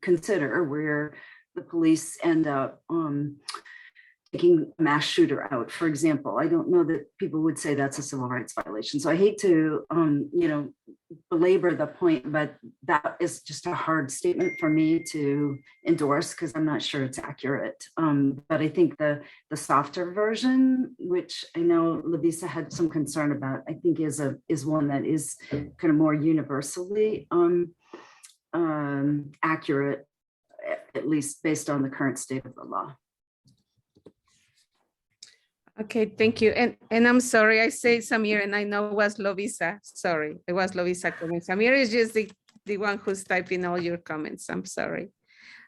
consider where the police end up taking a mass shooter out, for example. I don't know that people would say that's a civil rights violation. So I hate to, belabor the point, but that is just a hard statement for me to endorse because I'm not sure it's accurate. But I think the softer version, which I know Lavisa had some concern about, I think is one that is kind of more universally accurate, at least based on the current state of the law. Okay, thank you. And I'm sorry, I say Samir, and I know it was Lovisa. Sorry, it was Lovisa comment. Samir is just the one who's typing all your comments. I'm sorry.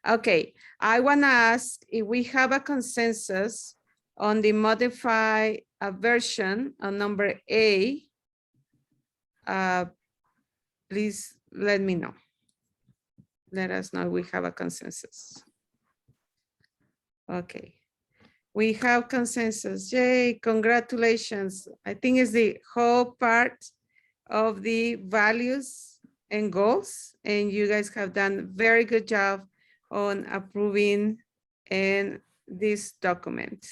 Okay, I want to ask if we have a consensus on the modified version on number A please let me know. Let us know we have a consensus. Okay. We have consensus. Yay, congratulations. I think it's the whole part of the values and goals, and you guys have done a very good job on approving and this document.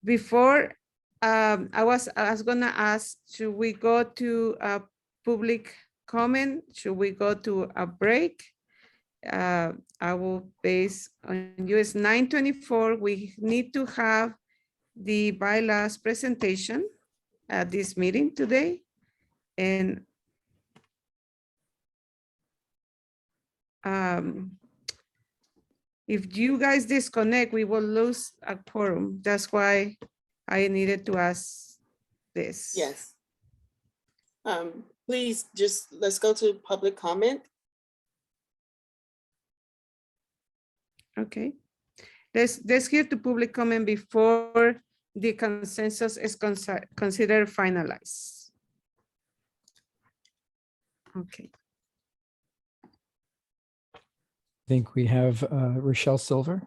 Before, I was gonna ask, should we go to a public comment? Should we go to a break? I will base on US 924. We need to have the bylaws presentation at this meeting today. And if you guys disconnect, we will lose a quorum. That's why I needed to ask this. Yes. Please just, let's go to public comment. Okay. Let's hear the public comment before the consensus is considered finalized. Okay. I think we have Rochelle Silver.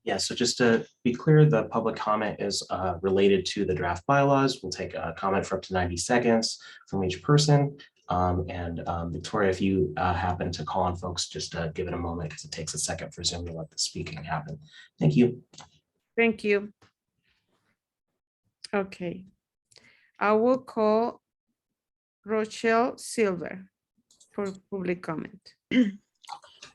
Yeah, so just to be clear, the public comment is related to the draft bylaws. We'll take a comment for up to 90 seconds from each person. Victoria, if you happen to call on folks, just give it a moment because it takes a second for Zoom to let the speaking happen. Thank you. Thank you. Okay. I will call Rochelle Silver for public comment.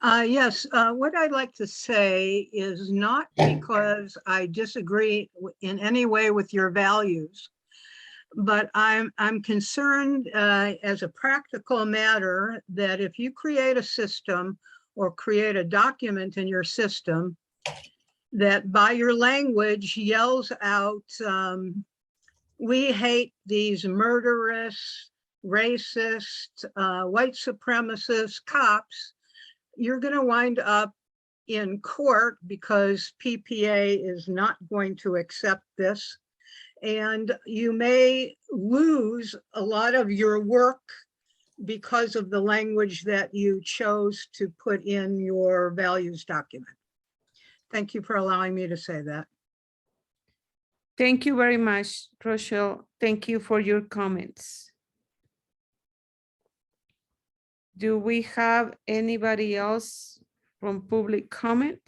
Yes, what I'd like to say is not because I disagree in any way with your values, but I'm concerned as a practical matter that if you create a system or create a document in your system that by your language yells out, we hate these murderous, racist, white supremacist cops, you're going to wind up in court because PPA is not going to accept this. And you may lose a lot of your work because of the language that you chose to put in your values document. Thank you for allowing me to say that. Thank you very much, Rochelle. Thank you for your comments. Do we have anybody else from public comment?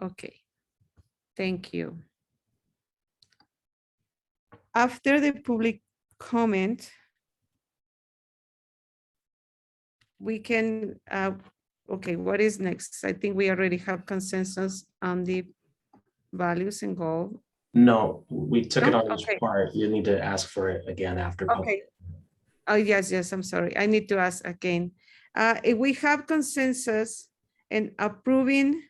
Okay, thank you. After the public comment, we can, okay, what is next? I think we already have consensus on the values and goals. No, we took it No? on each Okay. part. You need to ask for it again after. Okay. Oh, yes, I'm sorry. I need to ask again. If we have consensus in approving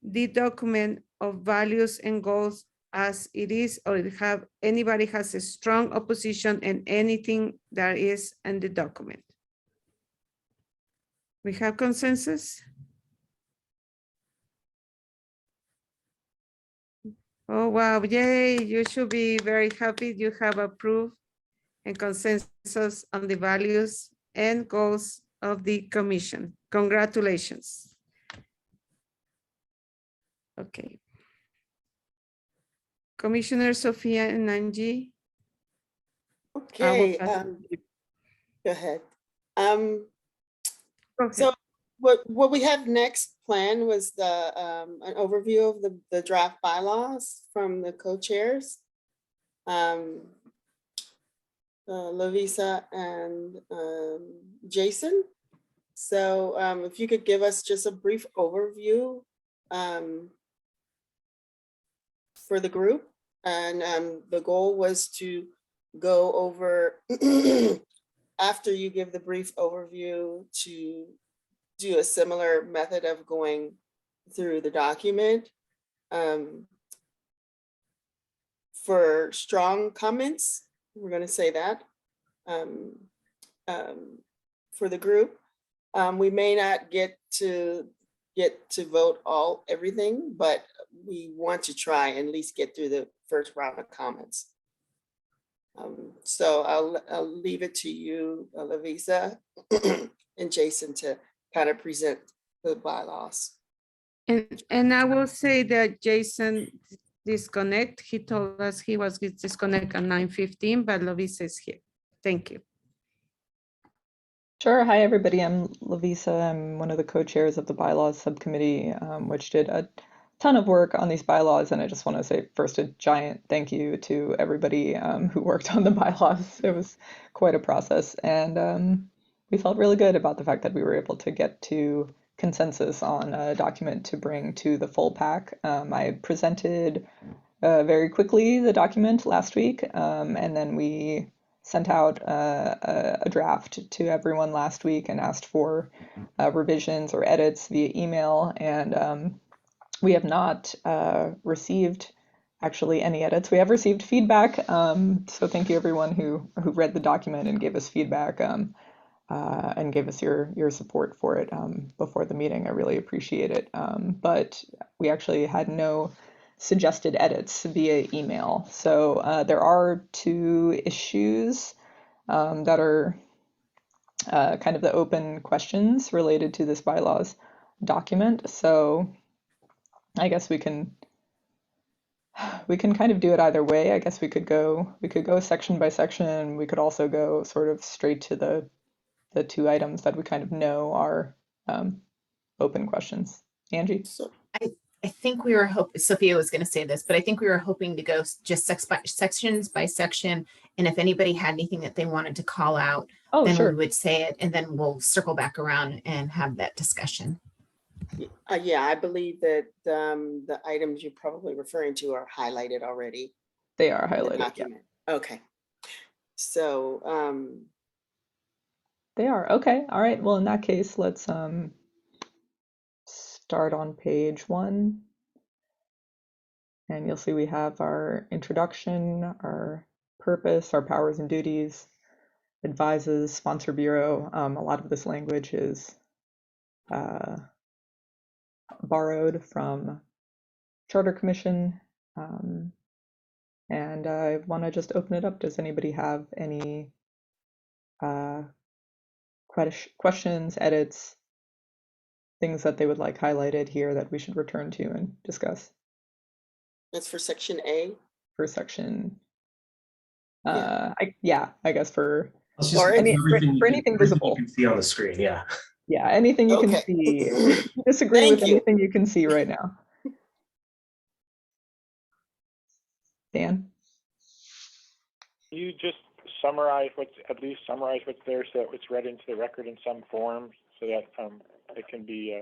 the document of values and goals as it is, or have anybody has a strong opposition in anything that is in the document? We have consensus? Oh, wow, yay, you should be very happy you have approved and consensus on the values and goals of the commission. Congratulations. Okay. Commissioner Sophia and Angie. Okay, go ahead. So what we have next planned was an overview of the draft bylaws from the co-chairs, Lavisa and Jason. So if you could give us just a brief overview for the group. And the goal was to go over, after you give the brief overview, to do a similar method of going through the document. For strong comments, we're going to say that for the group. We may not get to get to vote everything, but we want to try and at least get through the first round of comments. So I'll leave it to you, Lavisa and Jason, to kind of present the bylaws. And I will say that Jason disconnect. He told us he was disconnect at 9:15, but Lovisa is here. Thank you. Sure. Hi, everybody. I'm Lavisa. I'm one of the co-chairs of the bylaws subcommittee, which did a ton of work on these bylaws. And I just want to say first a giant thank you to everybody who worked on the bylaws. It was quite a process. And we felt really good about the fact that we were able to get to consensus on a document to bring to the full PAC. I presented very quickly the document last week, and then we sent out a draft to everyone last week and asked for revisions or edits via email. And we have not received actually any edits. We have received feedback. So thank you everyone who read the document and gave us feedback and gave us your support for it before the meeting. I really appreciate it. But we actually had no suggested edits via email. So there are two issues that are kind of the open questions related to this bylaws document. So I guess we can kind of do it either way. I guess we could go section by section. We could also go sort of straight to the two items that we kind of know are open questions. Angie? I think we were hoping, Sophia was going to say this, but I think we were hoping to go just sections by section. And if anybody had anything that they wanted to call out, then sure, we would say it, and then we'll circle back around and have that discussion. Yeah, I believe that the items you're probably referring to are highlighted already. They are highlighted. In the document. Yeah. Okay. So they are okay. All right. Well, in that case, let's start on page 1. And you'll see we have our introduction, our purpose, our powers and duties, advises, sponsor bureau. A lot of this language is borrowed from Charter Commission. And I want to just open it up. Does anybody have any questions, edits, things that they would like highlighted here that we should return to and discuss? that's for section A. For section, I guess for anything visible. You can see on the screen, yeah. Yeah, anything you can see. If you disagree with anything you can see right now. Dan? You just summarize what's there so that it's read into the record in some form so that it can be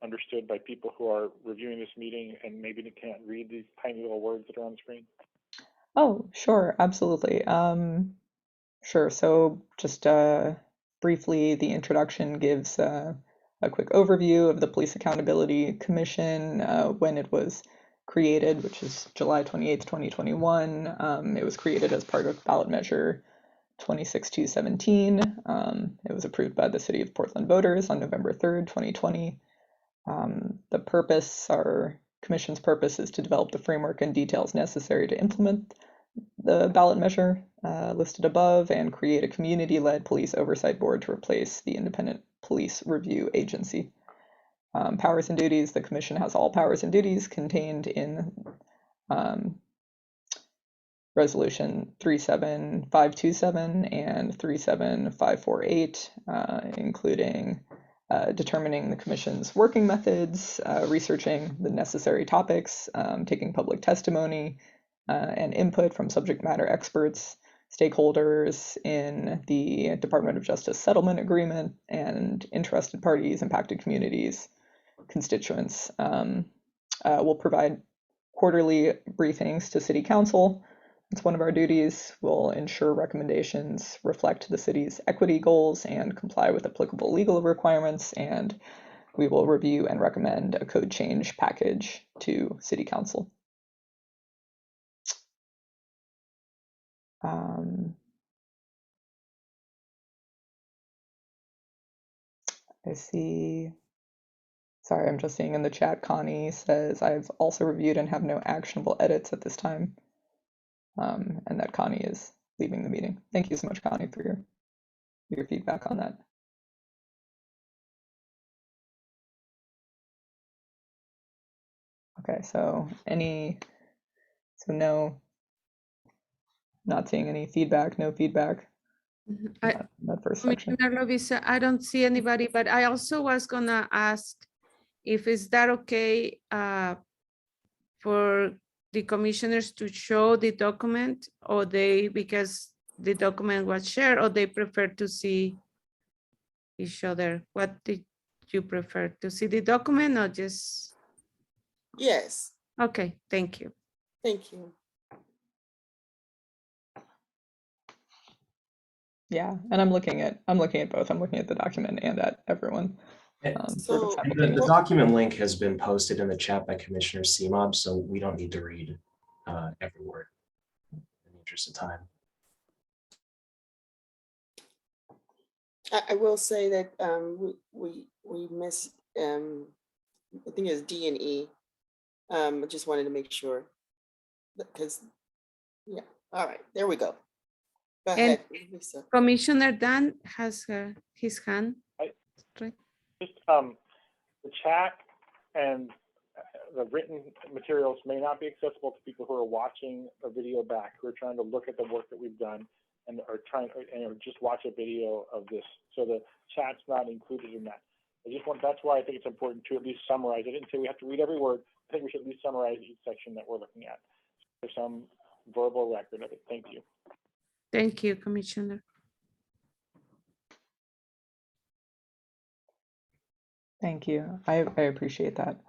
understood by people who are reviewing this meeting and maybe they can't read these tiny little words that are on the screen? Oh, sure, absolutely. Sure. So just briefly, the introduction gives a quick overview of the Police Accountability Commission, when it was created, which is July 28th, 2021. It was created as part of ballot measure 26217. It was approved by the City of Portland voters on November 3rd, 2020. The purpose, our commission's purpose, is to develop the framework and details necessary to implement the ballot measure listed above and create a community-led police oversight board to replace the independent police review agency. Powers and duties, the commission has all powers and duties contained in resolution 37527 and 37548, including determining the commission's working methods, researching the necessary topics, taking public testimony, and input from subject matter experts, stakeholders in the Department of Justice settlement agreement, and interested parties, impacted communities, constituents. We'll provide quarterly briefings to City Council. It's one of our duties. We'll ensure recommendations reflect the city's equity goals and comply with applicable legal requirements, and we will review and recommend a code change package to City Council. I see Sorry, I'm just seeing in the chat, Connie says, I've also reviewed and have no actionable edits at this time. And that Connie is leaving the meeting. Thank you so much, Connie, for your feedback on that. Okay, so no, not seeing any feedback, no feedback. That first section. Commissioner Lovisa, I don't see anybody, but I also was gonna ask if is that okay for the commissioners to show the document, or because the document was shared, or they prefer to see each other? What did you prefer, to see the document or just? Yes. Okay, thank you. Thank you. Yeah, and I'm looking at both. I'm looking at the document and at everyone. The document link has been posted in the chat by Commissioner CMOB, so we don't need to read every word in the interest of time. I will say that we missed, I think it's D and E. I just wanted to make sure, because, yeah, all right, there we go. Go ahead, Lisa. Commissioner Dan has his hand. Just the chat and the written materials may not be accessible to people who are watching a video back, who are trying to look at the work that we've done and are trying and just watch a video of this. So the chat's not included in that. That's why I think it's important to at least summarize. I didn't say we have to read every word. I think we should at least summarize each section that we're looking at. There's some verbal record of it. Thank you. Thank you, Commissioner. Thank you. I appreciate that.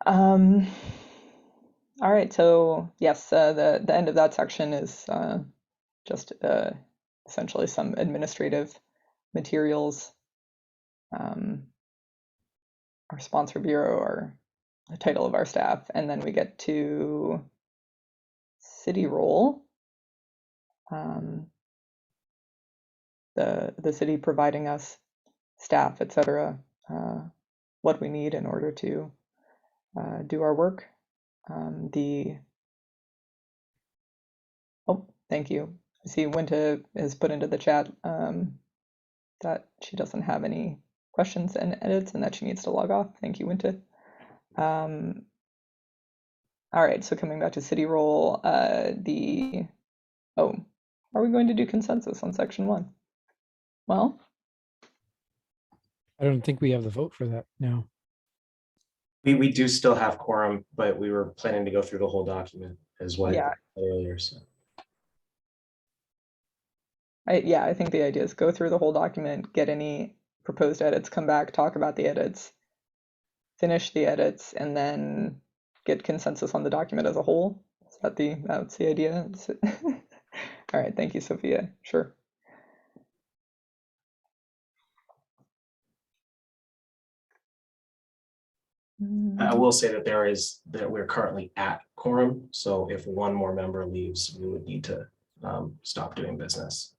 All right, so yes, the end of that section is just essentially some administrative materials. Our sponsor bureau, or the title of our staff, and then we get to city role. The city providing us staff, etc., what we need in order to do our work. Oh, thank you. I see Winta has put into the chat that she doesn't have any questions and edits and that she needs to log off. Thank you, Winta. All right, so coming back to city role, are we going to do consensus on section 1? Well, I don't think we have the vote for that now. We do still have quorum, but we were planning to go through the whole document as well earlier. So. I think the idea is go through the whole document, get any proposed edits, come back, talk about the edits, finish the edits, and then get consensus on the document as a whole. Is that that's the idea? All right, thank you, Sophia. Sure. I will say that we're currently at quorum. So if one more member leaves, we would need to stop doing business.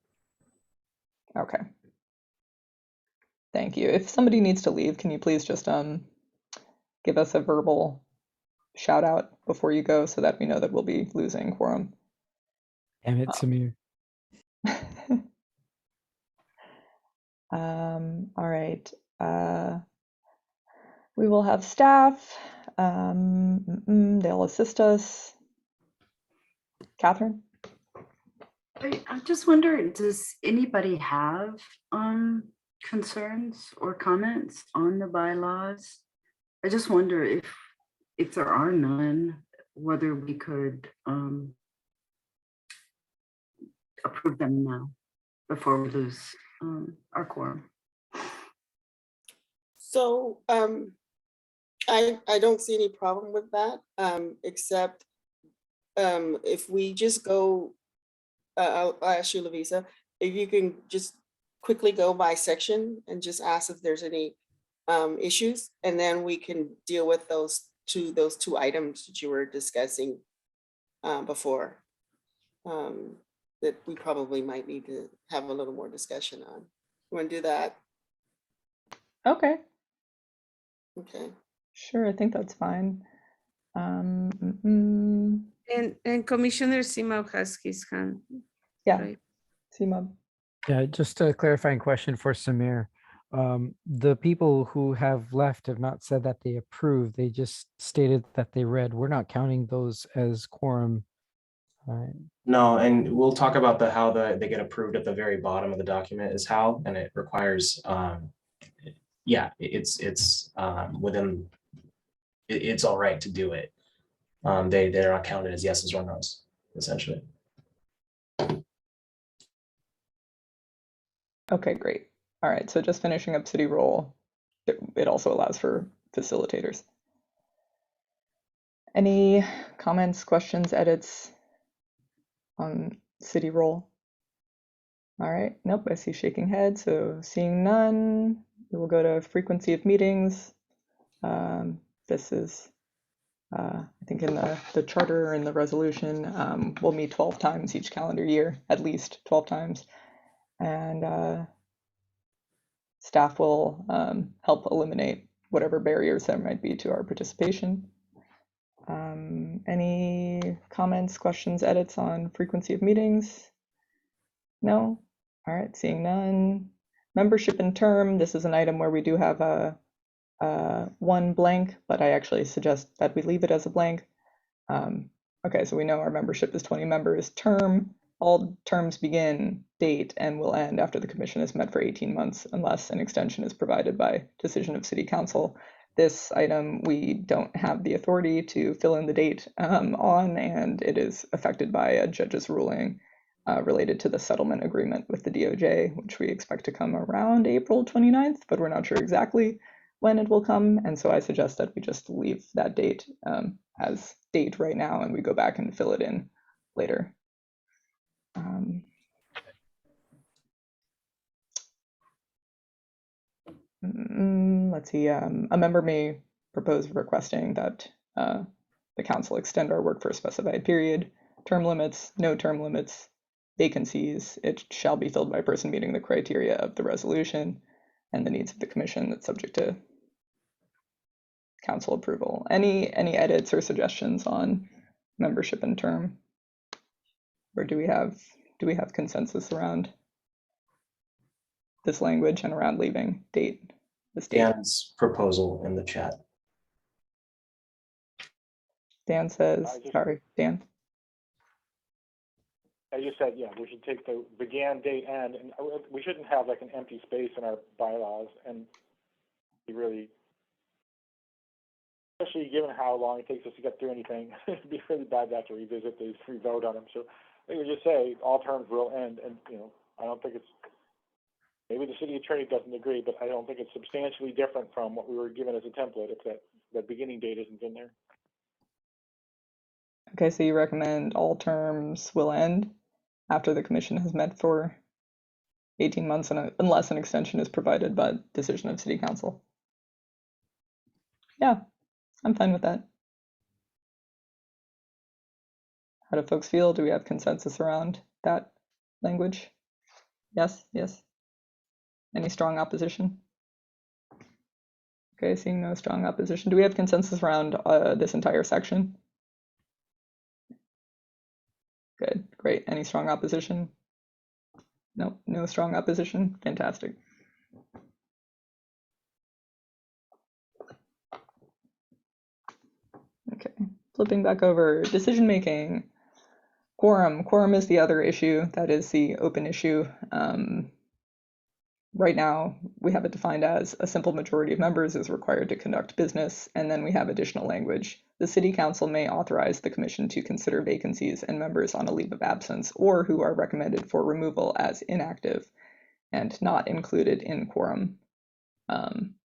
Okay. Thank you. If somebody needs to leave, can you please just give us a verbal shout out before you go so that we know that we'll be losing quorum? Damn it, Samir. All right. We will have staff. They'll assist us. Catherine? I just wonder, does anybody have concerns or comments on the bylaws? I just wonder if there are none, whether we could approve them now before we lose our quorum. So I don't see any problem with that, except if we just go, I'll ask you, Lovisa, if you can just quickly go by section and just ask if there's any issues, and then we can deal with those two items that you were discussing before, that we probably might need to have a little more discussion on. You want to do that? Okay. Okay. Sure, I think that's fine. Mm, And Commissioner Sima has his hand. yeah, Right. Seema. Yeah, just a clarifying question for Samir. The people who have left have not said that they approve. They just stated that they read. We're not counting those as quorum. No, and we'll talk about how they get approved at the very bottom of the document is how, and it requires, yeah, it's within, it's all right to do it. They're not counted as yeses or nos, essentially. Okay, great. All right, so just finishing up city roll. It also allows for facilitators. Any comments, questions, edits on city roll? All right, nope, I see shaking head, so seeing none, we will go to frequency of meetings. This is, I think in the charter and the resolution, we'll meet 12 times each calendar year, at least 12 times. And staff will help eliminate whatever barriers there might be to our participation. Any comments, questions, edits on frequency of meetings? No? All right, seeing none. Membership and term, this is an item where we do have a one blank, but I actually suggest that we leave it as a blank. Okay, so we know our membership is 20 members. Term, all terms begin, date, and will end after the commission is met for 18 months unless an extension is provided by decision of city council. This item, we don't have the authority to fill in the date on, and it is affected by a judge's ruling related to the settlement agreement with the DOJ, which we expect to come around April 29th, but we're not sure exactly when it will come. And so I suggest that we just leave that date as date right now, and we go back and fill it in later. Let's see, a member may propose requesting that the council extend our work for a specified period. Term limits, no term limits, vacancies, it shall be filled by a person meeting the criteria of the resolution and the needs of the commission that's subject to council approval. Any edits or suggestions on membership and term? Or do we have consensus around this language and around leaving date? This date. Dan's proposal in the chat. Dan says, sorry, Dan. I just said, yeah, we should take the began, date, end, and we shouldn't have like an empty space in our bylaws, and be really, especially given how long it takes us to get through anything, it'd be really bad to have to revisit these, re-vote on them. So I think we just say all terms will end, and I don't think it's, maybe the city attorney doesn't agree, but I don't think it's substantially different from what we were given as a template if that beginning date isn't in there. Okay, so you recommend all terms will end after the commission has met for 18 months unless an extension is provided by decision of city council. Yeah, I'm fine with that. How do folks feel? Do we have consensus around that language? Yes, yes. Any strong opposition? Okay, seeing no strong opposition. Do we have consensus around this entire section? Good, great. Any strong opposition? No, no strong opposition. Fantastic. Okay, flipping back over, decision making. Quorum is the other issue. That is the open issue. Right now, we have it defined as a simple majority of members is required to conduct business, and then we have additional language. The city council may authorize the commission to consider vacancies and members on a leave of absence or who are recommended for removal as inactive and not included in quorum.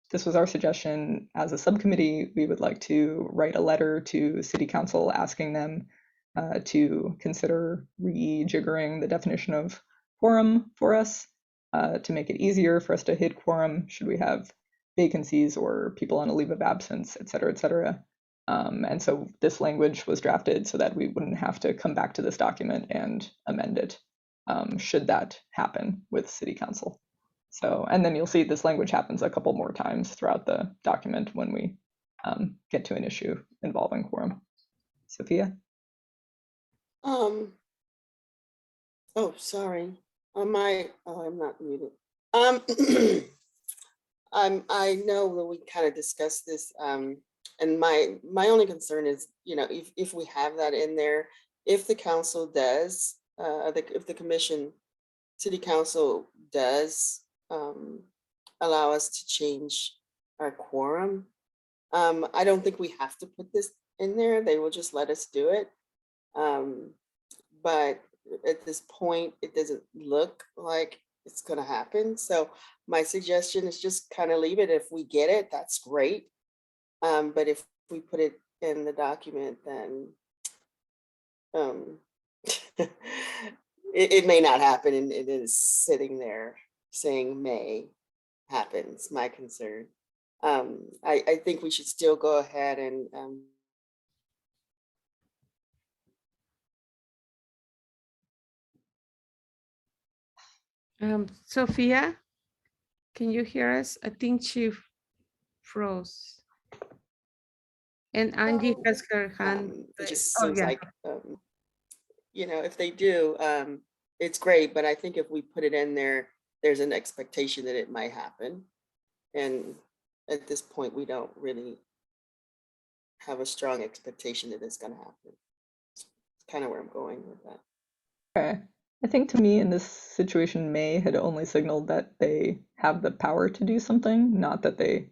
This was our suggestion. As a subcommittee, we would like to write a letter to city council asking them to consider rejiggering the definition of quorum for us to make it easier for us to hit quorum should we have vacancies or people on a leave of absence, et cetera, et cetera. And so this language was drafted so that we wouldn't have to come back to this document and amend it should that happen with city council. So, and then you'll see this language happens a couple more times throughout the document when we get to an issue involving quorum. Sophia? Oh, sorry. On my, I'm not muted. I know that we kind of discussed this, and my only concern is, you know, if we have that in there, if the council does, if the commission, city council does allow us to change our quorum, I don't think we have to put this in there. They will just let us do it. But at this point, it doesn't look like it's going to happen. So my suggestion is just kind of leave it. If we get it, that's great. But if we put it in the document, then it may not happen, and it is sitting there saying may happens. My concern. I think we should still go ahead and Sophia, can you hear us? I think she froze. And Angie has her hand. it just Oh, seems yeah. like you know, if they do, it's great. But I think if we put it in there, there's an expectation that it might happen, and at this point, we don't really have a strong expectation that it's going to happen. It's kind of where I'm going with that. Okay. I think to me in this situation, May had only signaled that they have the power to do something, not that they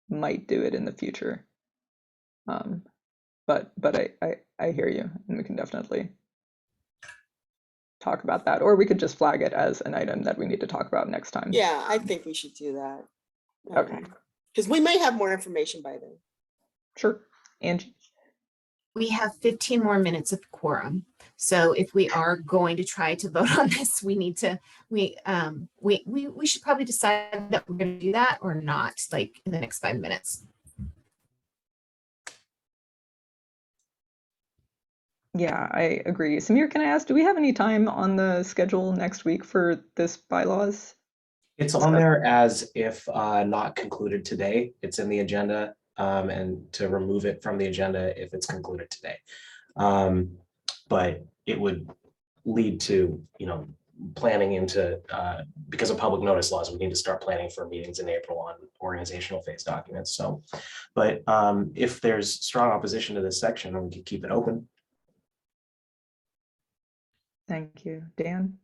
might do it in the future. But I hear you, and we can definitely talk about that, or we could just flag it as an item that we need to talk about next time. Yeah, I think we should do that. Okay. Because we may have more information by then. Sure. Angie? We have 15 more minutes of quorum. So if we are going to try to vote on this, we need to, we should probably decide that we're going to do that or not, like in the next 5 minutes. Yeah, I agree. Samir, can I ask, do we have any time on the schedule next week for this bylaws? It's on there as if not concluded today. It's in the agenda, and to remove it from the agenda if it's concluded today. But it would lead to, you know, planning into, because of public notice laws, we need to start planning for meetings in April on organizational phase documents. So, but if there's strong opposition to this section, we could keep it open. Thank you. Dan?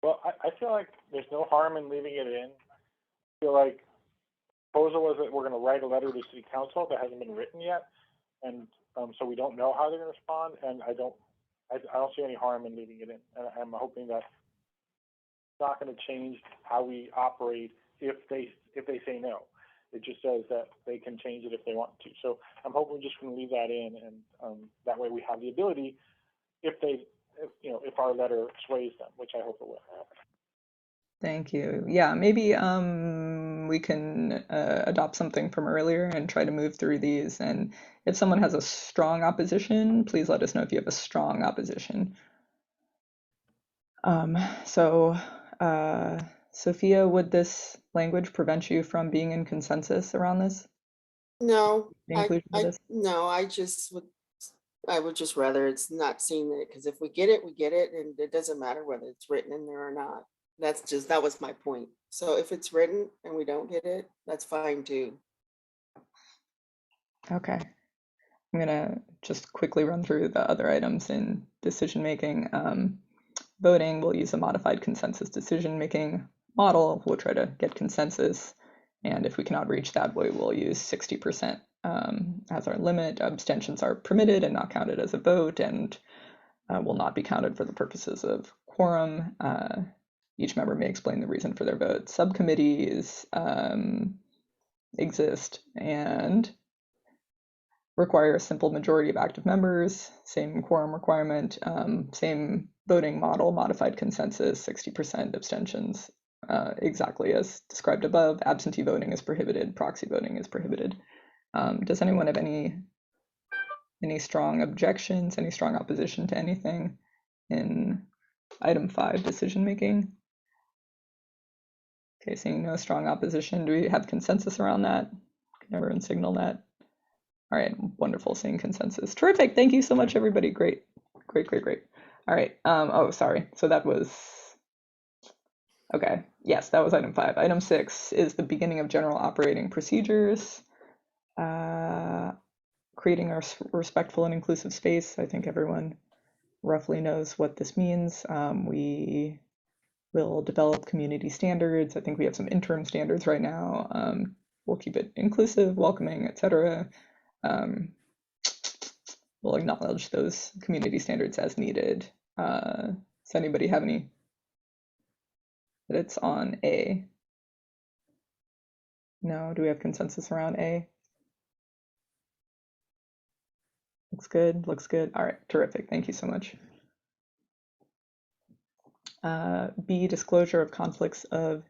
Well, I feel like there's no harm in leaving it in. I feel like the proposal was that we're going to write a letter to city council that hasn't been written yet, and so we don't know how they're going to respond. And I don't see any harm in leaving it in. And I'm hoping that it's not going to change how we operate if they say no. It just says that they can change it if they want to. So I'm hoping we're just going to leave that in, and that way we have the ability, if our letter sways them, which I hope it will. Thank you. Yeah, maybe we can adopt something from earlier and try to move through these. And if someone has a strong opposition, please let us know if you have a strong opposition. Sophia, would this language prevent you from being in consensus around this? No, The inclusion of this? no, I would just rather it's not seen it, because if we get it, we get it, and it doesn't matter whether it's written in there or not. That was my point. So if it's written and we don't get it, that's fine too. Okay. I'm gonna just quickly run through the other items in decision making. Voting, we'll use a modified consensus decision making model. We'll try to get consensus, and if we cannot reach that, we will use 60% as our limit. Abstentions are permitted and not counted as a vote, and will not be counted for the purposes of quorum. Each member may explain the reason for their vote. Subcommittees exist and require a simple majority of active members, same quorum requirement, same voting model, modified consensus, 60% abstentions, exactly as described above. Absentee voting is prohibited, proxy voting is prohibited. Does anyone have any strong objections, any strong opposition to anything in item 5, decision making? Okay, seeing no strong opposition, do we have consensus around that? Can everyone signal that? All right, wonderful, seeing consensus. Terrific, thank you so much, everybody. Great, great, great, great. All right, oh, sorry, so that was, okay, yes, that was item 5. Item 6 is the beginning of general operating procedures. Creating a respectful and inclusive space. I think everyone roughly knows what this means. We will develop community standards. I think we have some interim standards right now. We'll keep it inclusive, welcoming, etc. We'll acknowledge those community standards as needed. Does anybody have any edits on A? No, do we have consensus around A? Looks good, looks good. All right, terrific, thank you so much. B, disclosure of conflicts of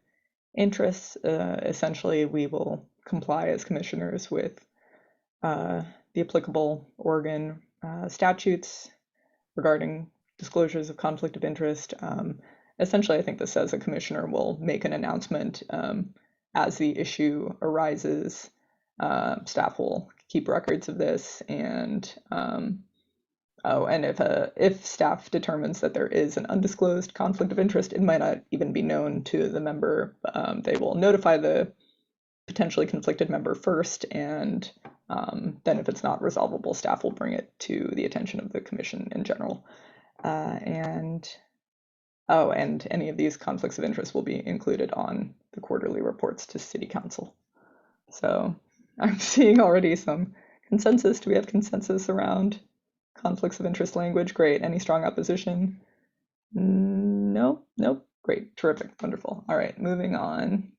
interest. Essentially, we will comply as commissioners with the applicable Oregon statutes regarding disclosures of conflict of interest. Essentially, I think this says a commissioner will make an announcement as the issue arises. Staff will keep records of this, and if staff determines that there is an undisclosed conflict of interest, it might not even be known to the member. They will notify the potentially conflicted member first, and then if it's not resolvable, staff will bring it to the attention of the commission in general. And any of these conflicts of interest will be included on the quarterly reports to City Council. So I'm seeing already some consensus. Do we have consensus around conflicts of interest language? Great. Any strong opposition? No, nope. Great, terrific, wonderful. All right, moving on.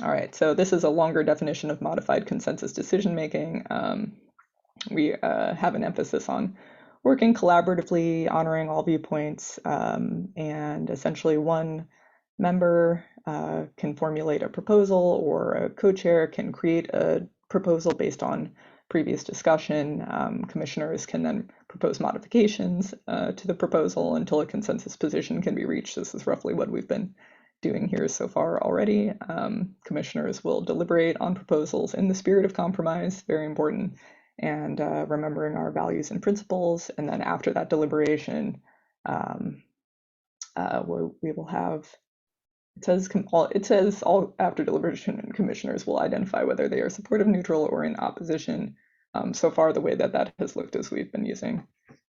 All right, so this is a longer definition of modified consensus decision making. We have an emphasis on working collaboratively, honoring all viewpoints, and essentially one member can formulate a proposal, or a co-chair can create a proposal based on previous discussion. Commissioners can then propose modifications to the proposal until a consensus position can be reached. This is roughly what we've been doing here so far already. Commissioners will deliberate on proposals in the spirit of compromise, very important, and remembering our values and principles. And then after that deliberation, we will have, it says all after deliberation, commissioners will identify whether they are supportive, neutral, or in opposition. So far, the way that has looked is we've been using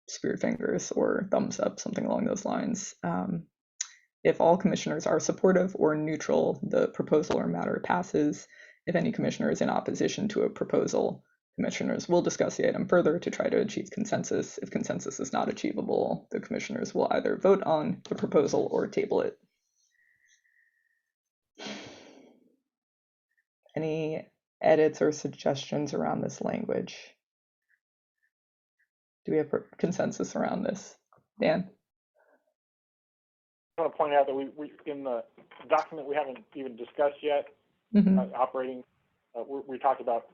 spirit fingers or thumbs up, something along those lines. If all commissioners are supportive or neutral, the proposal or matter passes. If any commissioner is in opposition to a proposal, commissioners will discuss the item further to try to achieve consensus. If consensus is not achievable, the commissioners will either vote on the proposal or table it. Any edits or suggestions around this language? Do we have consensus around this? Dan? I want to point out that we in the document we haven't even discussed yet, operating, we talked about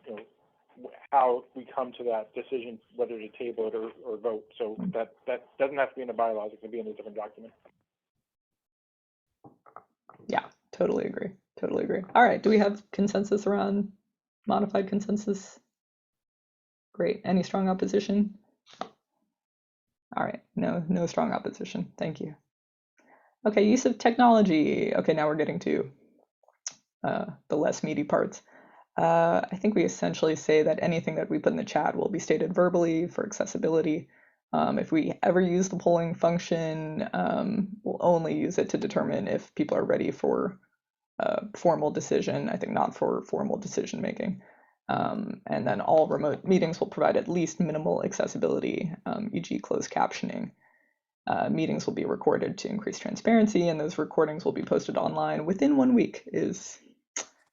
how we come to that decision, whether to table it or vote. So that doesn't have to be in the bylaws. It can be in a different document. Yeah, totally agree. Totally agree. All right, do we have consensus around modified consensus? Great. Any strong opposition? All right, no strong opposition. Thank you. Okay, use of technology. Okay, now we're getting to the less meaty parts. I think we essentially say that anything that we put in the chat will be stated verbally for accessibility. If we ever use the polling function, we'll only use it to determine if people are ready for formal decision, I think not for formal decision making. And then all remote meetings will provide at least minimal accessibility, e.g. closed captioning. Meetings will be recorded to increase transparency, and those recordings will be posted online within 1 week is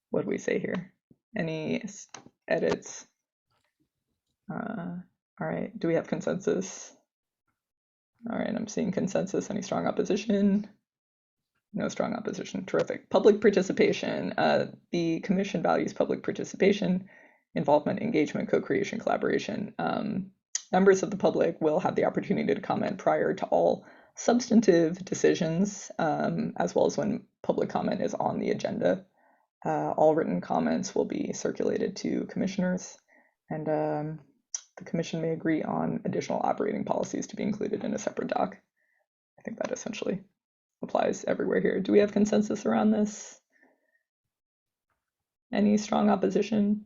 what we say here. Any edits? All right, do we have consensus? All right, I'm seeing consensus. Any strong opposition? No strong opposition. Terrific. Public participation. The commission values public participation, involvement, engagement, co-creation, collaboration. Members of the public will have the opportunity to comment prior to all substantive decisions, as well as when public comment is on the agenda. All written comments will be circulated to commissioners, and the commission may agree on additional operating policies to be included in a separate doc. I think that essentially applies everywhere here. Do we have consensus around this? Any strong opposition?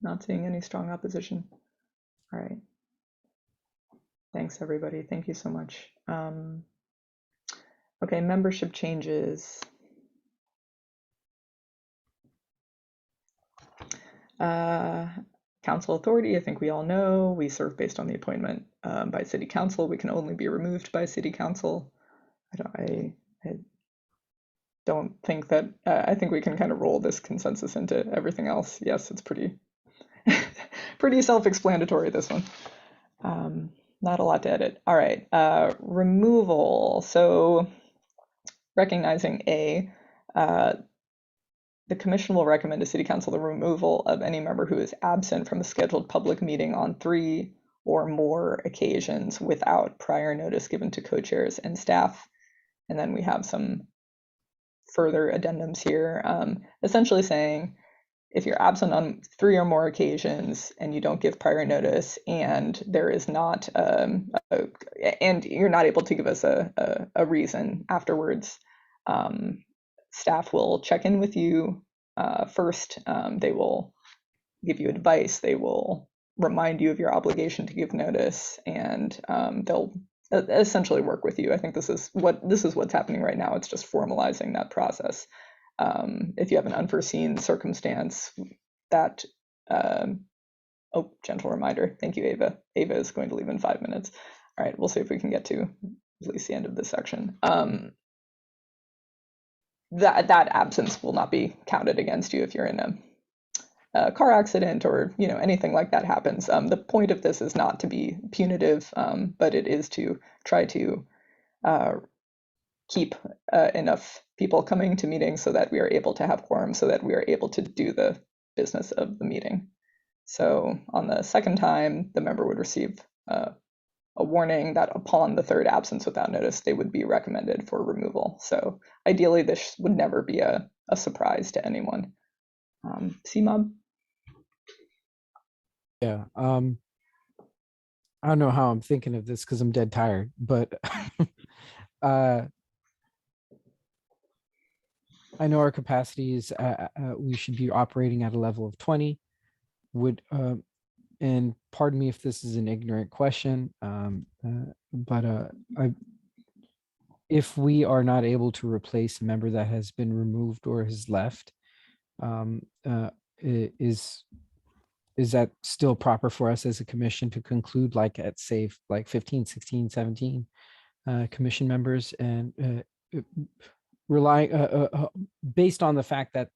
Not seeing any strong opposition. All right. Thanks, everybody. Thank you so much. Okay, membership changes. Council authority, I think we all know, we serve based on the appointment by city council. We can only be removed by city council. I don't think that, I think we can kind of roll this consensus into everything else. Yes, it's pretty, pretty self-explanatory, this one. Not a lot to edit. All right, removal. So recognizing the commission will recommend to city council the removal of any member who is absent from a scheduled public meeting on 3 or more occasions without prior notice given to co-chairs and staff. And then we have some further addendums here, essentially saying if you're absent on 3 or more occasions and you don't give prior notice, and there is not, and you're not able to give us a reason afterwards, staff will check in with you first. They will give you advice. They will remind you of your obligation to give notice, and they'll essentially work with you. I think this is what's happening right now. It's just formalizing that process. If you have an unforeseen circumstance that, oh, gentle reminder. Thank you, Ava. Ava is going to leave in 5 minutes. All right, we'll see if we can get to at least the end of this section. That absence will not be counted against you if you're in a car accident or anything like that happens. The point of this is not to be punitive, but it is to try to keep enough people coming to meetings so that we are able to have quorum, so that we are able to do the business of the meeting. So on the second time, the member would receive a warning that upon the third absence without notice, they would be recommended for removal. So ideally, this would never be a surprise to anyone. CMOB? Yeah, I don't know how I'm thinking of this because I'm dead tired, but I know our capacities, we should be operating at a level of 20. And pardon me if this is an ignorant question, but if we are not able to replace a member that has been removed or has left, is that still proper for us as a commission to conclude like at say like 15, 16, 17 commission members, and based on the fact that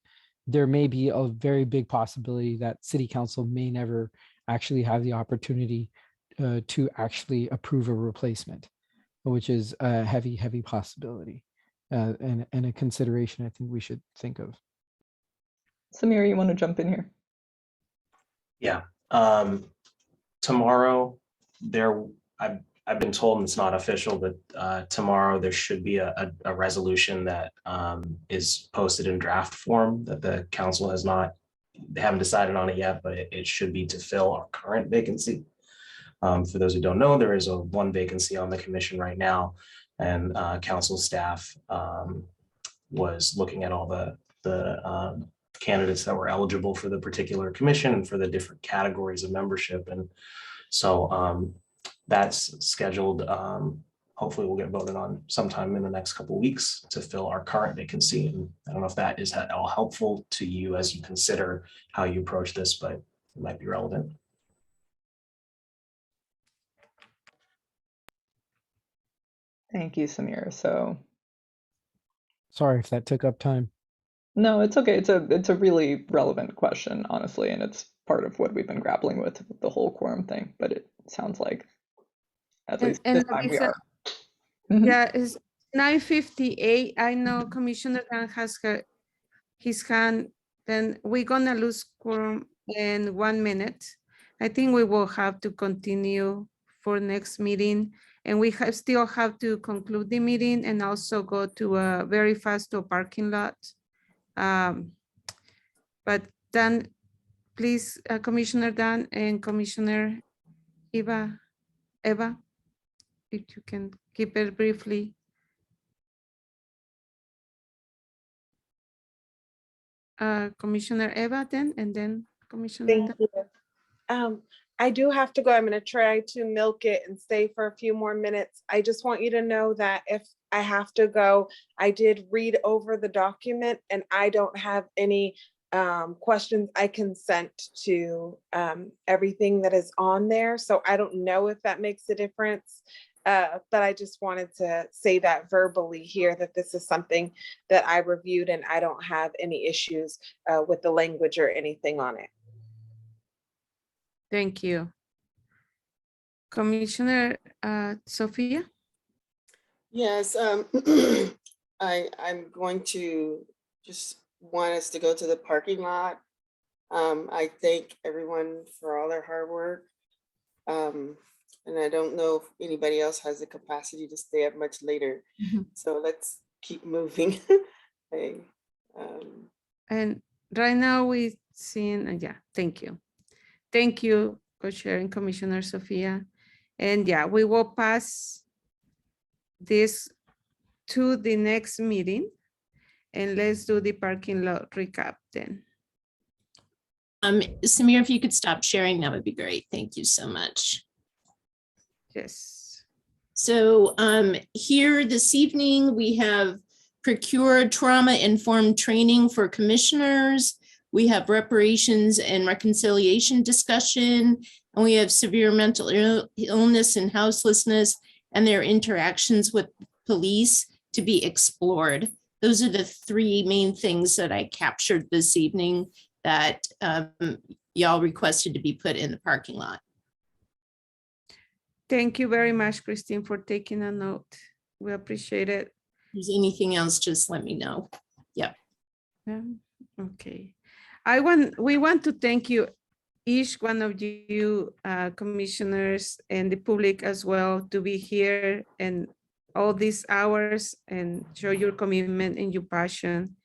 there may be a very big possibility that city council may never actually have the opportunity to actually approve a replacement, which is a heavy possibility and a consideration I think we should think of. Samir, you want to jump in here? Yeah. Tomorrow, I've been told, and it's not official, but tomorrow there should be a resolution that is posted in draft form that the council they haven't decided on it yet, but it should be to fill our current vacancy. For those who don't know, there is one vacancy on the commission right now, and council staff was looking at all the candidates that were eligible for the particular commission and for the different categories of membership. And so that's scheduled. Hopefully we'll get voted on sometime in the next couple of weeks to fill our current vacancy. And I don't know if that is at all helpful to you as you consider how you approach this, but it might be relevant. Thank you, Samir. So sorry if that took up time. No, it's okay. It's a really relevant question, honestly, and it's part of what we've been grappling with the whole quorum thing. But it sounds like at least this time we are. Yeah, it's 9:58. I know Commissioner Khan has his hand. Then we're gonna lose quorum in 1 minute. I think we will have to continue for next meeting. And we still have to conclude the meeting and also go to a very fast to a parking lot. But Dan, please, Commissioner Dan and Commissioner Eva, if you can keep it briefly. Commissioner Eva then, and then Commissioner. Thank you. I do have to go. I'm going to try to milk it and stay for a few more minutes. I just want you to know that if I have to go, I did read over the document and I don't have any questions. I consent to everything that is on there. So I don't know if that makes a difference, but I just wanted to say that verbally here, that this is something that I reviewed and I don't have any issues with the language or anything on it. Thank you. Commissioner Sophia? Yes, I'm going to just want us to go to the parking lot. I thank everyone for all their hard work. And I don't know if anybody else has the capacity to stay up much later. So let's keep moving. And right now we've seen, yeah, thank you. Thank you for sharing, Commissioner Sophia. And yeah, we will pass this to the next meeting and let's do the parking lot recap then. Samir, if you could stop sharing, that would be great. Thank you so much. Yes. So here this evening, we have procured trauma-informed training for commissioners. We have reparations and reconciliation discussion, and we have severe mental illness and houselessness and their interactions with police to be explored. Those are the three main things that I captured this evening that y'all requested to be put in the parking lot. Thank you very much, Christine, for taking a note. We appreciate it. If there's anything else, just let me know. Yep. Yeah. Okay. We want to thank you, each one of you, commissioners and the public as well, to be here and all these hours and show your commitment and your passion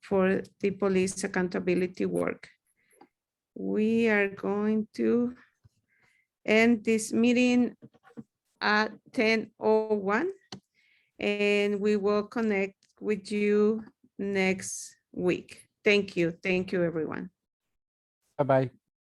for the police accountability work. We are going to end this meeting at 10:01 and we will connect with you next week. Thank you. Thank you, everyone. Bye-bye.